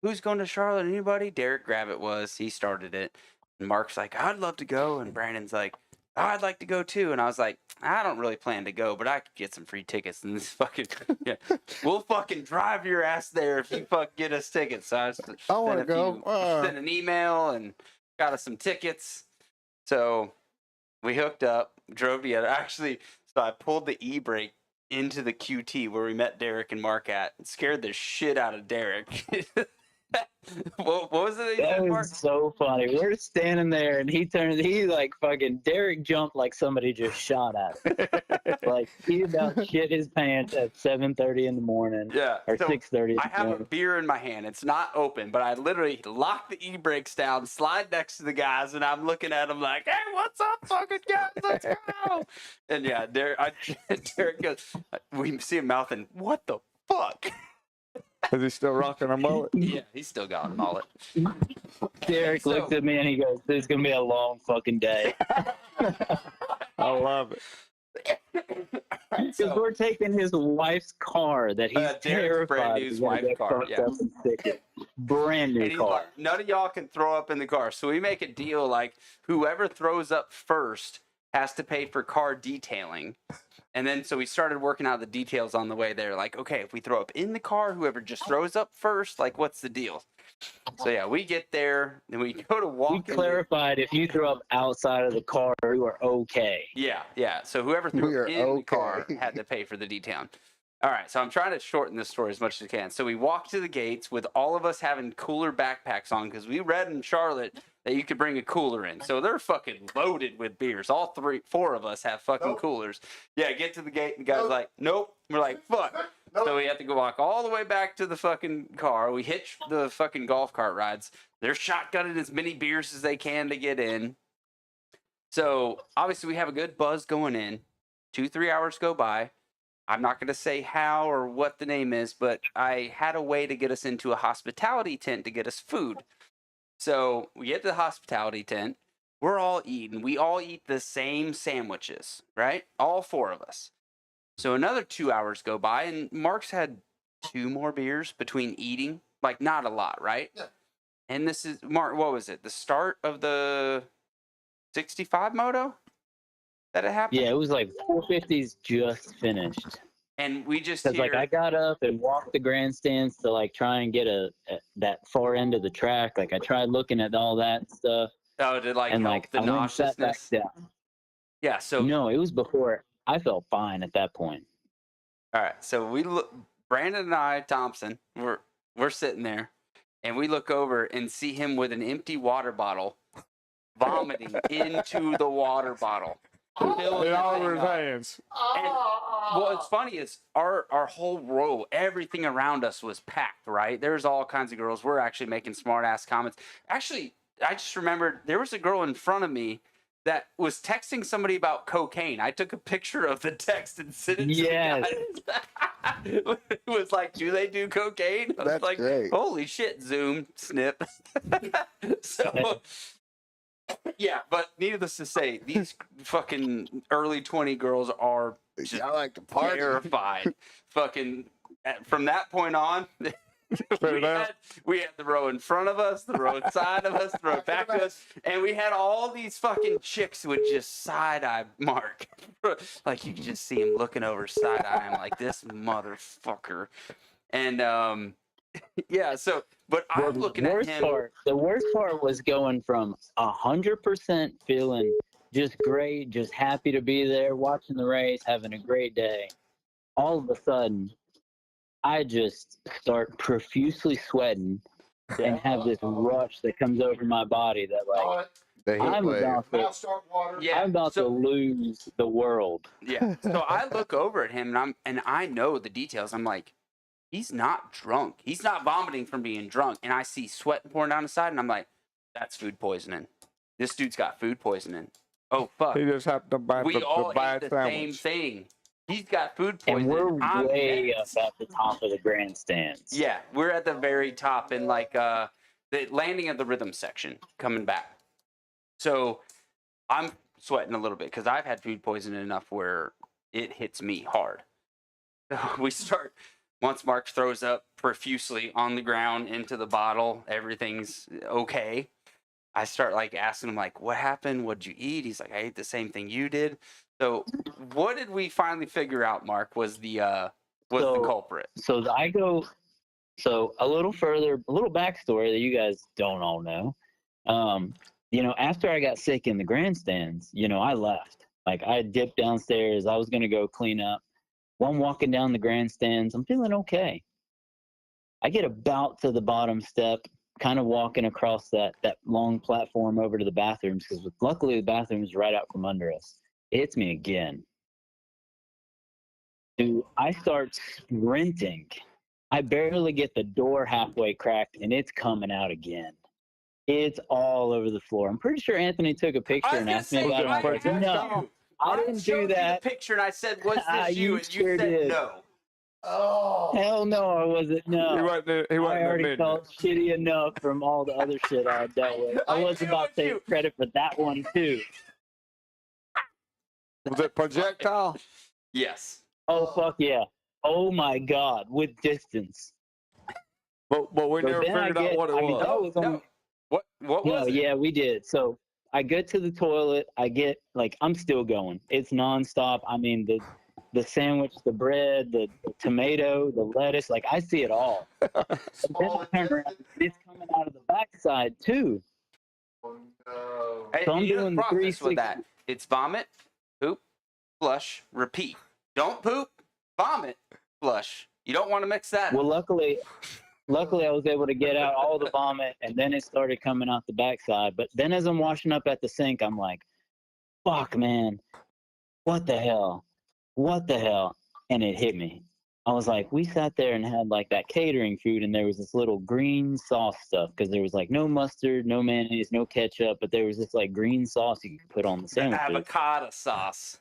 who's going to Charlotte? Anybody? Derek Gravitt was. He started it. And Mark's like, I'd love to go. And Brandon's like, oh, I'd like to go too. And I was like, I don't really plan to go, but I could get some free tickets. And this fucking, yeah, we'll fucking drive your ass there if you fuck get us tickets. So I want to go. sent an email and got us some tickets. So we hooked up, drove together. Actually, so I pulled the e-brake into the QT where we met Derek and Mark at. It scared the shit out of Derek. What was it? That was so funny. We're standing there, and he like fucking Derek jumped like somebody just shot at him. Like he about shit his pants at 7:30 in the morning. Yeah. Or So 6:30. I have a beer in my hand. It's not open, but I literally lock the e-brakes down, slide next to the guys, and I'm looking at them like, "Hey, what's up, fucking guys? Let's go!" And yeah, Derek goes. We see him mouthing, "What the fuck?" Is he still rocking a mullet? Yeah, he's still got a mullet. Derek looks at me and he goes, "This is gonna be a long fucking day." I love it. Because we're taking his wife's car that he's Derek's terrified brand is new's gonna wife's get car, fucked yeah. up and sick. Brand new And he's car. like, none of y'all can throw up in the car. So we make a deal like whoever throws up first has to pay for car detailing. And then so we started working out the details on the way there. Like, okay, if we throw up in the car, whoever just throws up first, like, what's the deal? So yeah, we get there and we go to walk. We clarified if you throw up outside of the car, you are okay. Yeah. So whoever threw up in the car had to pay for the detailing. All right, so I'm trying to shorten this story as much as I can. So we walk to the gates with all of us having cooler backpacks on because we read in Charlotte that you could bring a cooler in. So they're fucking loaded with beers. All four of us have fucking coolers. Yeah, get to the gate and the guy's like, nope. We're like, fuck. So we have to go walk all the way back to the fucking car. We hitch the fucking golf cart rides. They're shotgunning as many beers as they can to get in. So obviously we have a good buzz going in. 2-3 hours go by. I'm not going to say how or what the name is, but I had a way to get us into a hospitality tent to get us food. So we get to the hospitality tent. We're all eating. We all eat the same sandwiches, right? All four of us. So another 2 hours go by, and Mark's had 2 more beers between eating. Like, not a lot, right? Yeah. And this is, Mark, what was it? The start of the 65 moto? That it happened? Yeah, it was like 450s just finished. And we just Because like I got up and walked the grandstands to like try and get that far end of the track. Like I tried looking at all that stuff. Oh, to like and help like the I went and sat back nauseousness? down. Yeah, so No, it was before. I felt fine at that point. all right, so we look. Brandon and I, Thompson, we're sitting there, and we look over and see him with an empty water bottle, vomiting into the water bottle, filling In the all thing of his up. hands. And what's funny is our whole row, everything around us was packed. Right, there's all kinds of girls. We're actually making smart ass comments. Actually, I just remembered there was a girl in front of me that was texting somebody about cocaine. I took a picture of the text and sent it to the guys. It was like, do they do cocaine? I was That's like, great. holy shit, Zoom, snip. So, yeah, but needless to say, these fucking early 20 girls are just I like to party. terrified. Fucking, from that point on, we had the row in front of us, the row inside of us, the row back of us, and we had all these fucking chicks who would just side-eye Mark. Like, you could just see him looking over side-eye. I'm like, this motherfucker. And, yeah, so, but I'm looking at him. The worst part was going from 100% feeling just great, just happy to be there, watching the race, having a great day. All of a sudden, I just start profusely sweating and have this rush that comes over my body that like I'm about to lose the world. Yeah. So I look over at him and I know the details. I'm like, he's not drunk. He's not vomiting from being drunk. And I see sweat pouring down his side, and I'm like, that's food poisoning. This dude's got food poisoning. Oh fuck. He just happened to buy we all the bad ate the same sandwich. thing. He's got food And poisoning. we're way up at the top of the grandstands. Yeah, we're at the very top in like the landing of the rhythm section coming back. So I'm sweating a little bit because I've had food poisoning enough where it hits me hard. So we start, once Mark throws up profusely on the ground into the bottle, everything's okay. I start like asking him like, what happened? What'd you eat? He's like, I ate the same thing you did. So what did we finally figure out, Mark, was the culprit? So a little further, a little backstory that you guys don't all know. After I got sick in the grandstands, I left. Like I dipped downstairs. I was going to go clean up. While I'm walking down the grandstands, I'm feeling okay. I get about to the bottom step, kind of walking across that long platform over to the bathrooms, because luckily the bathroom is right out from under us. It hits me again. Dude, I start sprinting. I barely get the door halfway cracked, and it's coming out again. It's all over the floor. I'm pretty sure Anthony took a picture and asked me about it. I was like, no, I didn't do that. The picture, and I said, "Was this you?" And you sure said did. no. Oh. Hell no, I wasn't. No. He wasn't I already admitting felt shitty enough from all the other shit I had dealt with. I was about to take credit for that one, too. Was it projectile? Yes. Oh, fuck yeah. Oh, my God. With distance. But we So never then figured out what it was. that was on, What was it? Yeah, we did. So I get to the toilet. I get, like, I'm still going. It's nonstop. I mean, the sandwich, the bread, the tomato, the lettuce, like, I see it all. And then I turn around, it's coming out of the backside, too. Oh, no. Hey, So I'm you know doing the the process 360. with that. It's vomit, poop, flush, repeat. Don't poop, vomit, flush. You don't want to mix that. Well, luckily, I was able to get out all the vomit, and then it started coming out the backside. But then as I'm washing up at the sink, I'm like, fuck, man, what the hell? What the hell? And it hit me. I was like, we sat there and had like that catering food, and there was this little green sauce stuff, because there was like no mustard, no mayonnaise, no ketchup, but there was this like green sauce you could put on the sandwiches. Avocado sauce.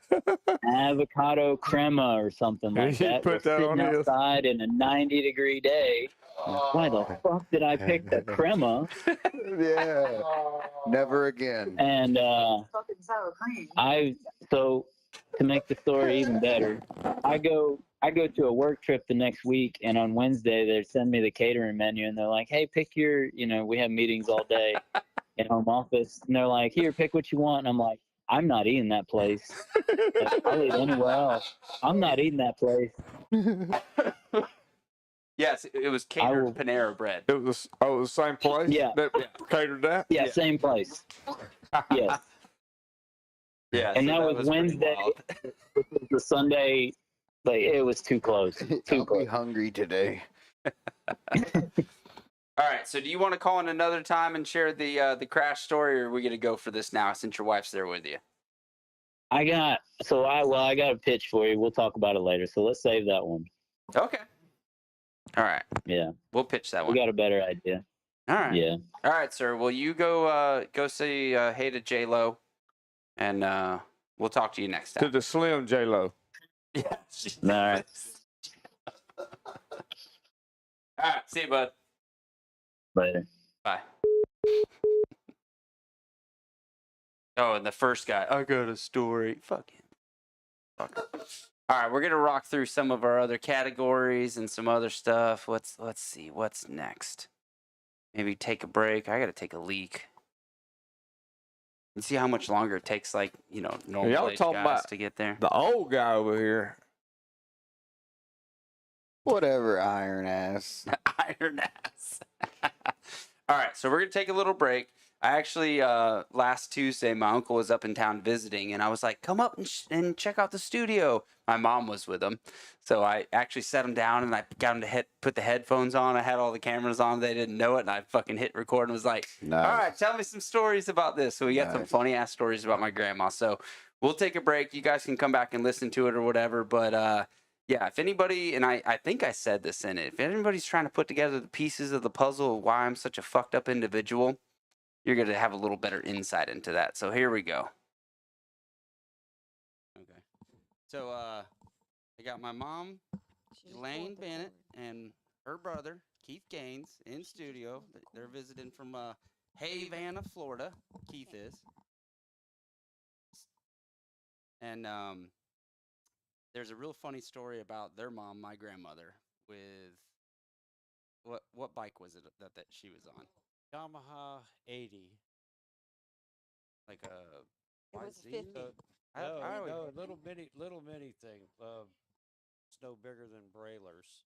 Avocado crema or something like You that. put that Sitting on his. outside in a 90-degree day. Why the fuck did I pick the crema? Yeah. Never again. And so to make the story even better, I go to a work trip the next week, and on Wednesday they send me the catering menu, and they're like, hey, pick your, we have meetings all day in home office, and they're like, here, pick what you want. And I'm like, I'm not eating that place. Like, I'll eat anywhere else. I'm not eating that place. Yes, it was catered Panera bread. It was the same place that catered that? Yeah, same place. Yes. Yeah, and so that was Wednesday. This was the Sunday. Like, it was too close. I'll be hungry today. All right, so do you want to call in another time and share the crash story, or are we going to go for this now since your wife's there with you? I got a pitch for you. We'll talk about it later. So let's save that one. Okay. All right. Yeah. We'll pitch that one. We got a better idea. All right. Yeah. All right, sir. Well, you go say hey to J-Lo, and we'll talk to you next time. To the slim J-Lo. Yeah. All right. All right. See you, bud. Later. Bye. Oh, and the first guy. I got a story. Fuck him. Fuck him. All right, we're gonna rock through some of our other categories and some other stuff. Let's see what's next. Maybe take a break. I gotta take a leak. You see how much longer it takes, like normal Y'all age talking guys about to get there. The old guy over here. Whatever, iron ass. Iron ass. All right, so we're gonna take a little break. I actually last Tuesday my uncle was up in town visiting, and I was like, "Come up and check out the studio." My mom was with him, so I actually sat him down and I got him to put the headphones on. I had all the cameras on; they didn't know it, and I fucking hit record and was like, Nice. "All right, tell me some stories about this." So we got some funny ass stories about my grandma. So we'll take a break. You guys can come back and listen to it or whatever. But yeah, if anybody, and I think I said this in it, if anybody's trying to put together the pieces of the puzzle of why I'm such a fucked up individual, you're going to have a little better insight into that. So here we go. Okay. So I got my mom, Elaine Bennett, and her brother, Keith Gaines, in studio. They're visiting from Havana, Florida. Keith is. And there's a real funny story about their mom, my grandmother, with what bike was it that she was on? Yamaha 80. Like a It was 50. No, little mini thing. It's no bigger than brailers.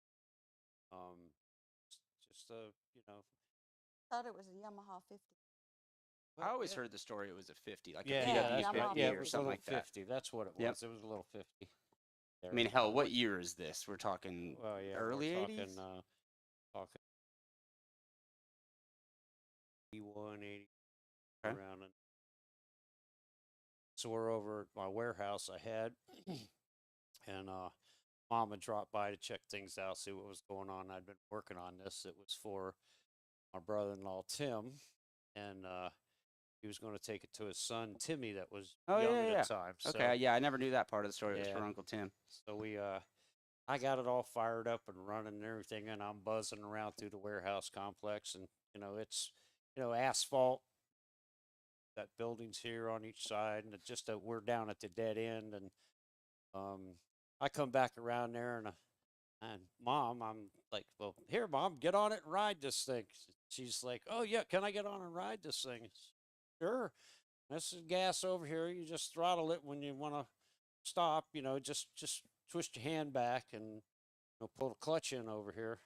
Just Thought it was a Yamaha 50. I always heard the story it was a 50, like yeah, a PW Yamaha 50 it or was a something little like that. 50. That's what it was. Yep. It was a little 50. I mean, hell, what year is this? We're talking Well, yeah, early we're 80s? talking, talking 81, 80 Okay. around. And so we're over at my warehouse I had, and Mom had dropped by to check things out, see what was going on. I'd been working on this. It was for my brother-in-law Tim, and he was going to take it to his son Timmy, that was Oh, young yeah, at yeah. the time. So, Okay, yeah, I never knew that part of the story. It was Yeah. for Uncle Tim. So I got it all fired up and running and everything, and I'm buzzing around through the warehouse complex, and it's asphalt. Got buildings here on each side, and it's just we're down at the dead end, and I come back around there, and Mom, I'm like, well, here, Mom, get on it and ride this thing. She's like, oh yeah, can I get on and ride this thing? Sure. This is gas over here. You just throttle it when you want to stop. Just twist your hand back and pull the clutch in over here.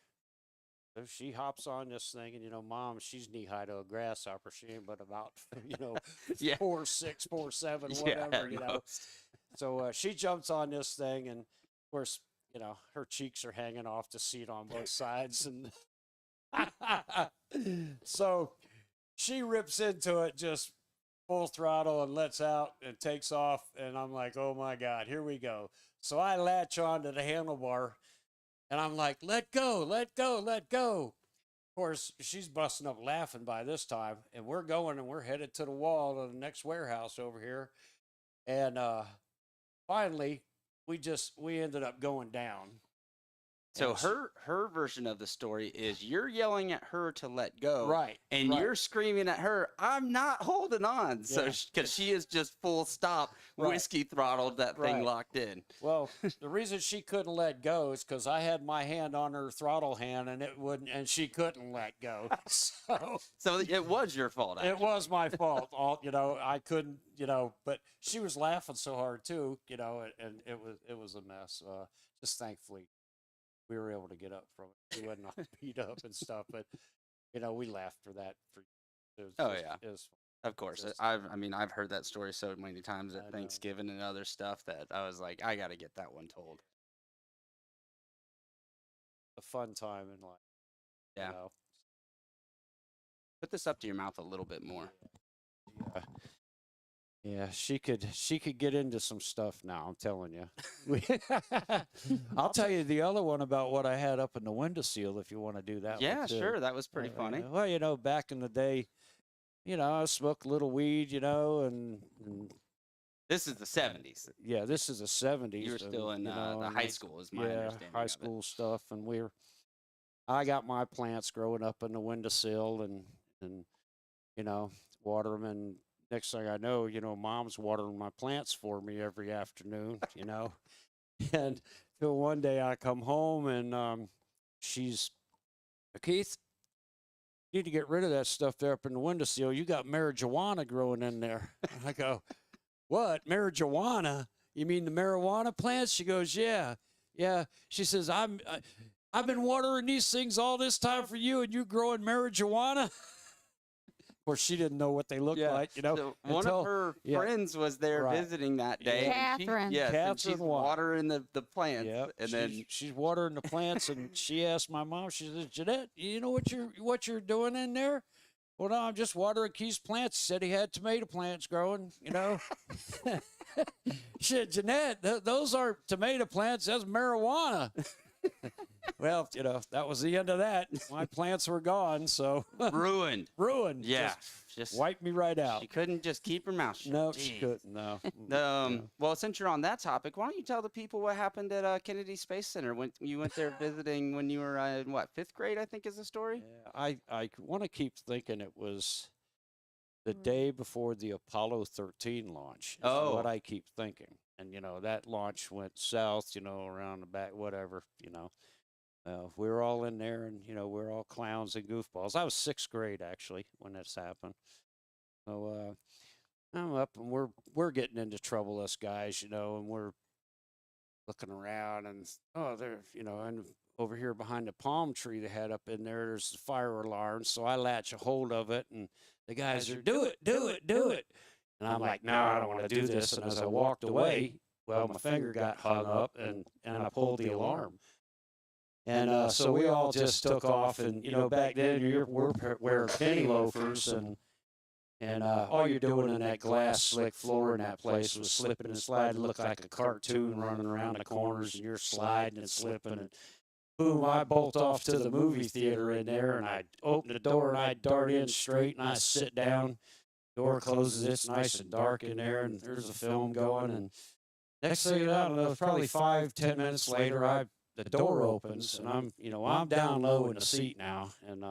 So she hops on this thing, and Mom, she's knee high to a grasshopper. She ain't but about Yeah. 4'6", 4'7", Yeah, whatever, at you know. most. So she jumps on this thing, and of course, her cheeks are hanging off the seat on both sides, and so she rips into it just full throttle and lets out and takes off, and I'm like, oh my God, here we go. So I latch onto the handlebar, and I'm like, let go, let go, let go. Of course, she's busting up laughing by this time, and we're going, and we're headed to the wall of the next warehouse over here. And finally, we ended up going down. So And her version of the story is you're yelling at her to let go, Right, and right. you're screaming at her, "I'm not holding on!" So Yeah. because she is just full stop, Right. whiskey throttled that thing Right. locked in. Well, the reason she couldn't let go is because I had my hand on her throttle hand, and it wouldn't, and she couldn't let go. So it was your fault. It was my fault. I couldn't, but she was laughing so hard too, and it was a mess. Just thankfully, we were able to get up from it. We wasn't all beat up and stuff, but we laughed for that. Yeah. It was Of course, just- I've heard that story so many times I at know. Thanksgiving and other stuff that I was like, I got to get that one told. a fun time in life. Yeah. Put this up to your mouth a little bit more. Yeah, she could get into some stuff now, I'm telling you. I'll tell you the other one about what I had up in the windowsill if you want to do that. Yeah, one too. sure. That was pretty funny. Well, back in the day, I smoked a little weed, and This is the 70s. yeah, this is the 70s. You were still in the high school, is my understanding. high of it. school stuff, and I got my plants growing up in the windowsill, and water them, and next thing I know, Mom's watering my plants for me every afternoon, and till one day I come home, and she's, Keith, you need to get rid of that stuff there up in the windowsill. You got marijuana growing in there. I go, what, marijuana? You mean the marijuana plants? She goes, yeah. She says, I've been watering these things all this time for you, and you growing marijuana? Of course, she didn't know what they looked like, So one of her friends was there Right. visiting that day. and she- Catherine. Yes, and Catherine she's Watt. watering the plants. Yep. And then she's watering the plants, and she asked my mom. She says, "Jeanette, you know what you're doing in there?" Well, no, I'm just watering Keith's plants. He said he had tomato plants growing. Shit, Jeanette, those aren't tomato plants. That's marijuana. Well, that was the end of that. My plants were gone, so ruined. ruined. Yeah. Just wiped me right out. She couldn't just keep her mouth shut. No, she Jeez. couldn't. No. Well, since you're on that topic, why don't you tell the people what happened at Kennedy Space Center when you went there visiting when you were in what, 5th grade? I think is the story. Yeah, I want to keep thinking it was the day before the Apollo 13 launch. Is Oh. what I keep thinking. And that launch went south. Around the back, whatever. We were all in there, and we were all clowns and goofballs. I was 6th grade actually when this happened. So I'm up, and we're getting into trouble, us guys, and we're looking around, and and over here behind the palm tree they had up in there, there's the fire alarm. So I latch a hold of it, and the guys are, do it. And I'm like, no, I don't want to do this. And as I walked away, well, my finger got hung up, and I pulled the alarm. And so we all just took off. And, back then we're wearing penny loafers and all you're doing in that glass slick floor in that place was slipping and sliding. It looked like a cartoon running around the corners, and you're sliding and slipping. And boom, I bolt off to the movie theater in there, and I open the door, and I dart in straight, and I sit down. Door closes, it's nice and dark in there, and there's a film going. And next thing you know, I don't know, probably 5-10 minutes later, the door opens, and I'm down low in the seat now, and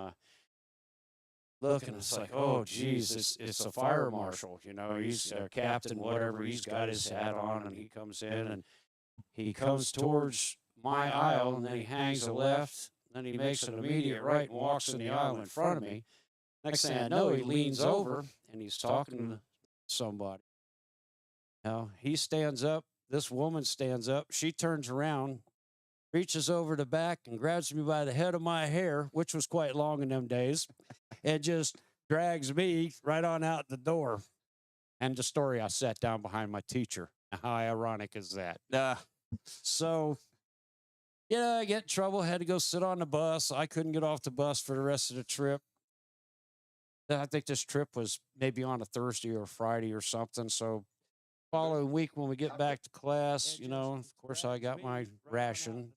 looking, it's like, oh, geez, it's a fire marshal. He's a captain, whatever. He's got his hat on, and he comes in, and he comes towards my aisle, and then he hangs a left, then he makes an immediate right and walks in the aisle in front of me. Next thing I know, he leans over, and he's talking to somebody. Now, he stands up. This woman stands up. She turns around, reaches over the back, and grabs me by the head of my hair, which was quite long in them days, and just drags me right on out the door. And the story, I sat down behind my teacher. How ironic is that? So, I get in trouble, had to go sit on the bus. I couldn't get off the bus for the rest of the trip. I think this trip was maybe on a Thursday or Friday or something. So, following week when we get back to class, of course, I got my ration.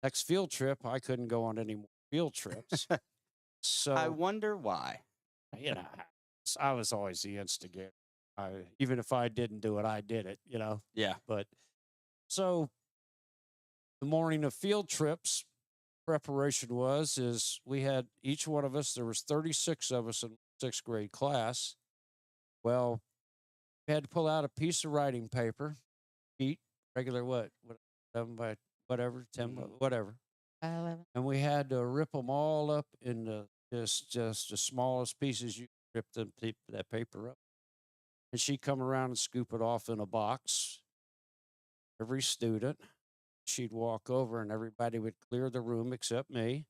Next field trip, I couldn't go on any more field trips. So I wonder why. I was always the instigator. Even if I didn't do it, I did it, Yeah. But so the morning of field trips, preparation is we had each one of us, there was 36 of us in 6th grade class. Well, we had to pull out a piece of writing paper, sheet, regular 7 by whatever, 10 by whatever. And we had to rip them all up into just the smallest pieces you rip that paper up. And she'd come around and scoop it off in a box. Every student, she'd walk over and everybody would clear the room except me.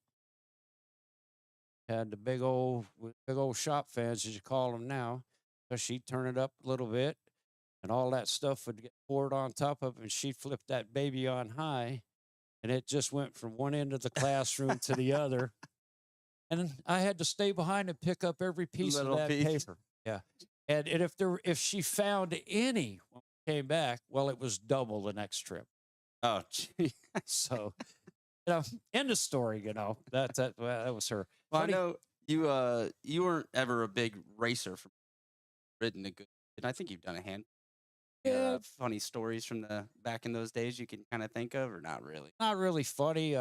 Had the big old shop fans, as you call them now. So she'd turn it up a little bit, and all that stuff would get poured on top of it, and she'd flip that baby on high, and it just went from one end of the classroom to the other. And I had to stay behind and pick up every piece of that paper. Yeah. And if she found any when we came back, well, it was double the next trip. Oh, gee. So, end of story, that was her. Well, I know you weren't ever a big racer for ridden a good, and I think you've done a hand. Yeah. Funny stories from the back in those days you can kind of think of, or not really? Not really funny.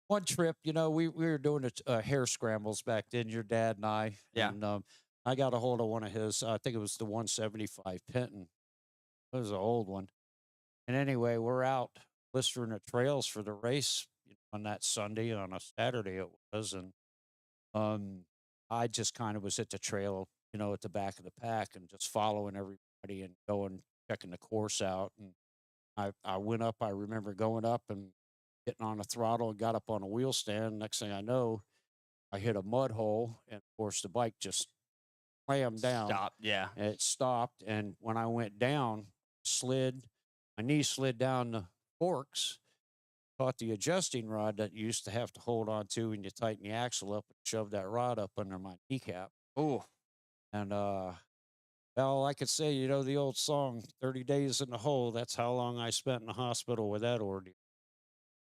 One trip, we were doing hair scrambles back then, your dad and I. Yeah. And I got a hold of one of his, I think it was the 175 Penton. It was an old one. And anyway, we're out blistering the trails for the race on that Sunday, on a Saturday it was. And I just kind of was at the trail, at the back of the pack and just following everybody and going, checking the course out. And I went up, I remember going up and getting on the throttle and got up on a wheel stand. Next thing I know, I hit a mud hole, and of course the bike just slammed down. Stopped, yeah. And it stopped, and when I went down, my knee slid down the forks, caught the adjusting rod that you used to have to hold on to when you tighten the axle up and shove that rod up under my kneecap. Oh. And well, I could say, the old song, 30 days in the hole, that's how long I spent in the hospital with that ordeal.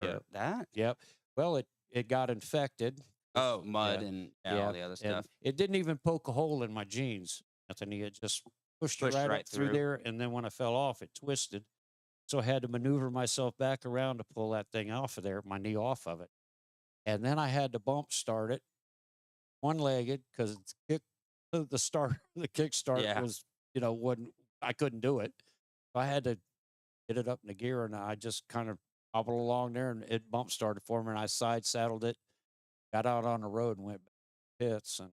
Yeah. That? Yep. Well, it got infected. Oh, mud and all the other stuff. It didn't even poke a hole in my jeans. Nothing. It just pushed it right up through there. And then when I fell off, it twisted. So I had to maneuver myself back around to pull that thing off of there, my knee off of it. And then I had to bump start it one-legged because the kickstart was, I couldn't do it. So I had to get it up in the gear, and I just kind of hobbled along there, and it bump started for me, and I side saddled it, got out on the road and went back to the pits, and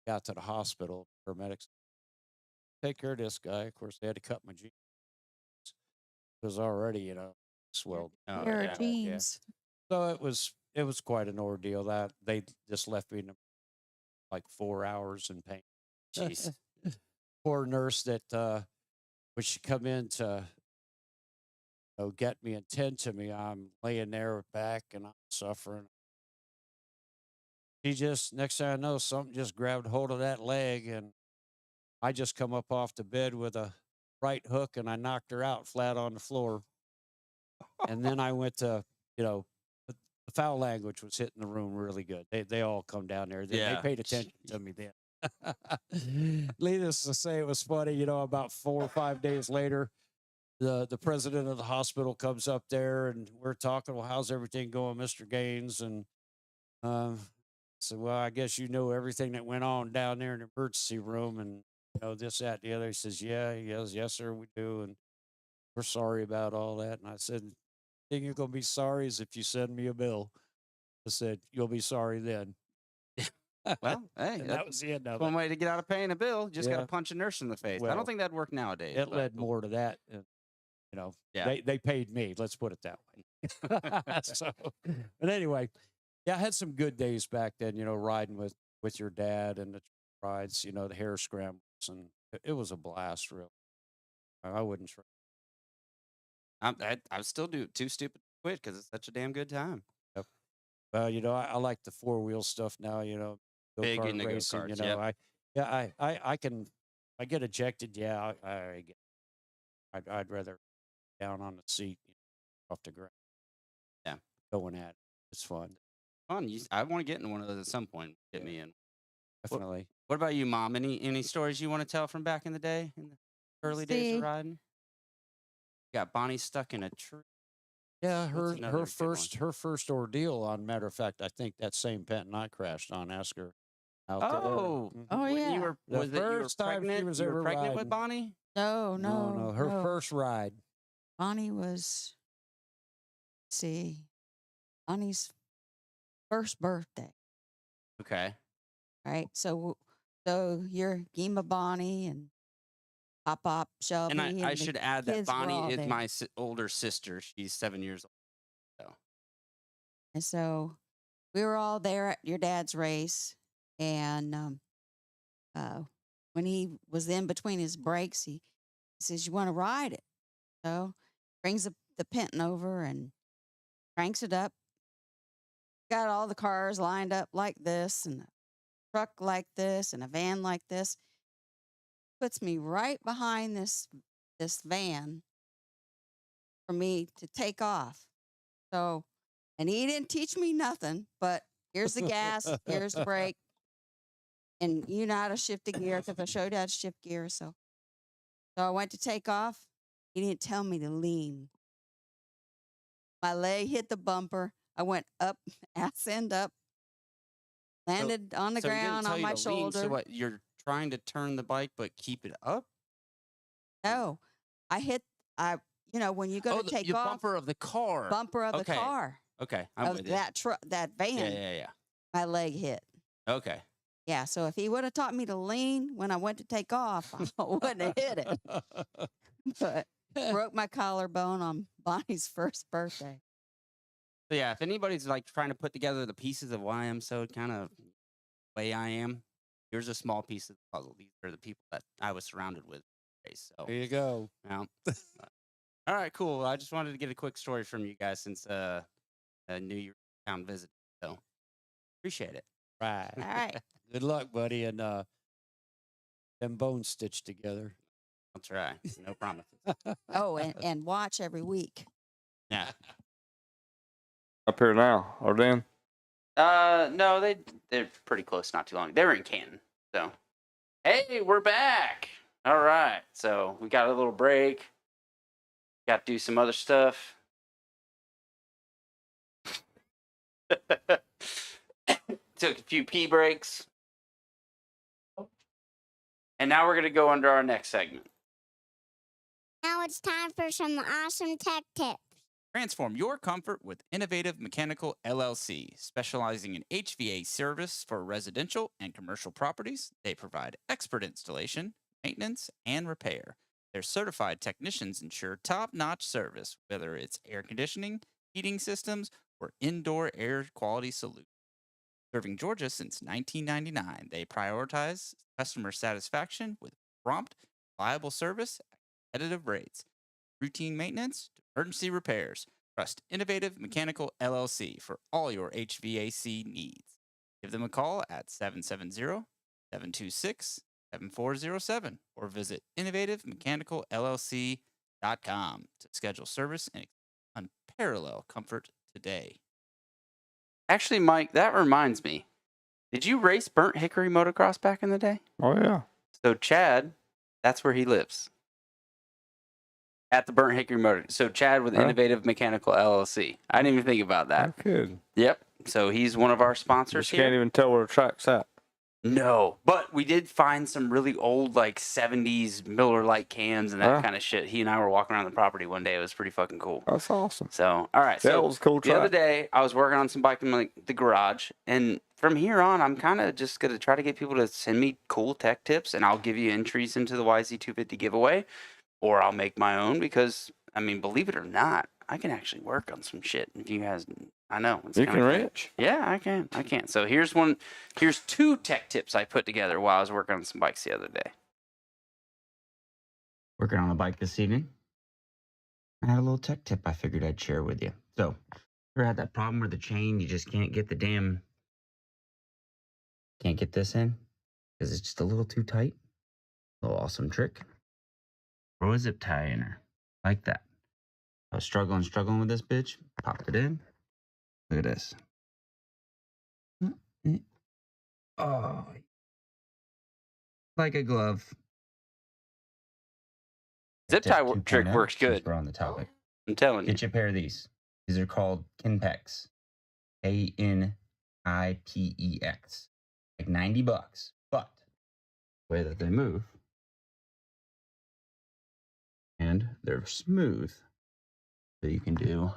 got to the hospital. Paramedics take care of this guy. Of course, they had to cut my jeans. It was already, swelled. Jeans. So it was quite an ordeal. That they just left me in like 4 hours in pain. Jeez. Poor nurse that would she come in to get me and tend to me. I'm laying there back and I'm suffering. She just, next thing I know, something just grabbed hold of that leg, and I just come up off the bed with a right hook and I knocked her out flat on the floor. And then I went to, the foul language was hitting the room really good. They all come down there. They paid attention to me then. Needless to say, it was funny. About 4 or 5 days later, the president of the hospital comes up there and we're talking. Well, how's everything going, Mr. Gaines? And I said, well, I guess you know everything that went on down there in the emergency room, and this, that, the other. He says, yes, sir, we do, and we're sorry about all that. And I said, the thing you're gonna be sorry is if you send me a bill. I said, you'll be sorry then. Well, hey, and that was the end of one it. way to get out of paying a bill. You just got to punch a nurse in the face. I Well, don't think that'd work nowadays. It led more to that. Yeah. They paid me. Let's put it that way. So, but anyway, I had some good days back then. Riding with your dad and the rides. The hair scrambles, and it was a blast. Really, I wouldn't try. I still do. Too stupid to quit because it's such a damn good time. Yep. Well, I like the 4-wheel stuff now. Big go-kart into racing. go-karts, I can. I get ejected. Yeah, I'd rather down on the seat, off the ground. Yeah, going at it. It's fun. Fun. I want to get in one of those at some point. Get me in. Definitely. What about you, Mom? Any stories you want to tell from back in the day, in the early days of riding? Got Bonnie stuck in a tree. Yeah, her first ordeal. On matter of fact, I think that same Penton I crashed on. Ask her out there. Oh yeah. You were The first time she was ever pregnant riding. with Bonnie? No. Her first ride. Bonnie was, Bonnie's first birthday. Okay. Right. So you're Gima Bonnie and Pop Shelby. And I should add that kids were all Bonnie is there. my older sister. She's 7 years old. And so we were all there at your dad's race. And when he was in between his breaks, he says, you want to ride it? So brings the Penton over and cranks it up. Got all the cars lined up like this, and a truck like this, and a van like this. Puts me right behind this van for me to take off. So, and he didn't teach me nothing, but here's the gas, here's the brake, and you know how to shift the gear because I showed you how to shift gear. So I went to take off. He didn't tell me to lean. My leg hit the bumper. I went up, ass end up, landed on the ground on my shoulder. So what? You're trying to turn the bike but keep it up? No, when you go to take the off, bumper of the car. Bumper of the car. Okay, I'm with Of you. that truck, that van. Yeah. My leg hit. Okay. Yeah, so if he would have taught me to lean when I went to take off, I wouldn't have hit it. But broke my collarbone on Bonnie's first birthday. So yeah, if anybody's like trying to put together the pieces of why I'm so kind of way I am, here's a small piece of the puzzle. These are the people that I was surrounded with. So There you go. yeah. All right, cool. I just wanted to get a quick story from you guys since a New Year's town visit. So appreciate it. Right. All right. Good luck, buddy, and them bones stitched together. I'll try. No promises. Oh, and watch every week. Yeah. Up here now, or then? No, they're pretty close, not too long. They were in Canton. So, hey, we're back. All right. So we got a little break. Got to do some other stuff. Took a few pee breaks. And now we're going to go under our next segment. Now it's time for some awesome tech tips. Transform your comfort with Innovative Mechanical LLC, specializing in HVAC service for residential and commercial properties. They provide expert installation, maintenance, and repair. Their certified technicians ensure top-notch service, whether it's air conditioning, heating systems, or indoor air quality solutions. Serving Georgia since 1999, they prioritize customer satisfaction with prompt, reliable service at competitive rates. Routine maintenance to emergency repairs. Trust Innovative Mechanical LLC for all your HVAC needs. Give them a call at 770-726-7407 or visit innovativemechanical.llc.com to schedule service and unparalleled comfort today. Actually, Mike, that reminds me. Did you race Burnt Hickory motocross back in the day? Oh, yeah. So Chad, that's where he lives. At the Burnt Hickory Motor. So Chad with Innovative Mechanical LLC. I didn't even think about that. I could. Yep. So he's one of our sponsors You here. can't even tell where the track's at. No, but we did find some really old, like 70s Miller Lite cans and that kind of shit. He and I were walking around the property one day. It was pretty fucking cool. That's awesome. So, all right. That was a cool The track. other day, I was working on some bike in the garage, and from here on, I'm kind of just going to try to get people to send me cool tech tips, and I'll give you entries into the YZ250 giveaway, or I'll make my own because, I mean, believe it or not, I can actually work on some shit. If you guys, I know. It's You can kinda wrench? Yeah, I can. So here's two tech tips I put together while I was working on some bikes the other day. Working on a bike this evening. I had a little tech tip I figured I'd share with you. So, ever had that problem where the chain, you just can't get can't get this in because it's just a little too tight? Little awesome trick. Throw a zip tie in her, like that. I was struggling with this bitch. Popped it in. Look at this. Oh, like a glove. Zip tie trick works good. We're on the topic. I'm telling you. Get you a pair of these. These are called Kinpex. Kiniptex. Like $90. But the way that they move, and they're smooth. So you can do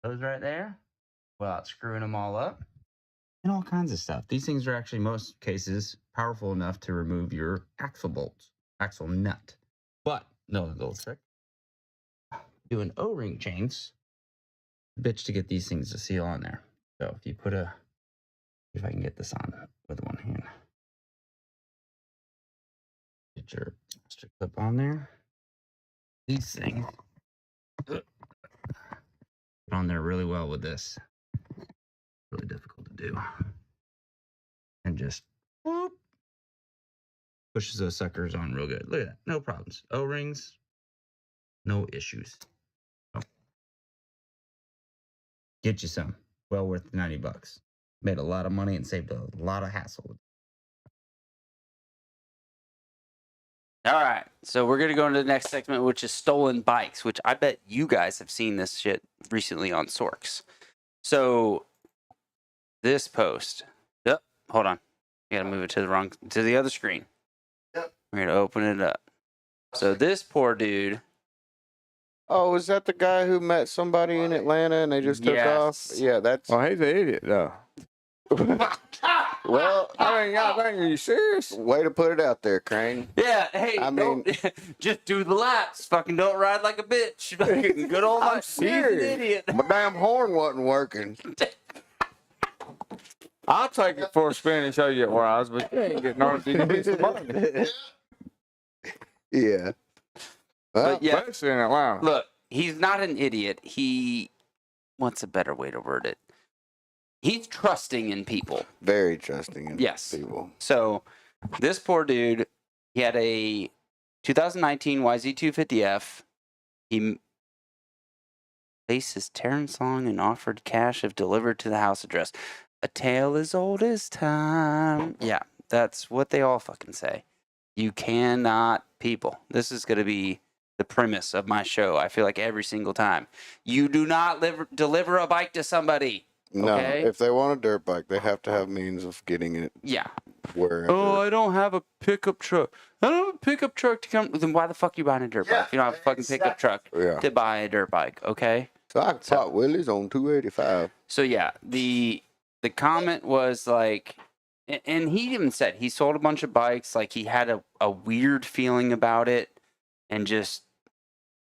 those right there without screwing them all up and all kinds of stuff. These things are actually, most cases, powerful enough to remove your axle nut. But no little trick. Doing O-ring chains, bitch to get these things to seal on there. So if you put if I can get this on with one hand. Get your plastic clip on there. These things get on there really well with this. Really difficult to do. And just whoop, pushes those suckers on real good. Look at that. No problems. O-rings, no issues. So, get you some. Well worth the $90. Made a lot of money and saved a lot of hassle. All right, so we're going to go into the next segment, which is stolen bikes, which I bet you guys have seen this shit recently on Sorks. So this post, hold on. You got to move it to the other screen. Yep. We're going to open it up. So this poor dude. Oh, is that the guy who met somebody in Atlanta and they just took off? Yeah, that's. Well, he's an idiot, though. Well, I mean, are you serious? Way to put it out there, Crane. Yeah, hey, I mean, just do the laps. Fucking don't ride like a bitch. Fucking good old I'm Mike. serious. He's an idiot. My damn horn wasn't working. I'll take it for a spin and show you it was, but you ain't getting on to get some money. Yeah. Well, But yeah, especially in Atlanta. look, he's not an idiot. What's a better way to word it? He's trusting in people. Very trusting in Yes. people. So this poor dude, he had a 2019 YZ250F. He placed his Terran song and offered cash if delivered to the house address. A tale as old as time. Yeah, that's what they all fucking say. You cannot, people. This is going to be the premise of my show. I feel like every single time. You do not deliver a bike to somebody. No, Okay? if they want a dirt bike, they have to have means of getting it. Yeah. Wherever. Oh, I don't have a pickup truck. I don't have a pickup truck to come. Then why the fuck you buying a dirt bike? You don't have a fucking pickup truck to buy a dirt bike, okay? So I caught Willie's on 285. So yeah, the comment was like, and he even said he sold a bunch of bikes. Like he had a weird feeling about it, and just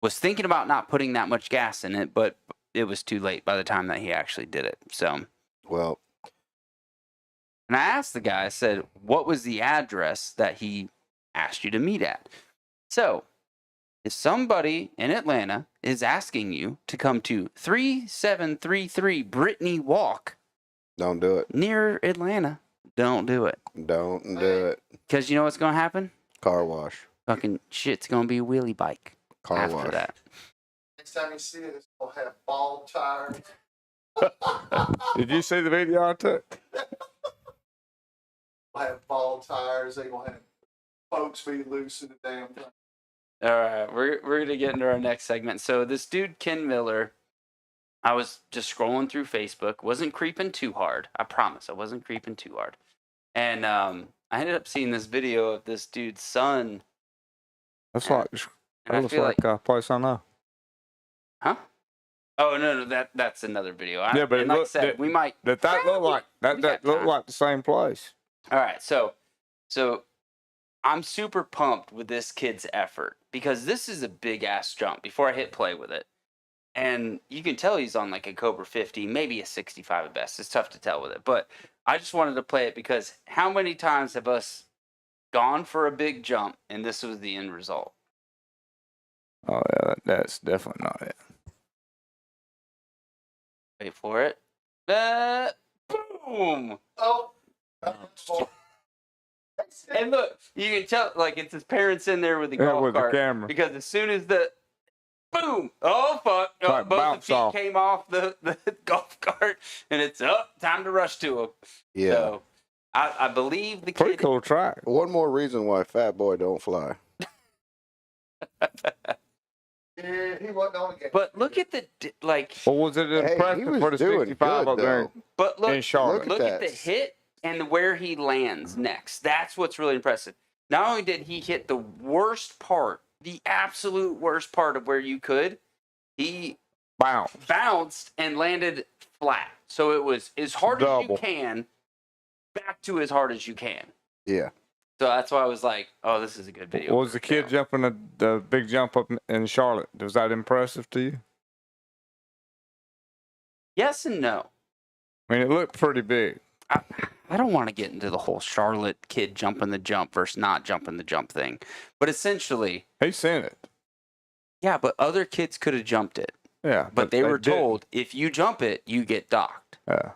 was thinking about not putting that much gas in it, but it was too late by the time that he actually did it. So, well, and I asked the guy, I said, what was the address that he asked you to meet at? So if somebody in Atlanta is asking you to come to 3733 Brittany Walk, don't do it. Near Atlanta, don't do it. Don't do it. Because you know what's going to happen? Car wash. Fucking shit's going to be a wheelie bike Car after wash. that. Next time you see it, it's going to have ball tires. Did you see the video I took? We'll have ball tires. They're going to have folks be loose in the damn thing. All right, we're going to get into our next segment. So this dude, Ken Miller, I was just scrolling through Facebook. Wasn't creeping too hard. I promise. I wasn't creeping too hard. And I ended up seeing this video of this dude's son. That's and, like, and that I looks feel like a place I know. Huh? Oh no, that's another video. Yeah, but and like I said, we might. That look like that looked like the same place. All right, so I'm super pumped with this kid's effort because this is a big ass jump. Before I hit play with it, and you can tell he's on like a Cobra 50, maybe a 65 at best. It's tough to tell with it, but I just wanted to play it because how many times have us gone for a big jump and this was the end result? Oh yeah, that's definitely not it. Wait for it. Boom! Oh. And look, you can tell, like, it's his parents in there with the golf with cart. the camera. Because as soon as the boom, oh fuck, oh, Like both the feet off. came off the golf cart, and it's up. Time to rush to him. Yeah. So, I believe the Pretty kid. cool track. One more reason why Fat Boy don't fly. Yeah, he wasn't on again. But look at the like. Well, was it impressive for the 65 up there But look, in Charlotte? look at the hit and where he lands next. That's what's really impressive. Not only did he hit the worst part, the absolute worst part of where you could, he bounced and landed flat. So it was as hard as you can, back to as hard as you can. Yeah. So that's why I was like, oh, this is a good video. Was the kid jumping the big jump up in Charlotte? Was that impressive to you? Yes and no. I mean, it looked pretty big. I don't want to get into the whole Charlotte kid jumping the jump versus not jumping the jump thing. But essentially... He's seen it. Yeah, but other kids could have jumped it. Yeah. But they were told, if you jump it, you get docked. Yeah.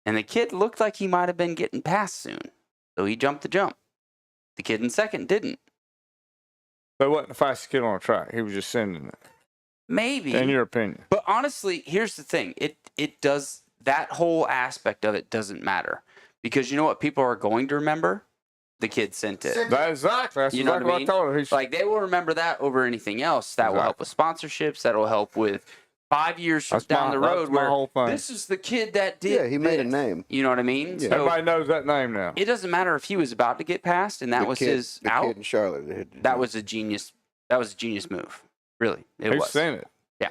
And the kid looked like he might have been getting passed soon. So he jumped the jump. The kid in second didn't. But it wasn't the fastest kid on the track. He was just sending it. Maybe. In your opinion. But honestly, here's the thing. It does, that whole aspect of it doesn't matter. Because you know what people are going to remember? The kid sent it. Exactly. That's you know exactly what I mean? what I told her. Like, they will remember that over anything else. That will help with sponsorships. That will help with 5 years down the road where whole thing. this is the kid that did. Yeah, he made a this. name. You know what I mean? Yeah. So everybody knows that name now. it doesn't matter if he was about to get passed and that was his the out. kid in Charlotte. That was a genius. That was a genius move. Really, it He's was. seen it. Yeah.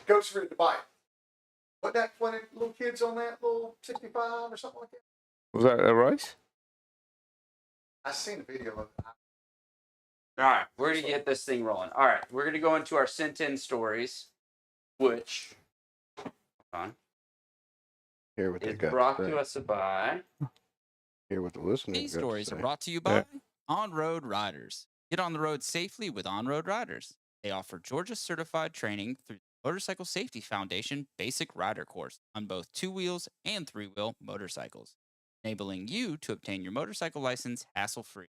Goes for the bike. What that 20 little kids on that little 65 or something like that? Was that a race? I seen the video of it. All right, we're going to get this thing rolling. All right, we're going to go into our sent-in stories, which Hear what they is got brought to say. to us by... Hear what the listeners These got to stories are say. brought to you by On-Road Riders. Get on the road safely with On-Road Riders. They offer Georgia-certified training through the Motorcycle Safety Foundation Basic Rider Course on both two-wheels and three-wheel motorcycles, enabling you to obtain your motorcycle license hassle-free.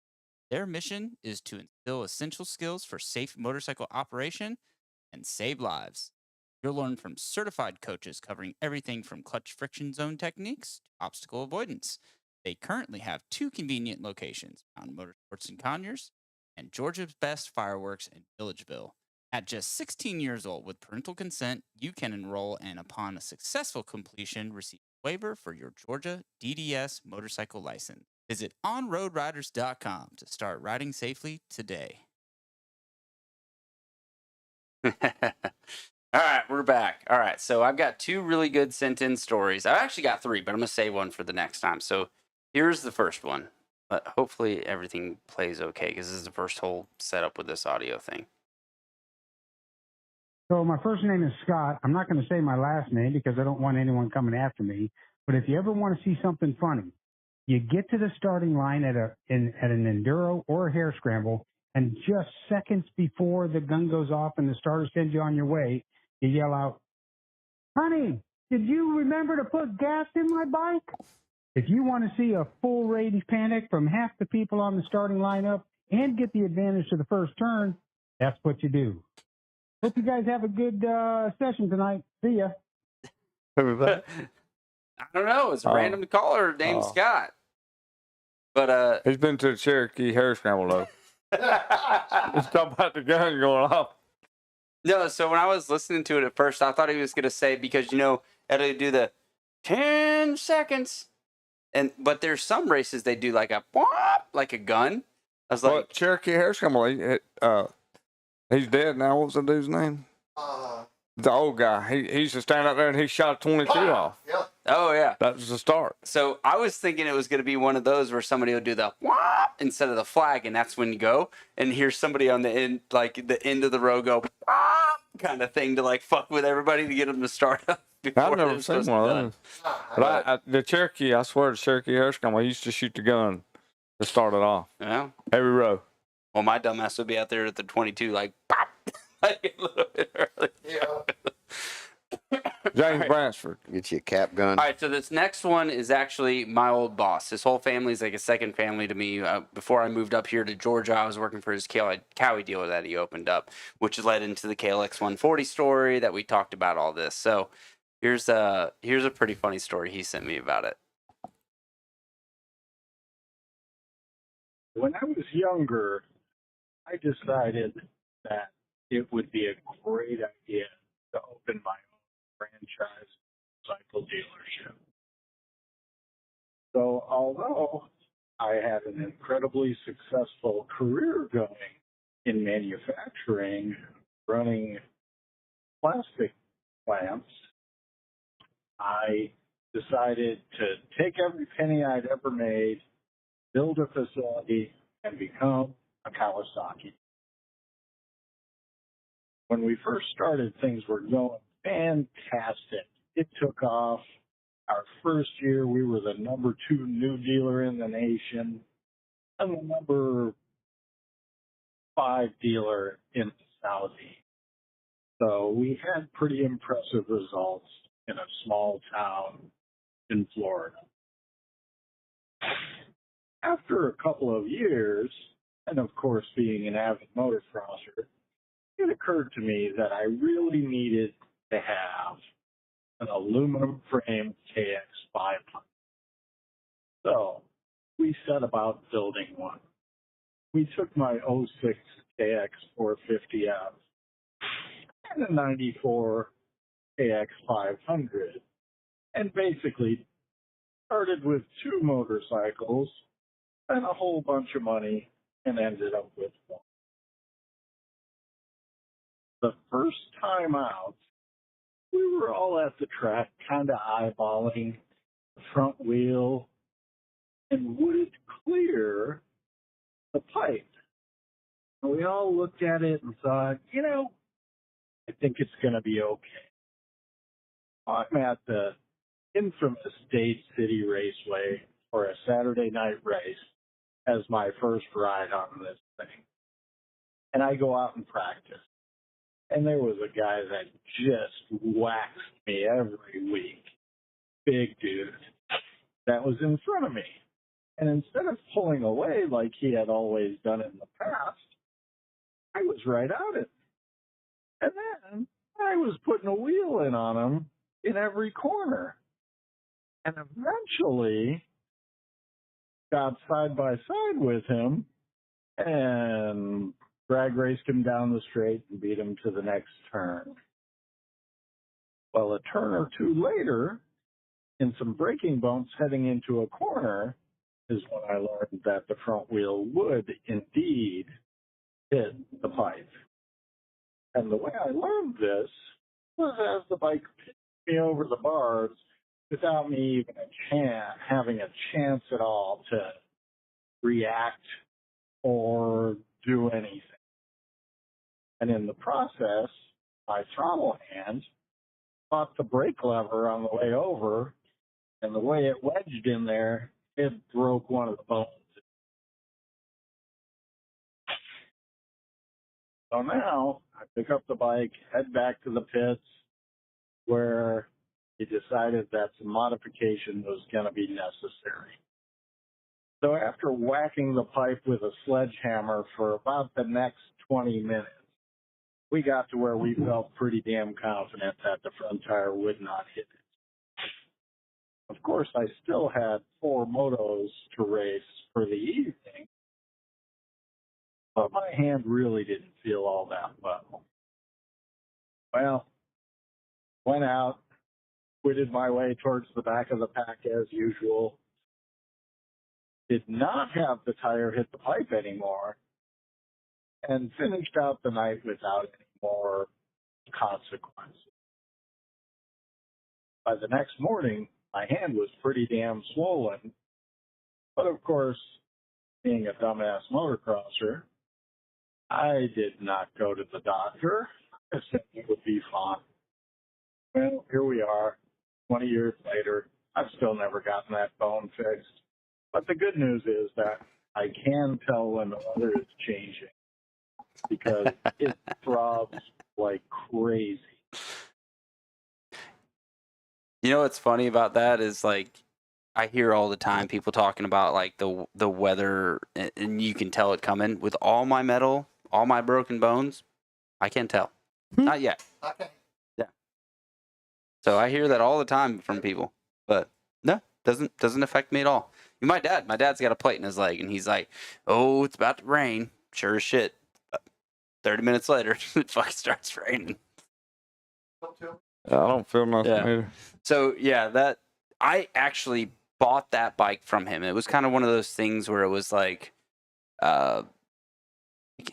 Their mission is to instill essential skills for safe motorcycle operation and save lives. You'll learn from certified coaches covering everything from clutch friction zone techniques to obstacle avoidance. They currently have 2 convenient locations, Mountain Motorsports in Conyers and Georgia's Best Fireworks in Milledgeville. At just 16 years old, with parental consent, you can enroll and upon a successful completion, receive a waiver for your Georgia DDS motorcycle license. Visit onroadriders.com to start riding safely today. All right, we're back. All right, so I've got 2 really good sent-in stories. I've actually got 3, but I'm going to save one for the next time. So here's the first one. But hopefully everything plays okay because this is the first whole setup with this audio thing. So my first name is Scott. I'm not going to say my last name because I don't want anyone coming after me. But if you ever want to see something funny, You get to the starting line at an enduro or a hare scramble, and just seconds before the gun goes off and the starter sends you on your way, you yell out, "Honey, did you remember to put gas in my bike?" If you want to see a full rage panic from half the people on the starting lineup and get the advantage to the first turn, that's what you do. Hope you guys have a good session tonight. See ya. I don't know. It's a random caller named Scott. But he's been to the Cherokee hare scramble though. He's talking about the gun going off. No, so when I was listening to it at first, I thought he was gonna say, because it'll do the 10 seconds, but there's some races they do like a whop, like a gun. I was like, Cherokee hare scramble. He's dead now. What was the dude's name? The old guy. He used to stand out there and he shot a 22 off. Yeah. Oh yeah, that was the start. So I was thinking it was going to be one of those where somebody will do the whop instead of the flag, and that's when you go and hear somebody on the end, like the end of the row, go whop kind of thing to like fuck with everybody to get them to start up. I've never seen one of those. But the Cherokee, I swear, the Cherokee hare scramble, I used to shoot the gun to start it off. Yeah. Every row. Well, my dumbass would be out there at the 22, like pop, like a little bit early. Yeah. James Bransford. Get you a cap gun. All right, so this next one is actually my old boss. His whole family is like a second family to me. Before I moved up here to Georgia, I was working for his Cowie dealer that he opened up, which led into the KLX 140 story that we talked about all this. So here's a pretty funny story he sent me about it. When I was younger, I decided that it would be a great idea to open my own franchise cycle dealership. So although I had an incredibly successful career going in manufacturing, running plastic plants, I decided to take every penny I'd ever made, build a facility, and become a Kawasaki. When we first started, things were going fantastic. It took off. Our first year, we were the number 2 new dealer in the nation and the number 5 dealer in the Southeast. So we had pretty impressive results in a small town in Florida. After a couple of years, and of course being an avid motocrosser, it occurred to me that I really needed to have an aluminum frame KX500. So we set about building one. We took my 06 KX450F and a 94 KX500 and basically started with 2 motorcycles and a whole bunch of money and ended up with one. The first time out, we were all at the track kind of eyeballing the front wheel and would it clear the pipe. And we all looked at it and thought, I think it's going to be okay. I'm at the infamous Dade City Raceway for a Saturday night race as my first ride on this thing. And I go out and practice. And there was a guy that just waxed me every week. Big dude. That was in front of me. And instead of pulling away like he had always done in the past, I was right at it. And then I was putting a wheel in on him in every corner. And eventually got side by side with him and drag raced him down the straight and beat him to the next turn. Well, a turn or two later, in some braking bumps heading into a corner, is when I learned that the front wheel would indeed hit the pipe. And the way I learned this was as the bike pitched me over the bars without me even having a chance at all to react or do anything. And in the process, my throttle hand caught the brake lever on the way over, and the way it wedged in there, it broke one of the bones. So now I pick up the bike, head back to the pits where he decided that some modification was going to be necessary. So after whacking the pipe with a sledgehammer for about the next 20 minutes, we got to where we felt pretty damn confident that the front tire would not hit it. Of course, I still had 4 motos to race for the evening, but my hand really didn't feel all that well. Well, went out, quidded my way towards the back of the pack as usual. Did not have the tire hit the pipe anymore, and finished out the night without any more consequences. By the next morning, my hand was pretty damn swollen, but of course, being a dumbass motocrosser, I did not go to the doctor. I said it would be fine. Well, here we are, 20 years later. I've still never gotten that bone fixed. But the good news is that I can tell when the weather is changing because it throbs like crazy. You know what's funny about that is like I hear all the time people talking about like the weather, and you can tell it coming. With all my metal, all my broken bones, I can't tell. Not yet. Okay. Yeah. So I hear that all the time from people, but no, doesn't affect me at all. My dad's got a plate in his leg, and he's like, "Oh, it's about to rain." Sure as shit. 30 minutes later, it fucking starts raining. I don't feel nothing either. So yeah, that I actually bought that bike from him. It was kind of one of those things where it was like, I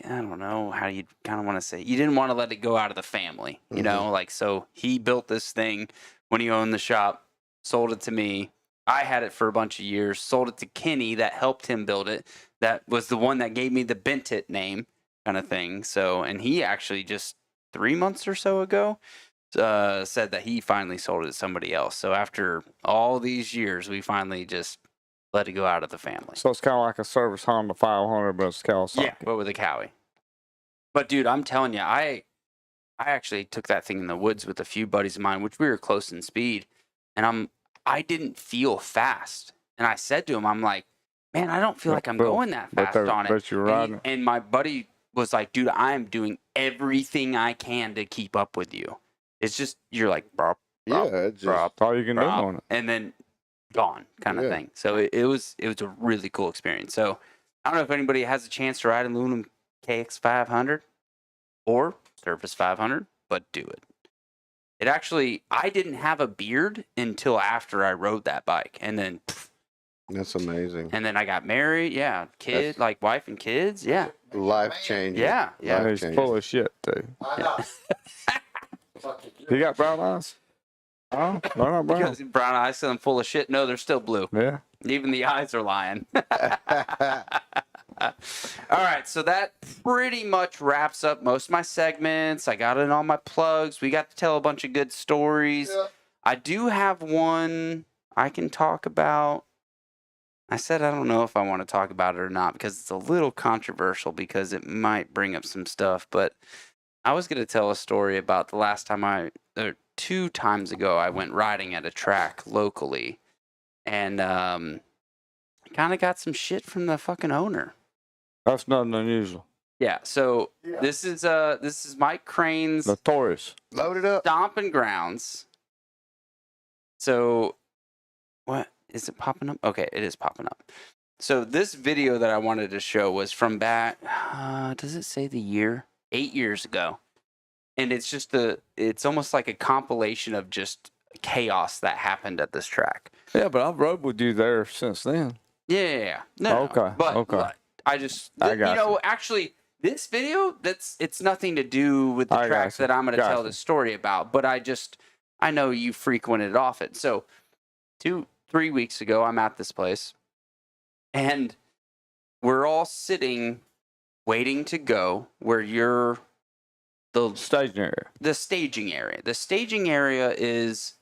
don't know how you kind of want to say. You didn't want to let it go out of the family, you know? Like, so he built this thing when he owned the shop, sold it to me. I had it for a bunch of years, sold it to Kenny that helped him build it. That was the one that gave me the Bent It name kind of thing. So, and he actually just 3 months or so ago said that he finally sold it to somebody else. So after all these years, we finally just let it go out of the family. So it's kind of like a service Honda 500, but it's Kawasaki. Yeah, but with a Cowie. But dude, I'm telling you, I actually took that thing in the woods with a few buddies of mine, which we were close in speed, and I didn't feel fast. And I said to him, I'm like, man, I don't feel like I'm going that fast on it. But you're riding. And my buddy was like, dude, I am doing everything I can to keep up with you. It's just, you're like, bro, that's all you can do on it. And then gone kind of thing. So it was a really cool experience. So I don't know if anybody has a chance to ride an aluminum KX 500 or Surface 500, but do it. It actually, I didn't have a beard until after I rode that bike. And then, that's amazing. And then I got married. Yeah. Kid, like wife and kids. Yeah. Life changing. Yeah. Yeah. He's full of shit, too. You got brown eyes? Oh, they're not brown. Because brown eyes, so I'm full of shit. No, they're still blue. Yeah. Even the eyes are lying. All right, so that pretty much wraps up most of my segments. I got in all my plugs. We got to tell a bunch of good stories. Yeah. I do have one I can talk about. I said I don't know if I want to talk about it or not because it's a little controversial because it might bring up some stuff. But I was going to tell a story about the last time 2 times ago, I went riding at a track locally. And kind of got some shit from the fucking owner. That's nothing unusual. Yeah, so this is Mike Crane's Notorious. Load it up. Stomping Grounds. So what is it popping up? Okay, it is popping up. So this video that I wanted to show was from back does it say the year? 8 years ago. And it's just it's almost like a compilation of just chaos that happened at this track. Yeah, but I've rode with you there since then. Yeah. No. Okay. But okay. I got you. Actually, this video, it's nothing to do with the tracks that I'm going to tell the story about. But I know you frequented off it. So 2-3 weeks ago, I'm at this place, and we're all sitting, waiting to go where you're. The staging area. The staging area. The staging area is,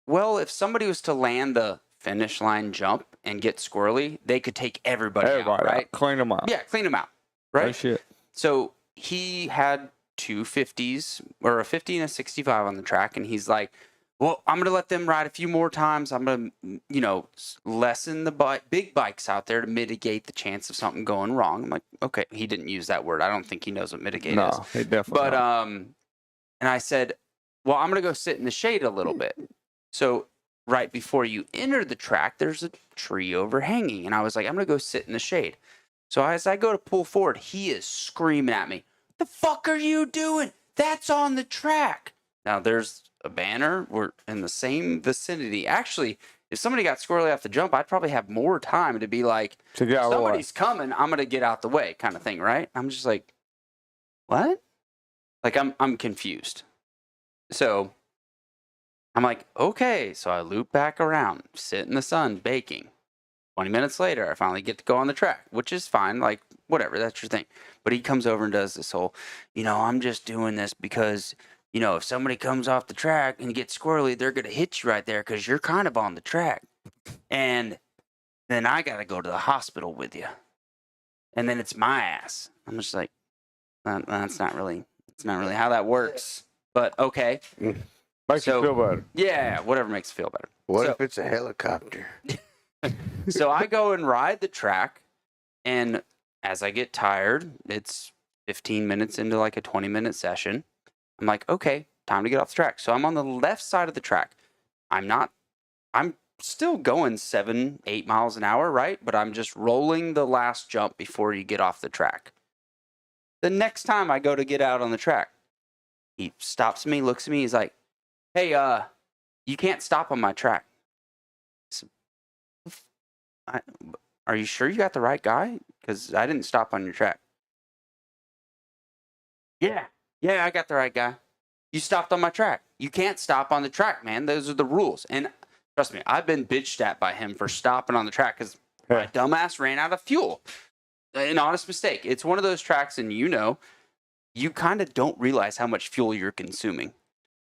well, if somebody was to land the finish line jump and get squirrely, they could take everybody out, right? Clean them out. Yeah, clean them out, No right? shit. So he had 2 50s, or a 50 and a 65 on the track, and he's like, well, I'm going to let them ride a few more times. I'm going to, lessen the big bikes out there to mitigate the chance of something going wrong. I'm like, okay. He didn't use that word. I don't think he knows what mitigate is. No, he definitely not. And I said, well, I'm going to go sit in the shade a little bit. So right before you enter the track, there's a tree overhanging. And I was like, I'm going to go sit in the shade. So as I go to pull forward, he is screaming at me, the fuck are you doing? That's on the track. Now there's a banner. We're in the same vicinity. Actually, if somebody got squirrely off the jump, I'd probably have more time to be like, somebody's coming, I'm going to get out the way kind of thing, right? I'm just like, what? Like, I'm confused. So I'm like, okay. So I loop back around, sit in the sun, baking. 20 minutes later, I finally get to go on the track, which is fine. Like, whatever, that's your thing. But he comes over and does this whole, I'm just doing this because, if somebody comes off the track and gets squirrely, they're going to hit you right there because you're kind of on the track. And then I got to go to the hospital with you. And then it's my ass. I'm just like, that's not really how that works. But okay. Makes you feel better. Yeah, whatever makes you feel better. What if it's a helicopter? So I go and ride the track, and as I get tired, it's 15 minutes into like a 20-minute session. I'm like, okay, time to get off the track. So I'm on the left side of the track. I'm still going 7-8 miles an hour, right? But I'm just rolling the last jump before you get off the track. The next time I go to get out on the track, he stops me, looks at me, he's like, hey, you can't stop on my track. Are you sure you got the right guy? Because I didn't stop on your track. Yeah, I got the right guy. You stopped on my track. You can't stop on the track, man. Those are the rules. And trust me, I've been bitched at by him for stopping on the track because my dumbass ran out of fuel. An honest mistake. It's one of those tracks, and you kind of don't realize how much fuel you're consuming.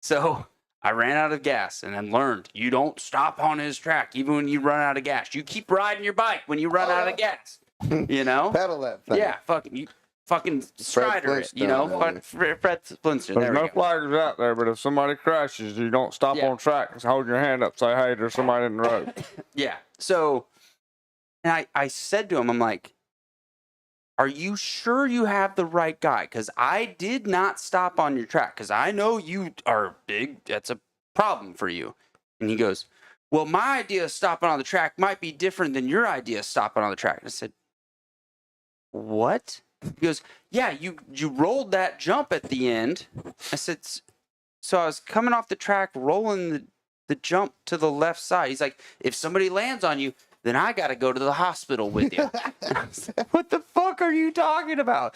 So I ran out of gas and then learned you don't stop on his track even when you run out of gas. You keep riding your bike when you run out of gas. Pedal that thing. Yeah, fucking strider it. Fred Flintstone. There's no flaggers out there, but if somebody crashes, you don't stop on track. Just hold your hand up, say, hey, there's somebody in the road. Yeah. So, and I said to him, I'm like, are you sure you have the right guy? Because I did not stop on your track because I know you are big. That's a problem for you. And he goes, well, my idea of stopping on the track might be different than your idea of stopping on the track. And I said, what? He goes, yeah, you rolled that jump at the end. I said, so I was coming off the track, rolling the jump to the left side. He's like, if somebody lands on you, then I got to go to the hospital with you. I said, what the fuck are you talking about?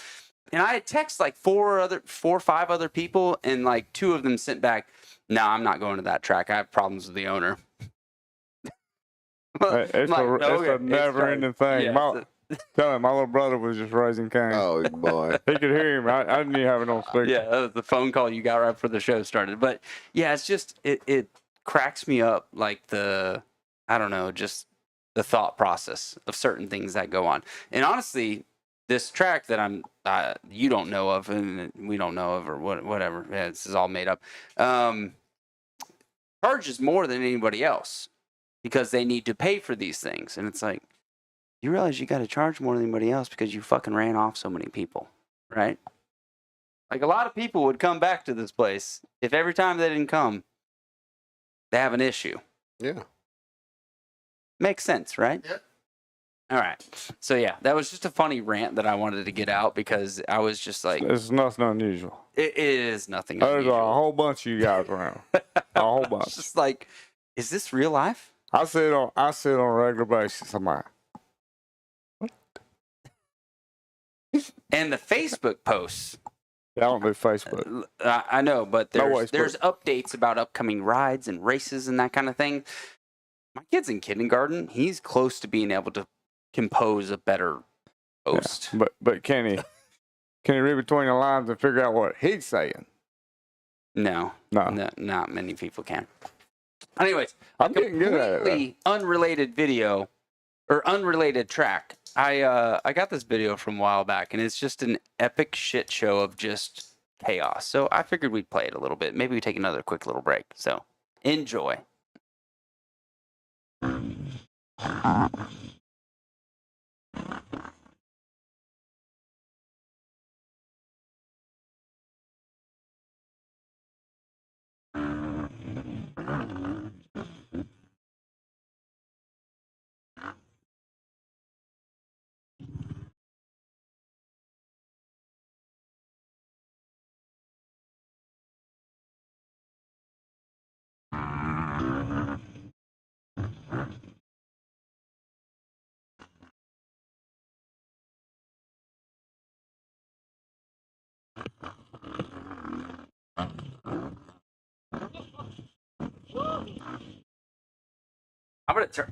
And I had texted like 4 or 5 other people, and like 2 of them sent back, no, I'm not going to that track. I have problems with the owner. It's a never-ending thing. Yeah, Tell him, my little brother was just raising Cain. Oh, boy. He could hear him. I didn't even have it on speaker. Yeah, that was the phone call you got right before the show started. But yeah, it's just, it cracks me up, like just the thought process of certain things that go on. And honestly, this track that you don't know of and we don't know of or whatever, yeah, this is all made up, charges more than anybody else because they need to pay for these things. And it's like, you realize you got to charge more than anybody else because you fucking ran off so many people, right? Like a lot of people would come back to this place if every time they didn't come, they have an issue. Yeah. Makes sense, right? Yep. All right. So yeah, that was just a funny rant that I wanted to get out because I was just like, it's nothing unusual. It is nothing There's unusual. a whole bunch of you guys around. A whole bunch. It's just like, is this real life? I see it on a regular basis. I'm like, and the Facebook posts. I don't do Facebook. I know, but there's updates about upcoming rides and races and that kind of thing. My kid's in kindergarten. He's close to being able to compose a better post. Yeah, but can he read between the lines and figure out what he's saying? No, not many people can. Anyways, I'm getting good at it. completely unrelated video or unrelated track. I got this video from a while back, and it's just an epic shit show of just chaos. So I figured we'd play it a little bit. Maybe we take another quick little break. So enjoy.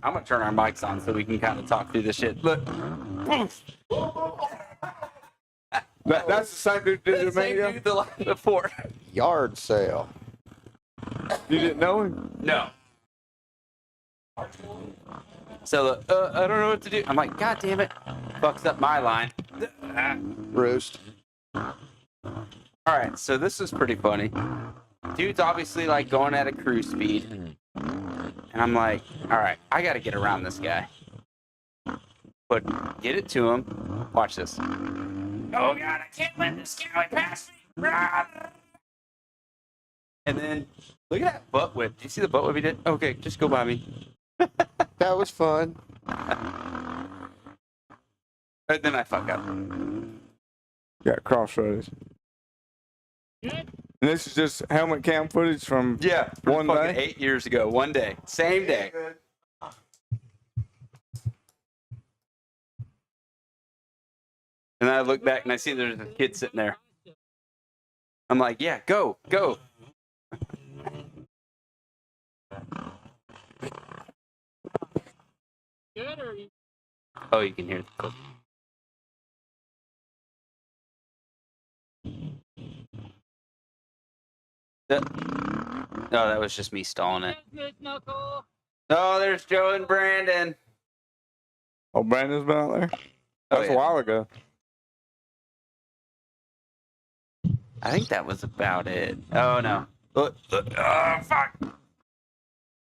I'm gonna turn our mics on so we can kind of talk through this shit. Look, That's the same dude did it, man. the before. Yard sale. You didn't know him? No. So I don't know what to do. I'm like, God damn it, fucks up my line. Roost. All right, so this is pretty funny. Dude's obviously like going at a cruise speed. And I'm like, all right, I got to get around this guy. But get it to him. Watch this. Oh, God, I can't let this guy pass me. And then, look at that butt whip. Do you see the butt whip he did? Okay, just go by me. That was fun. And then I fuck up. Got crossroads. And this is just helmet cam footage from one day? 8 years ago, one day. Same day. And I look back and I see there's a kid sitting there. I'm like, yeah, go. Oh, you can hear the clip. No, that was just me stalling it. Oh, there's Joe and Brandon. Oh, Brandon's been out there? That's a while ago. I think that was about it. Oh, no. Look. Oh, fuck.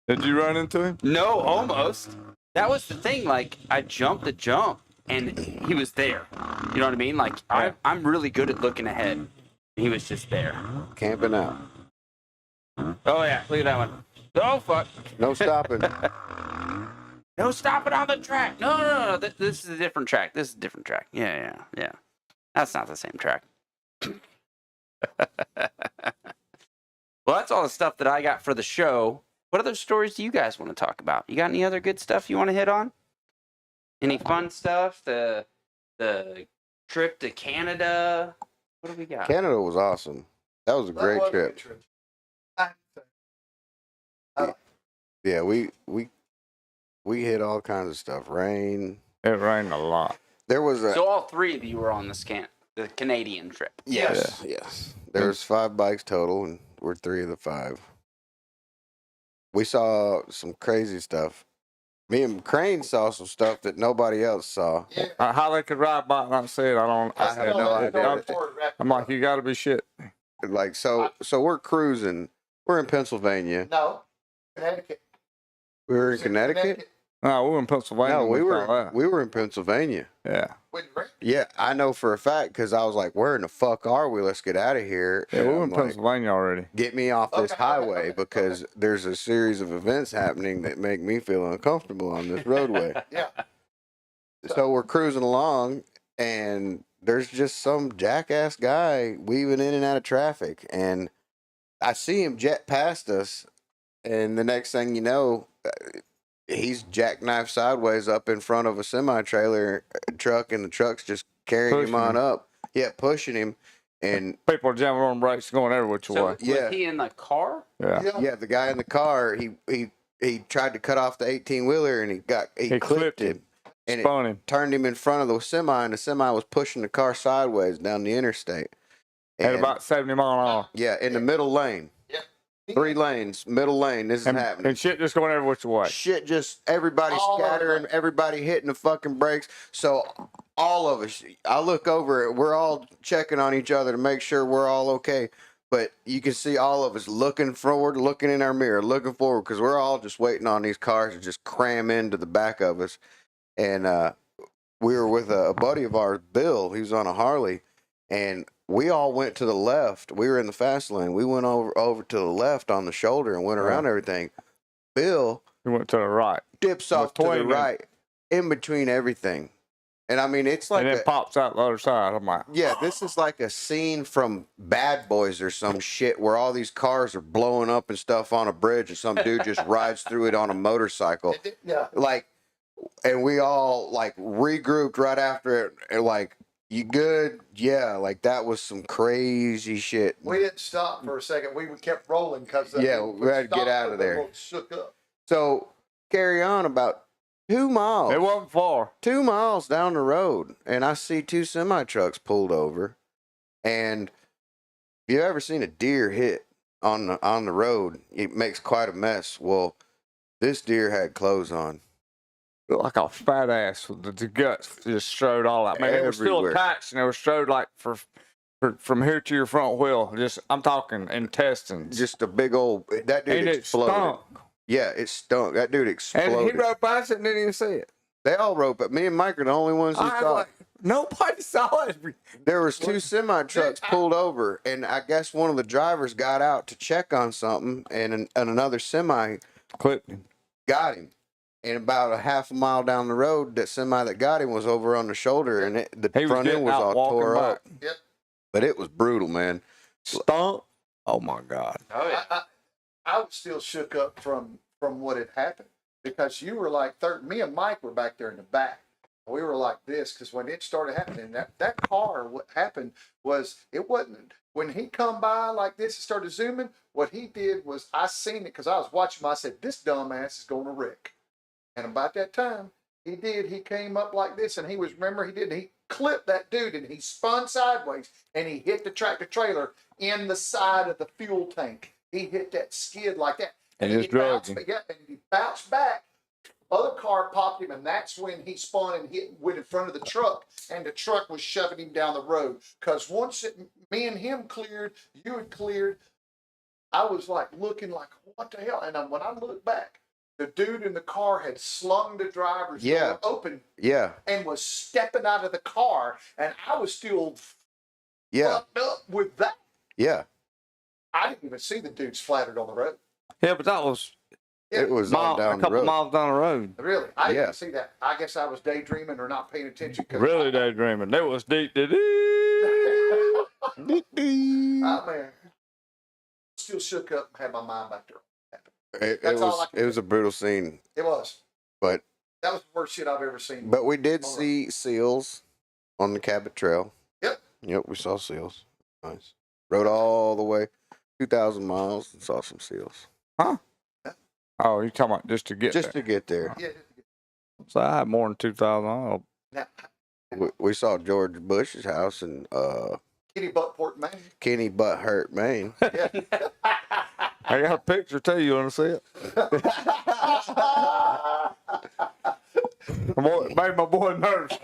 Did you run into him? No, almost. That was the thing. Like, I jumped the jump, and he was there. You know what I mean? Like, I'm really good at looking ahead. He was just there. Camping out. Oh, yeah. Look at that one. Oh, fuck. No stopping. No stopping on the track. No. This is a different track. This is a different track. Yeah. That's not the same track. Well, that's all the stuff that I got for the show. What other stories do you guys want to talk about? You got any other good stuff you want to hit on? Any fun stuff? The trip to Canada? What do we got? Canada was awesome. That was a great trip. Yeah, we hit all kinds of stuff. Rain. It rained a lot. There was a. So all three of you were on the Canadian trip. Yes. There's 5 bikes total, and we're 3 of the 5. We saw some crazy stuff. Me and Crane saw some stuff that nobody else saw. How they could ride bike and not see it, I have no idea. I'm like, you got to be shit. Like, so we're cruising. We're in Pennsylvania. No, Connecticut. We were in Connecticut? No, we were in Pennsylvania. No, we were in Pennsylvania. Yeah. Yeah, I know for a fact because I was like, where in the fuck are we? Let's get out of here. Yeah, And we were I'm in like, Pennsylvania already. Get me off this highway because there's a series of events happening that make me feel uncomfortable on this roadway. Yeah. So we're cruising along, and there's just some jackass guy weaving in and out of traffic. And I see him jet past us, and the next thing you know, he's jackknife sideways up in front of a semi-trailer truck, and the truck's just carrying him on up. Yeah, pushing him. And people are jamming on brakes going every which way. Was he in the car? Yeah, the guy in the car, he tried to cut off the 18-wheeler, and he clipped him. And it turned him in front of the semi, and the semi was pushing the car sideways down the interstate. At about 70 miles an hour. Yeah, in the middle lane. Yeah. 3 lanes, middle lane. This is happening. And shit just going every which way. Shit, just everybody All over scattering, everybody hitting the fucking brakes. So all of us, I look over it. We're all checking on each other to make sure we're all okay. But you can see all of us looking forward, looking in our mirror, looking forward, because we're all just waiting on these cars to just cram into the back of us. And we were with a buddy of ours, Bill. He was on a Harley, and we all went to the left. We were in the fast lane. We went over to the left on the shoulder and went around everything. Bill, he went to the right, dips off to the right, in between everything. And I mean, it's like, and then pops out the other side. I'm like, yeah, this is like a scene from Bad Boys or some shit where all these cars are blowing up and stuff on a bridge, and some dude just rides through it on a motorcycle. Yeah. Like, and we all like regrouped right after it, and like, you good? Yeah, like that was some crazy shit. We didn't stop for a second. We kept rolling because we had to get out of there. Shook up. So carry on about 2 miles. It wasn't far. 2 miles down the road, and I see 2 semi trucks pulled over. And if you ever seen a deer hit on the road, it makes quite a mess. Well, this deer had clothes on. Like a fat ass with the guts just strode all out. Man, they were still attached, and they were strode like from here to your front wheel. Just, I'm talking intestines. Just a big old, that dude exploded. Stunk. Yeah, it stunk. That dude exploded. And he rode past it and didn't even see it. They all rode, but me and Mike are the only ones who saw it. Nobody saw it. There was 2 semi trucks pulled over, and I guess one of the drivers got out to check on something, and another semi clipped him. Got him. And about a half a mile down the road, that semi that got him was over on the shoulder, and the front end was all tore up. Yep. But it was brutal, man. Stunk. Oh my God. Oh yeah. I was still shook up from what had happened, because you were like me and Mike were back there in the back. We were like this because when it started happening, that car, what happened was, it wasn't, when he come by like this and started zooming, what he did was, I seen it because I was watching him. I said, this dumbass is going to wreck. And about that time, he came up like this, and he clipped that dude, and he spun sideways, and he hit the tractor trailer in the side of the fuel tank. He hit that skid like that. And he bounced back. Other car popped him, and that's when he spun and went in front of the truck, and the truck was shoving him down the road. Because once me and him cleared, you had cleared, I was like looking like, what the hell? And when I looked back, the dude in the car had slung the driver's door open, and was stepping out of the car, and I was still fucked up with that. Yeah, I didn't even see the dude splattered on the road. Yeah, but that was it was a couple miles down the road. Really, I didn't see that. I guess I was daydreaming or not paying attention. Really daydreaming. That was deep. Oh man, still shook up and had my mind back there. It was a brutal scene. It was. But that was the worst shit I've ever seen. But we did see seals on the Cabot Trail. Yep, we saw seals. Nice. Rode all the way 2,000 miles and saw some seals. Huh? Oh, you're talking about just to get to get there. Yeah. So I had more than 2,000 miles. We saw George Bush's house in Kenny Buttport, Maine. Kenny Butthurt, Maine. Yeah. I got a picture too. You want to see it? Made my boy nervous.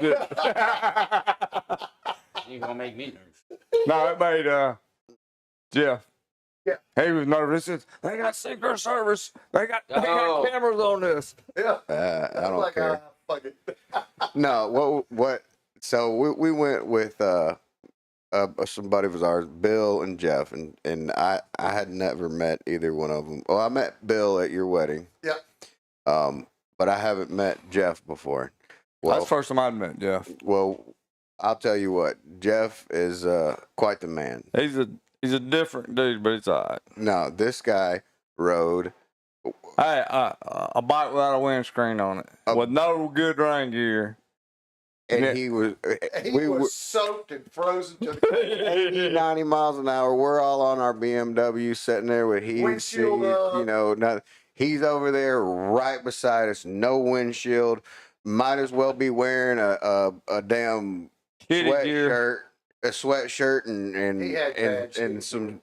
You're gonna make me nervous. No, it made Jeff. Yeah. He was nervous. He said, they got Secret Service. They got cameras on this. Yeah. I don't care. Fuck it. No, what? So we went with somebody of ours, Bill and Jeff, and I had never met either one of them. Well, I met Bill at your wedding. Yeah. But I haven't met Jeff before. Well, that's the first time I'd met Jeff. Well, I'll tell you what, Jeff is quite the man. He's a different dude, but it's all right. No, this guy rode. Hey, a bike without a windscreen on it, with no good rain gear. And he was soaked and frozen to the 80, 90 miles an hour. We're all on our BMW sitting there with heated seats, nothing. He's over there right beside us, no windshield. Might as well be wearing a damn sweatshirt and some.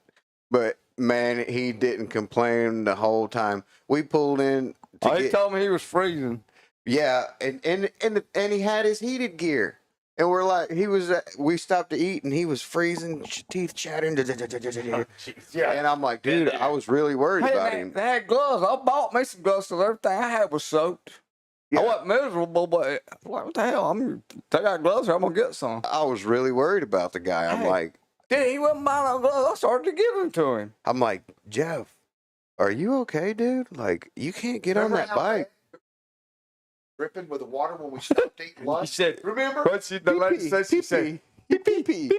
But Man, he didn't complain the whole time. We pulled in. He told me he was freezing. Yeah, and he had his heated gear. And we're like, we stopped to eat, and he was freezing, teeth chattering. Yeah. And I'm like, dude, I was really worried about him. They had gloves. I bought me some gloves because everything I had was soaked. Yeah. I wasn't miserable, but like, what the hell? They got gloves, I'm going to get some. I was really worried about the guy. I'm like, dude, he wouldn't buy no gloves. I started to give them to him. I'm like, Jeff, are you okay, dude? Like, you can't get on that bike. Dripping with the water when we stopped eating lunch. She said, remember? What the lady said? She said, pee-pee.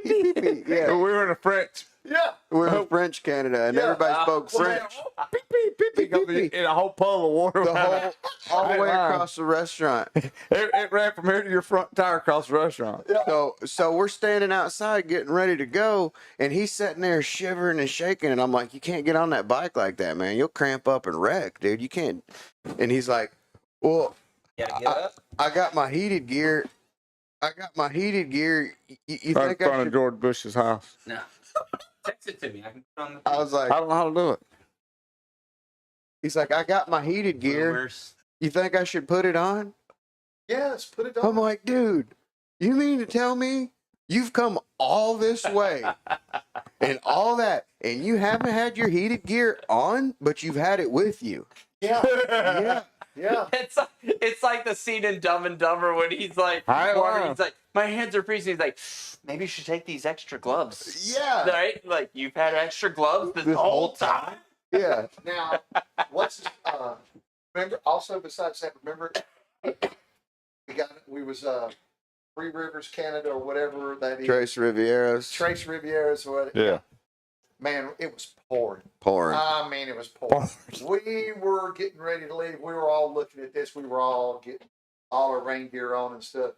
Yeah. We were in a French. Yeah. We were in French Canada, and everybody spoke French. Pee-pee. In a whole puddle of water. All the way across the restaurant. It ran from here to your front tire across the restaurant. Yeah. So we're standing outside getting ready to go, and he's sitting there shivering and shaking, and I'm like, you can't get on that bike like that, man. You'll cramp up and wreck, dude. You can't. And he's like, well, I got my heated gear. You Right think in front I of should? George Bush's house. No. Text it to me. I can put on the. I was like, I don't know how to do it. He's like, I got my heated gear. Rumors. You think I should put it on? Yes, put it on. I'm like, dude, you mean to tell me you've come all this way and all that, and you haven't had your heated gear on, but you've had it with you? Yeah. Yeah. Yeah. It's like the scene in Dumb and Dumber when he's like, he's like, my hands are freezing. He's like, maybe you should take these extra gloves. Yeah. Right? Like, you've had extra gloves this whole time. Yeah. Now, remember, also besides that, remember, we was Three Rivers, Canada, or whatever that is. Trace Rivieras. Or whatever. Yeah. Man, it was pouring. Pouring. It was pouring. We were getting ready to leave. We were all looking at this. We were all getting all our rain gear on and stuff.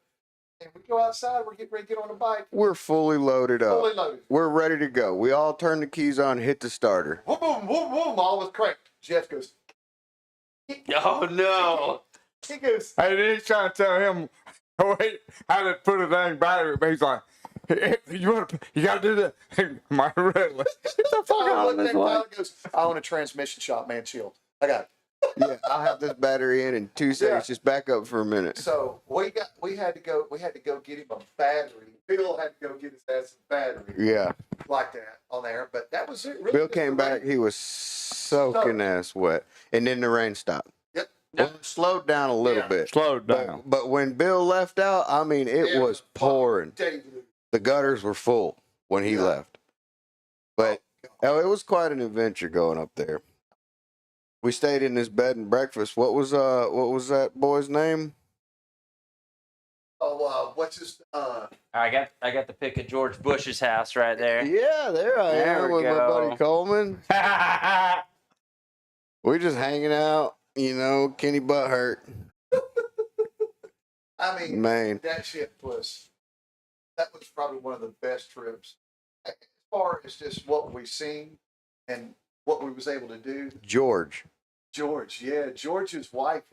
And we go outside. We're getting ready to get on the bike. We're fully loaded up. Fully loaded. We're ready to go. We all turn the keys on, hit the starter. Boom, boom, boom, boom. All was cranked. Jeff goes, Oh, no. he goes, Hey, then he's trying to tell him, wait, how to put a dang battery. But he's like, you got to do that. My red. Get the fuck out of this way. Goes, I own a transmission shop, man. Chill. I got it. Yeah, I'll have this battery in 2 seconds. Just back up for a minute. So we had to go get him a battery. Bill had to go get his ass a battery. Yeah. Like that on there. But that was it. Really Bill came back. He was soaking ass wet. And then the rain stopped. Yep. Well, it slowed down a little bit. Slowed down. But when Bill left out, I mean, it was pouring. The gutters were full when he left. But it was quite an adventure going up there. We stayed in this bed and breakfast. What was that boy's name? Oh, what's his? I got the pic of George Bush's house right there. Yeah, there I am with my buddy Coleman. We're just hanging out, Kenny Butthurt. I mean, Man. that was probably one of the best trips. As far as just what we seen and what we was able to do. George, yeah. George's wife.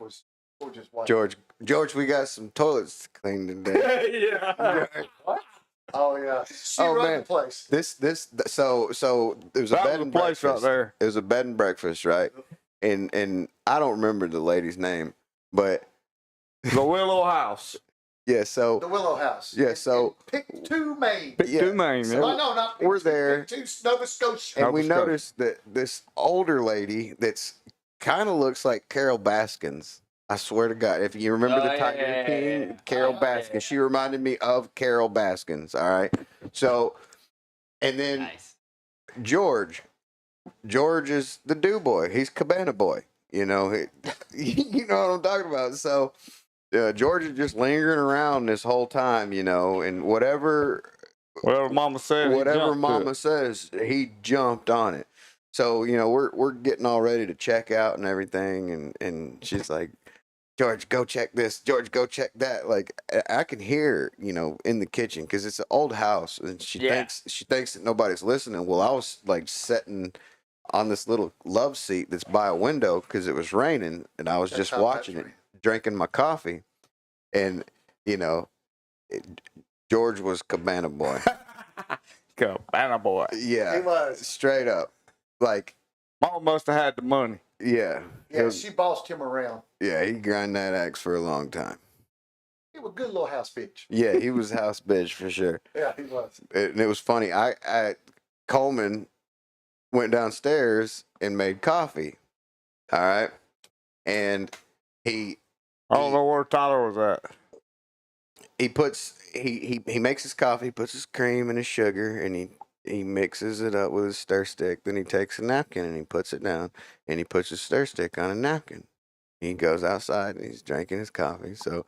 George, we got some toilets to clean today. Yeah. What? Oh yeah. She ran the place. So it was a bed and breakfast right there. It was a bed and breakfast, right? And I don't remember the lady's name, but the Willow House. Yeah, so the Willow House. Yeah, so Pick Two, Maine. We're there. Pick Two, Nova Scotia. And we noticed that this older lady that's kind of looks like Carol Baskins. I swear to God, if you remember the Tiger King, Carol Baskins, she reminded me of Carol Baskins. All right, so and then George is the do boy. He's Cabana boy. You know what I'm talking about. So George is just lingering around this whole time, and whatever Mama says, he jumped on it. So, we're getting all ready to check out and everything, and she's like, George, go check this. George, go check that. Like, I can hear, in the kitchen, because it's an old house, and she thinks that nobody's listening. Well, I was like sitting on this little love seat that's by a window because it was raining, and I was just watching it, drinking my coffee, and George was Cabana boy. Cabana boy. Yeah, he was straight up. like, Mom must have had the money. yeah. Yeah, she bossed him around. Yeah, he grind that axe for a long time. He was a good little house bitch. Yeah, he was house bitch for sure. Yeah, he was. And it was funny. Coleman went downstairs and made coffee. All right. And I don't know where Tyler was at. He makes his coffee, puts his cream and his sugar, and he mixes it up with his stir stick. Then he takes a napkin and he puts it down, and he puts his stir stick on a napkin. He goes outside and he's drinking his coffee. So a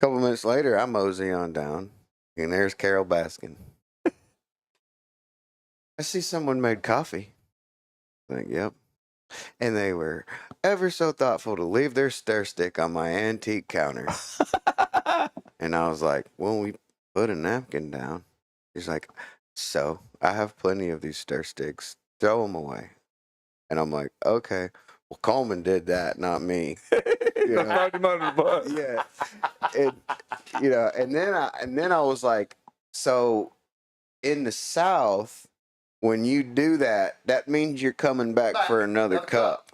couple minutes later, I mosey on down, and there's Carol Baskin. I see someone made coffee. Like, yep. And they were ever so thoughtful to leave their stir stick on my antique counter. And I was like, well, we put a napkin down. He's like, so I have plenty of these stir sticks. Throw them away. And I'm like, okay. Well, Coleman did that, not me. You know? Yeah. And, you know, and then I was like, so in the South, when you do that, that means you're coming back for another cup.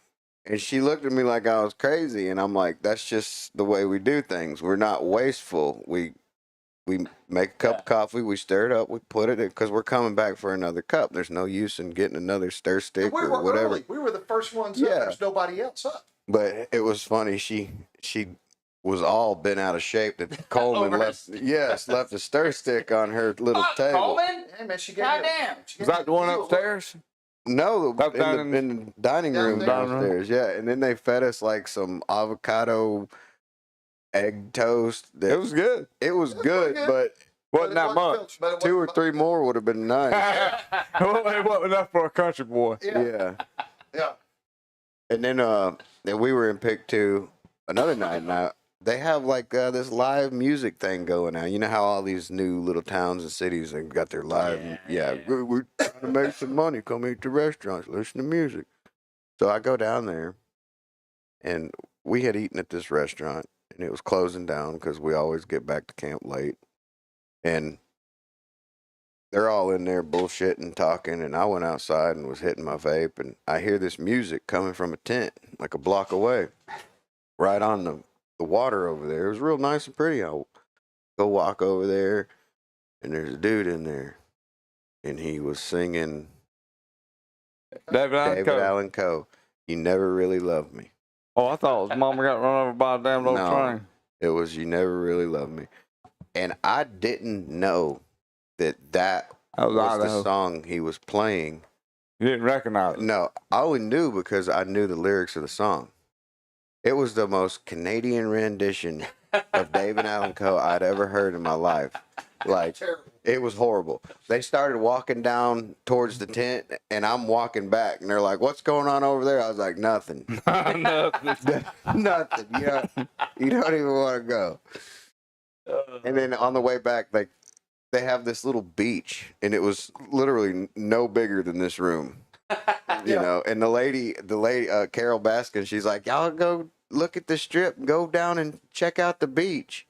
And she looked at me like I was crazy, and I'm like, that's just the way we do things. We're not wasteful. We make a cup of coffee, we stir it up, we put it in, because we're coming back for another cup. There's no use in getting another stir stick or whatever. Early. We were the first ones up. There's nobody else up. But it was funny. She was all bent out of shape that Coleman left a stir stick on her little table. Coleman? Hey, man, she gave Goddamn. Was that the one upstairs? No, in the dining room down downstairs. Yeah, and then they fed us like some avocado egg toast. It was good. It was good, but wasn't that much. 2 or 3 more would have been nice. It wasn't enough for a country boy. Yeah. Yeah. And then we were in Pick 2 another night. Now they have like this live music thing going on. You know how all these new little towns and cities have got their live. We're trying to make some money. Come eat the restaurants, listen to music. So I go down there, and we had eaten at this restaurant, and it was closing down because we always get back to camp late. And they're all in there bullshitting, talking, and I went outside and was hitting my vape, and I hear this music coming from a tent like a block away, right on the water over there. It was real nice and pretty. I go walk over there, and there's a dude in there, and he was singing David Allen Coe. You Never Really Loved Me. Oh, I thought it was Mama Got Run Over by a Damn Little Train. It was You Never Really Loved Me. And I didn't know that was the song he was playing. You didn't recognize it? No, I only knew because I knew the lyrics of the song. It was the most Canadian rendition of David Allen Coe I'd ever heard in my life. Like, it was horrible. They started walking down towards the tent, and I'm walking back, and they're like, what's going on over there? I was like, nothing. Nothing. You don't even want to go. And then on the way back, like, they have this little beach, and it was literally no bigger than this room. You know, and the lady, Carol Baskin, she's like, y'all go look at the strip, go down and check out the beach.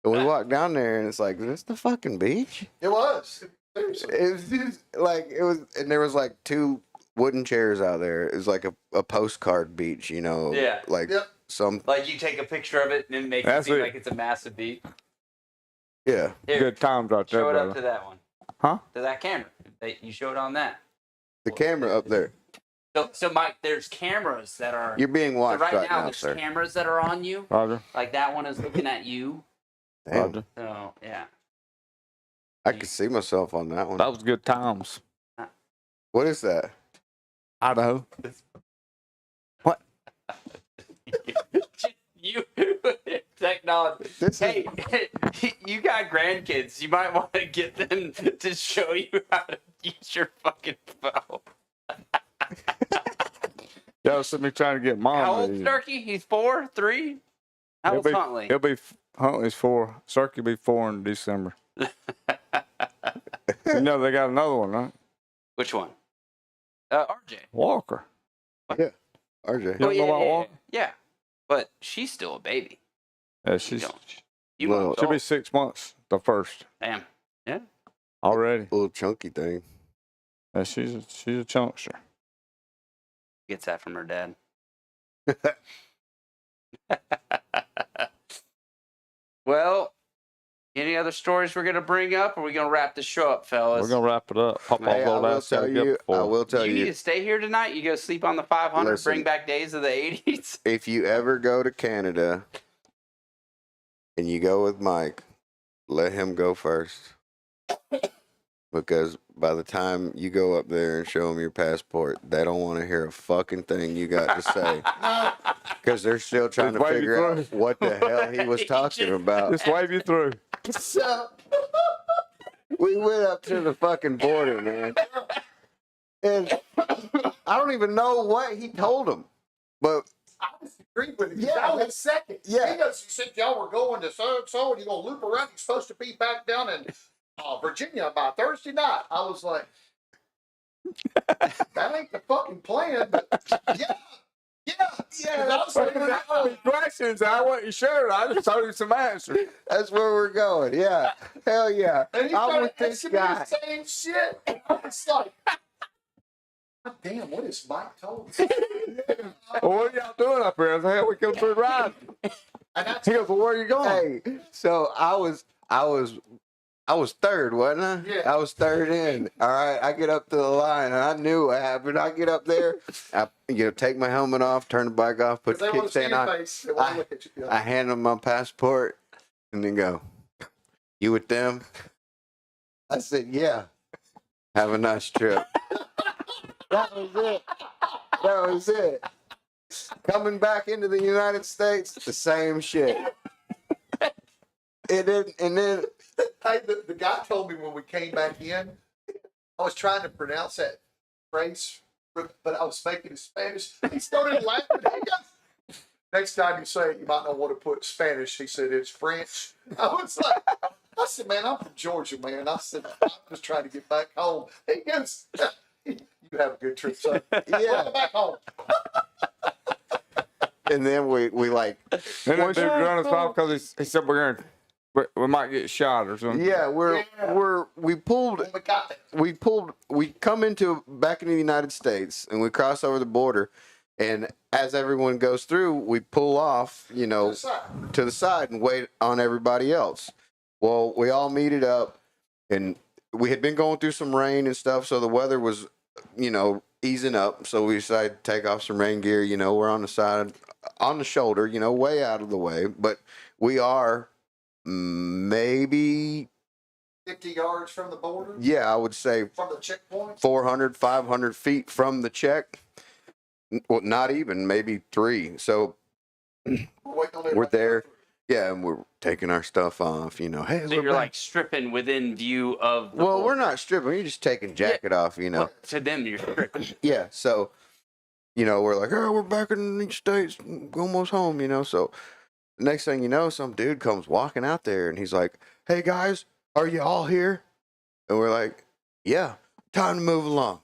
And we walked down there, and it's like, is this the fucking beach? It was. It was just like, and there was like 2 wooden chairs out there. It was like a postcard beach, you know? Yeah. Like some. Like you take a picture of it and it makes it seem like it's a massive beat. Yeah. Here, good times right there, show it brother. up to that one. Huh? To that camera. You show it on that. The camera up there. So Mike, there's cameras that are. You're being watched so right now, there's sir. cameras that are on you. Roger. Like that one is looking at you. Damn. Roger. So yeah. I could see myself on that one. That was good times. What is that? Idaho. What? You technology. Hey, you got grandkids. You might want to get them to show you how to use your fucking phone. Yeah, was me trying to get mom. How old's Turkey? He's 4, 3. How old's Huntley? Huntley's 4. Turkey will be 4 in December. You know they got another one, right? Which one? RJ. Walker. Yeah, RJ. You don't know about Walker? Yeah, but she's still a baby. Yeah, she's. She'll be 6 months. The first. Damn. Yeah. Already. Little chunky thing. Yeah, she's a chunkster. Gets that from her dad. Well, any other stories we're gonna bring up, or are we gonna wrap the show up, fellas? We're gonna wrap it up. Papa Hey, I will tell you. Do you need to stay here tonight? You go sleep on the 500, Listen, bring back days of the 80s? If you ever go to Canada and you go with Mike, let him go first. Because by the time you go up there and show them your passport, they don't want to hear a fucking thing you got to say. Because they're still trying to figure out what the hell he was talking about. Just wave you through. So, we went up to the fucking border, man. And I don't even know what he told him. But I disagreed with him. Yeah, I was second. yeah. He said y'all were going to so-and-so and you're going to loop around. You're supposed to be back down in Virginia by Thursday night. I was like, that ain't the fucking plan, but yeah. That's questions. I wasn't sure. I just told you some answers. That's where we're going. Yeah. Hell yeah. And he I'm started with this asking me guy. the same shit. And I was like, God damn, what is Mike told me? Well, what are y'all doing up here? I said, hell, we come through riding. He goes, well, where are you going? Hey, so I was third, wasn't I? Yeah. I was third in. All right, I get up to the line, and I knew what happened. I get up there, I take my helmet off, turn the bike off, put the kickstand on. I hand them my passport, and then go, "You with them?" I said, "Yeah." Have a nice trip. That was it. That was it. Coming back into the United States, the same shit. And then Hey, the guy told me when we came back in, I was trying to pronounce that phrase, but I was making it Spanish. He started laughing. He goes, next time you say it, you might not want to put Spanish. He said, it's French. I was like, I said, man, I'm from Georgia, man. I said, I'm just trying to get back home. He goes, you have a good trip, son. Yeah. Back home. And then we like. And then dude run us off because he said we might get shot or something. Yeah, we come back into the United States and we cross over the border, and as everyone goes through, we pull off, to the side and wait on everybody else. Well, we all meted up, and we had been going through some rain and stuff, so the weather was, easing up. So we decided to take off some rain gear. We're on the side, on the shoulder, way out of the way, but we are maybe 50 yards from the border? Yeah, I would say from the checkpoint? 400, 500 feet from the check. Well, not even, maybe 3. So we're there. Yeah, and we're taking our stuff off, Hey, so you're like stripping within view of the border. We're not stripping. You're just taking jacket off, Well, to them, you're stripping. Yeah, so, we're like, oh, we're back in the States, almost home, So next thing you know, some dude comes walking out there, and he's like, hey, guys, are you all here? And we're like, yeah, time to move along.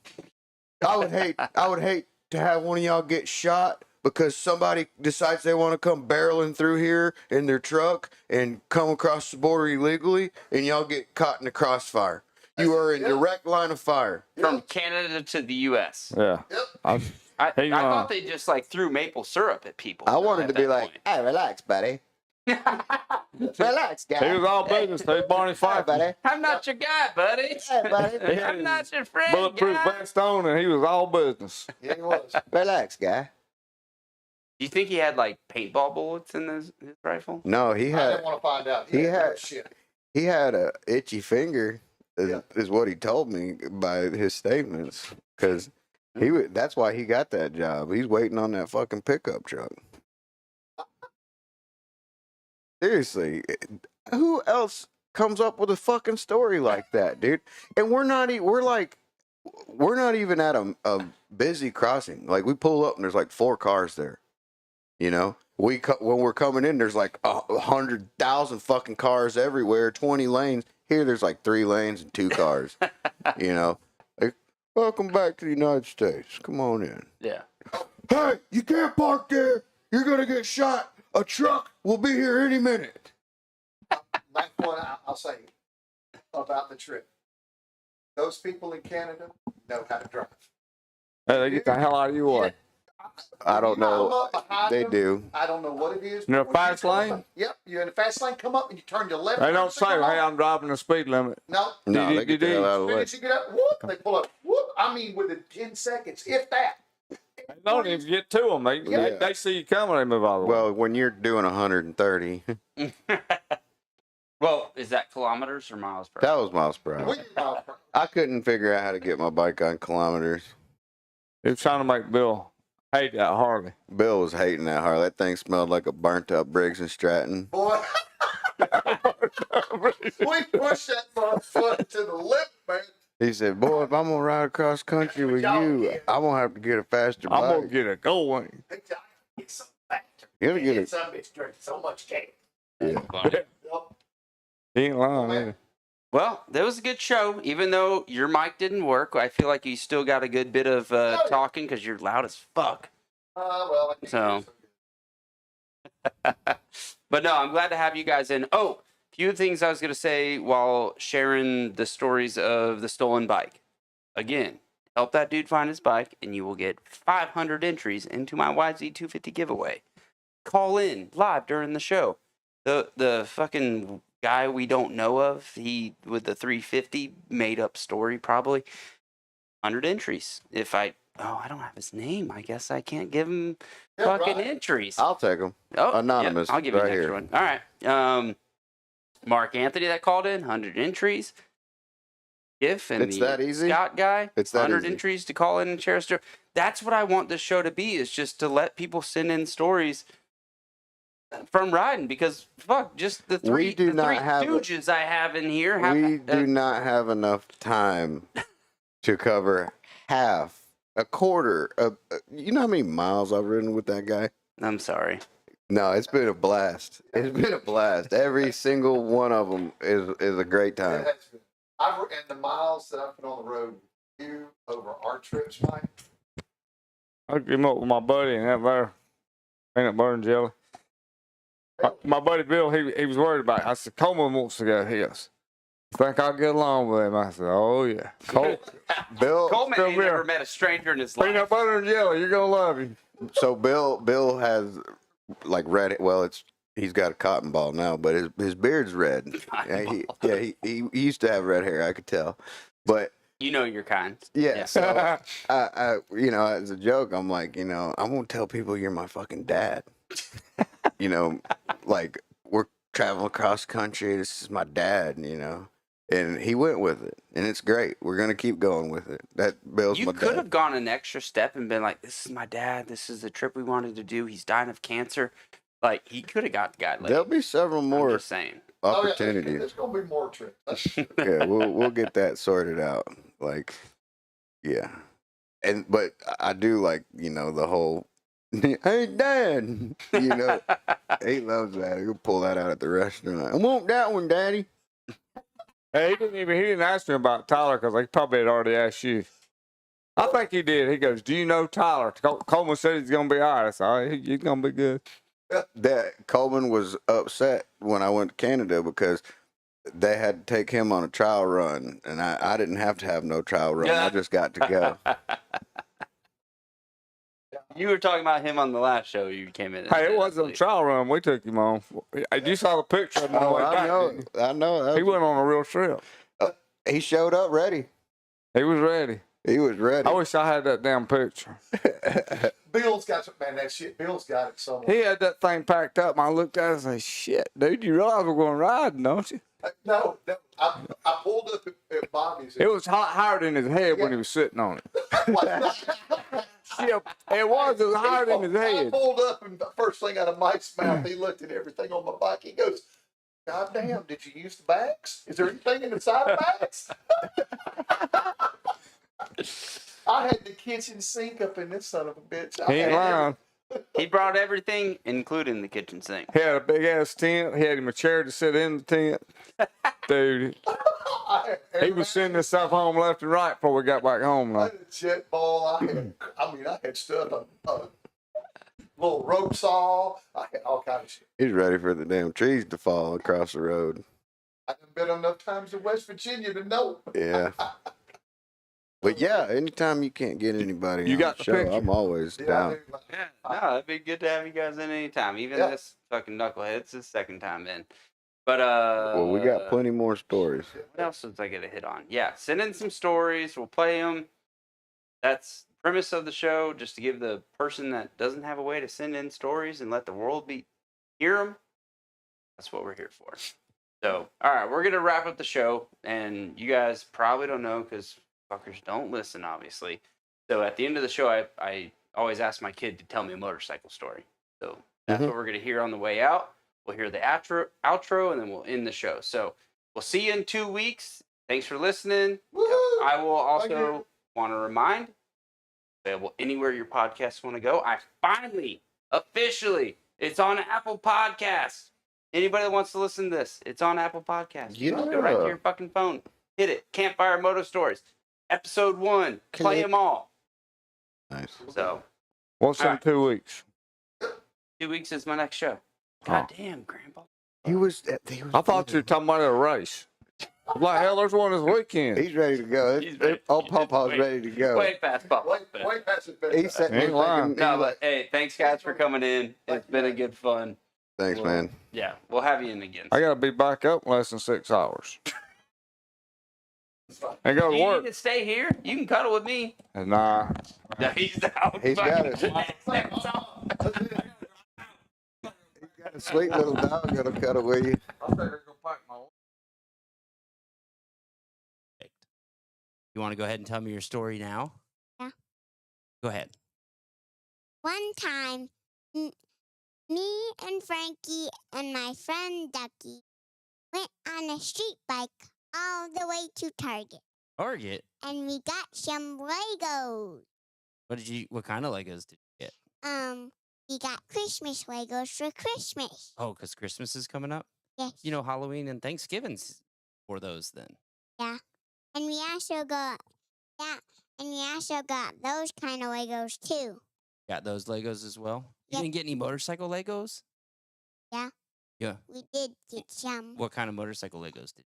I would hate to have one of y'all get shot because somebody decides they want to come barreling through here in their truck and come across the border illegally, and y'all get caught in the crossfire. You are in direct line of fire. From Canada to the U.S. Yeah. I thought they just threw maple syrup at people. I wanted to be like, hey, relax, buddy. Relax, guy. He was all business. He was Barney Fife, buddy. I'm not your guy, buddy. Hey, buddy. I'm not your friend, bulletproof guy. vest on, and he was all business. Yeah, he was. Relax, guy. Do you think he had paintball bullets in his rifle? No, I didn't want to find out. He had a itchy finger, is what he told me by his statements, because that's why he got that job. He's waiting on that fucking pickup truck. Seriously, who else comes up with a fucking story like that, dude? And we're not even at a busy crossing. Like, we pull up and there's 4 cars there. When we're coming in, there's 100,000 fucking cars everywhere, 20 lanes. Here, there's 3 lanes and 2 cars. Welcome back to the United States. Come on in. Yeah. Hey, you can't park there. You're gonna get shot. A truck will be here any minute. Last one I'll say about the trip. Those people in Canada know how to drive. Hey, they get the hell out of you, what? I don't know. They do. I don't know what it is. In a fast lane? Yep, you're in a fast lane. Come up and you turn to the left. They don't say, "Hey, I'm driving the speed limit." No, No, they get the hell out of the way. as soon as you get up, whoop, they pull up. Whoop. I mean, within 10 seconds, if that. They don't even get to them. They see you coming, they move out of the way. Well, when you're doing 130, Well, is that kilometers or miles per that hour? was miles per hour. I couldn't figure out how to get my bike on kilometers. He was trying to make Bill hate that Harley. Bill was hating that Harley. That thing smelled like a burnt up Briggs and Stratton. Boy, we pushed that motherfucker to the limit, man. He said, "Boy, if I'm gonna ride across country with you, I'm gonna have to get a faster bike. I'm gonna get it going." Get some faster. You gotta get it. Some bitch drinking so much cake. Yeah. He ain't lying either. Well, that was a good show. Even though your mic didn't work, I feel like you still got a good bit of talking because you're loud as fuck. Well, So, but no, I'm glad to have you guys in. Oh, few things I was going to say while sharing the stories of the stolen bike. Again, help that dude find his bike, and you will get 500 entries into my YZ250 giveaway. Call in live during the show. The fucking guy we don't know of, he with the 350 made up story, probably 100 entries. If I don't have his name, I guess I can't give him fucking entries. I'll take them. Anonymous. Yeah, I'll give you right an extra here. one. All right. Mark Anthony that called in, 100 entries. If and It's the that easy? Scott guy, It's that 100 easy. entries to call in and share a story. That's what I want this show to be, is just to let people send in stories from riding, because fuck, just the three stooges I have in here. We do not have enough time to cover half, a quarter of. You know how many miles I've ridden with that guy? I'm sorry. No, it's been a blast. It's been a blast. Every single one of them is a great time. And the miles that I've put on the road with you over our trips, Mike. I came up with my buddy and that there peanut butter and jelly. My buddy Bill, he was worried about it. I said, Coleman wants to go his. Think I'll get along with him? I said, oh yeah. Coleman ain't never met a stranger in his life. Peanut butter and jelly, you're gonna love him. So Bill has like red. Well, he's got a cotton ball now, but his beard's red. He used to have red hair. I could tell, but. You know your kind. Yeah. So I as a joke, I'm like, I won't tell people you're my fucking dad. Like we're traveling across country. This is my dad, and he went with it, and it's great. We're gonna keep going with it. That Bill's my You dad. could have gone an extra step and been like, "This is my dad. This is the trip we wanted to do. He's dying of cancer." Like he could have got the guy laid. There'll be several more just saying. opportunities. There's gonna be more trips. Yeah, we'll get that sorted out. Like, yeah, but I do like the whole. Hey, Dad! He loves that. He'll pull that out at the restaurant. I want that one, Daddy. Hey, he didn't ask me about Tyler because he probably had already asked you. I think he did. He goes, "Do you know Tyler?" Coleman said he's gonna be all right. I said, "All right, he's gonna be good." That Coleman was upset when I went to Canada because they had to take him on a trial run, and I didn't have to have no trial run. I just got to go. You were talking about him on the last show you came in. Hey, it wasn't a trial run. We took him on. You saw the picture of him on the way back. I know. He went on a real trip. He showed up ready. He was ready. He was ready. I wish I had that damn picture. Bill's got some, man. That shit. Bill's got it somewhere. He had that thing packed up, and I looked at it and said, "Shit, dude, you realize we're going riding, don't you?" No. I pulled up at Bobby's. It was higher than his head when he was sitting on it. Yeah, it was higher than his head. I pulled up, and the first thing out of Mike's mouth, he looked at everything on my bike. He goes, "God damn, did you use the bags? Is there anything in the side bags?" I had the kitchen sink up in this son of a bitch. He ain't lying. He brought everything, including the kitchen sink. He had a big ass tent. He had him a chair to sit in the tent. Dude, he was sending this stuff home left and right before we got back home. I had a jet ball. I had stuff, a little rope saw. I had all kinds of shit. He's ready for the damn trees to fall across the road. I haven't been enough times in West Virginia to know. Yeah. But yeah, anytime you can't get anybody You on got the the show, picture? I'm always down. Yeah, no, it'd be good to have you guys in anytime. Even this fucking knucklehead, it's his second time in. But Well, we got plenty more stories. what else was I gonna hit on? Yeah, send in some stories. We'll play them. That's the premise of the show, just to give the person that doesn't have a way to send in stories and let the world hear them. That's what we're here for. So, all right, we're gonna wrap up the show, and you guys probably don't know because fuckers don't listen, obviously. So at the end of the show, I always ask my kid to tell me a motorcycle story. So that's what we're gonna hear on the way out. We'll hear the outro, and then we'll end the show. So we'll see you in 2 weeks. Thanks for listening. I will also want to remind, available anywhere your podcasts want to go. I finally, officially, it's on Apple Podcasts. Anybody that wants to listen to this, it's on Apple Podcasts. You just go right to your fucking phone. Hit it. Campfire Moto Stories. Episode 1. Play them all. Nice. So. What's in 2 weeks? 2 weeks is my next show. God damn, Grandpa. He was I thought you were talking about a race. Like, hell, there's one this weekend. He's ready to go. Old Pawpaw's ready to go. Way past Pawpaw. Way past it. He's sitting there thinking, No, but hey, thanks guys for coming in. It's been a good fun. Thanks, man. Yeah, we'll have you in again. I got to be back up in less than 6 hours. And go to You work. need to stay here. You can cuddle with me. Nah. No, he's out. He's got it. Got a sweet little dog that'll cuddle with you. You want to go ahead and tell me your story now? Yeah. Go ahead. One time, me and Frankie and my friend Ducky went on a street bike all the way to Target. Target? And we got some Legos. What kind of Legos did you get? We got Christmas Legos for Christmas. Oh, because Christmas is coming up? Yes. You know, Halloween and Thanksgiving's for those then. Yeah. And we also got those kind of Legos too. Got those Legos as well? You Yep. didn't get any motorcycle Legos? Yeah. Yeah. We did get some. What kind of motorcycle Legos did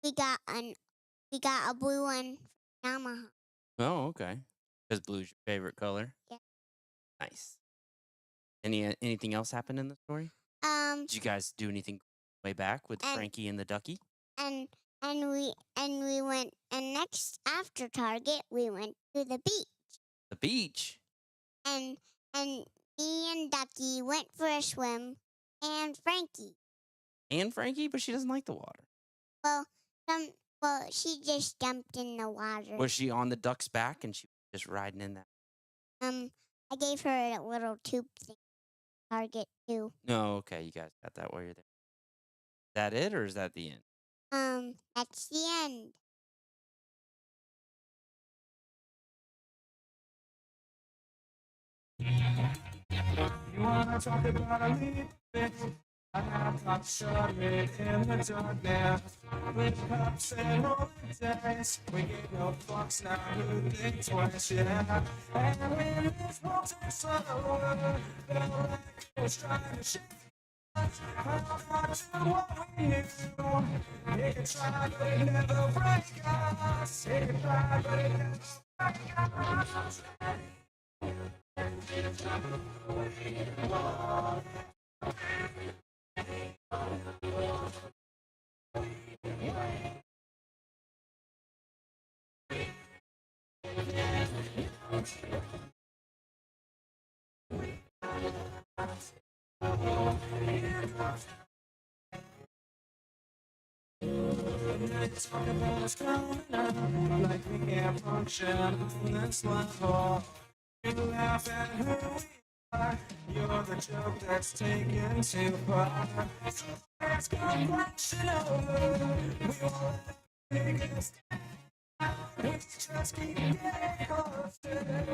We got a blue one from Yamaha. Oh, okay. Because blue's your favorite color? Yeah. Nice. Anything else happen in the story? Did you guys do anything way back with Frankie and the Ducky? And we went, and next after Target we went to the beach. The beach? And me and Ducky went for a swim, and Frankie. And Frankie? But she doesn't like the water. Well, she just jumped in the water. Was she on the duck's back and she was just riding in that? I gave her a little tube thing. Target too. No, okay. You guys got that while you're there. Is that it or is that the end? That's the end. You wanna talk about a little bit? I got shot in the darkness. With cups and holidays, we give no fucks now. Who thinks twice, yeah? And when this whole takes slow, felt like it was trying to shift. How to what we knew. It can try, but it never break us. It can try, but it never break us. Let's talk about what's going on. Like we can't function on this level. You laugh at who we are. You're the joke that's taken too far. So let's go crashing over. We won't let it get we just keep getting closer.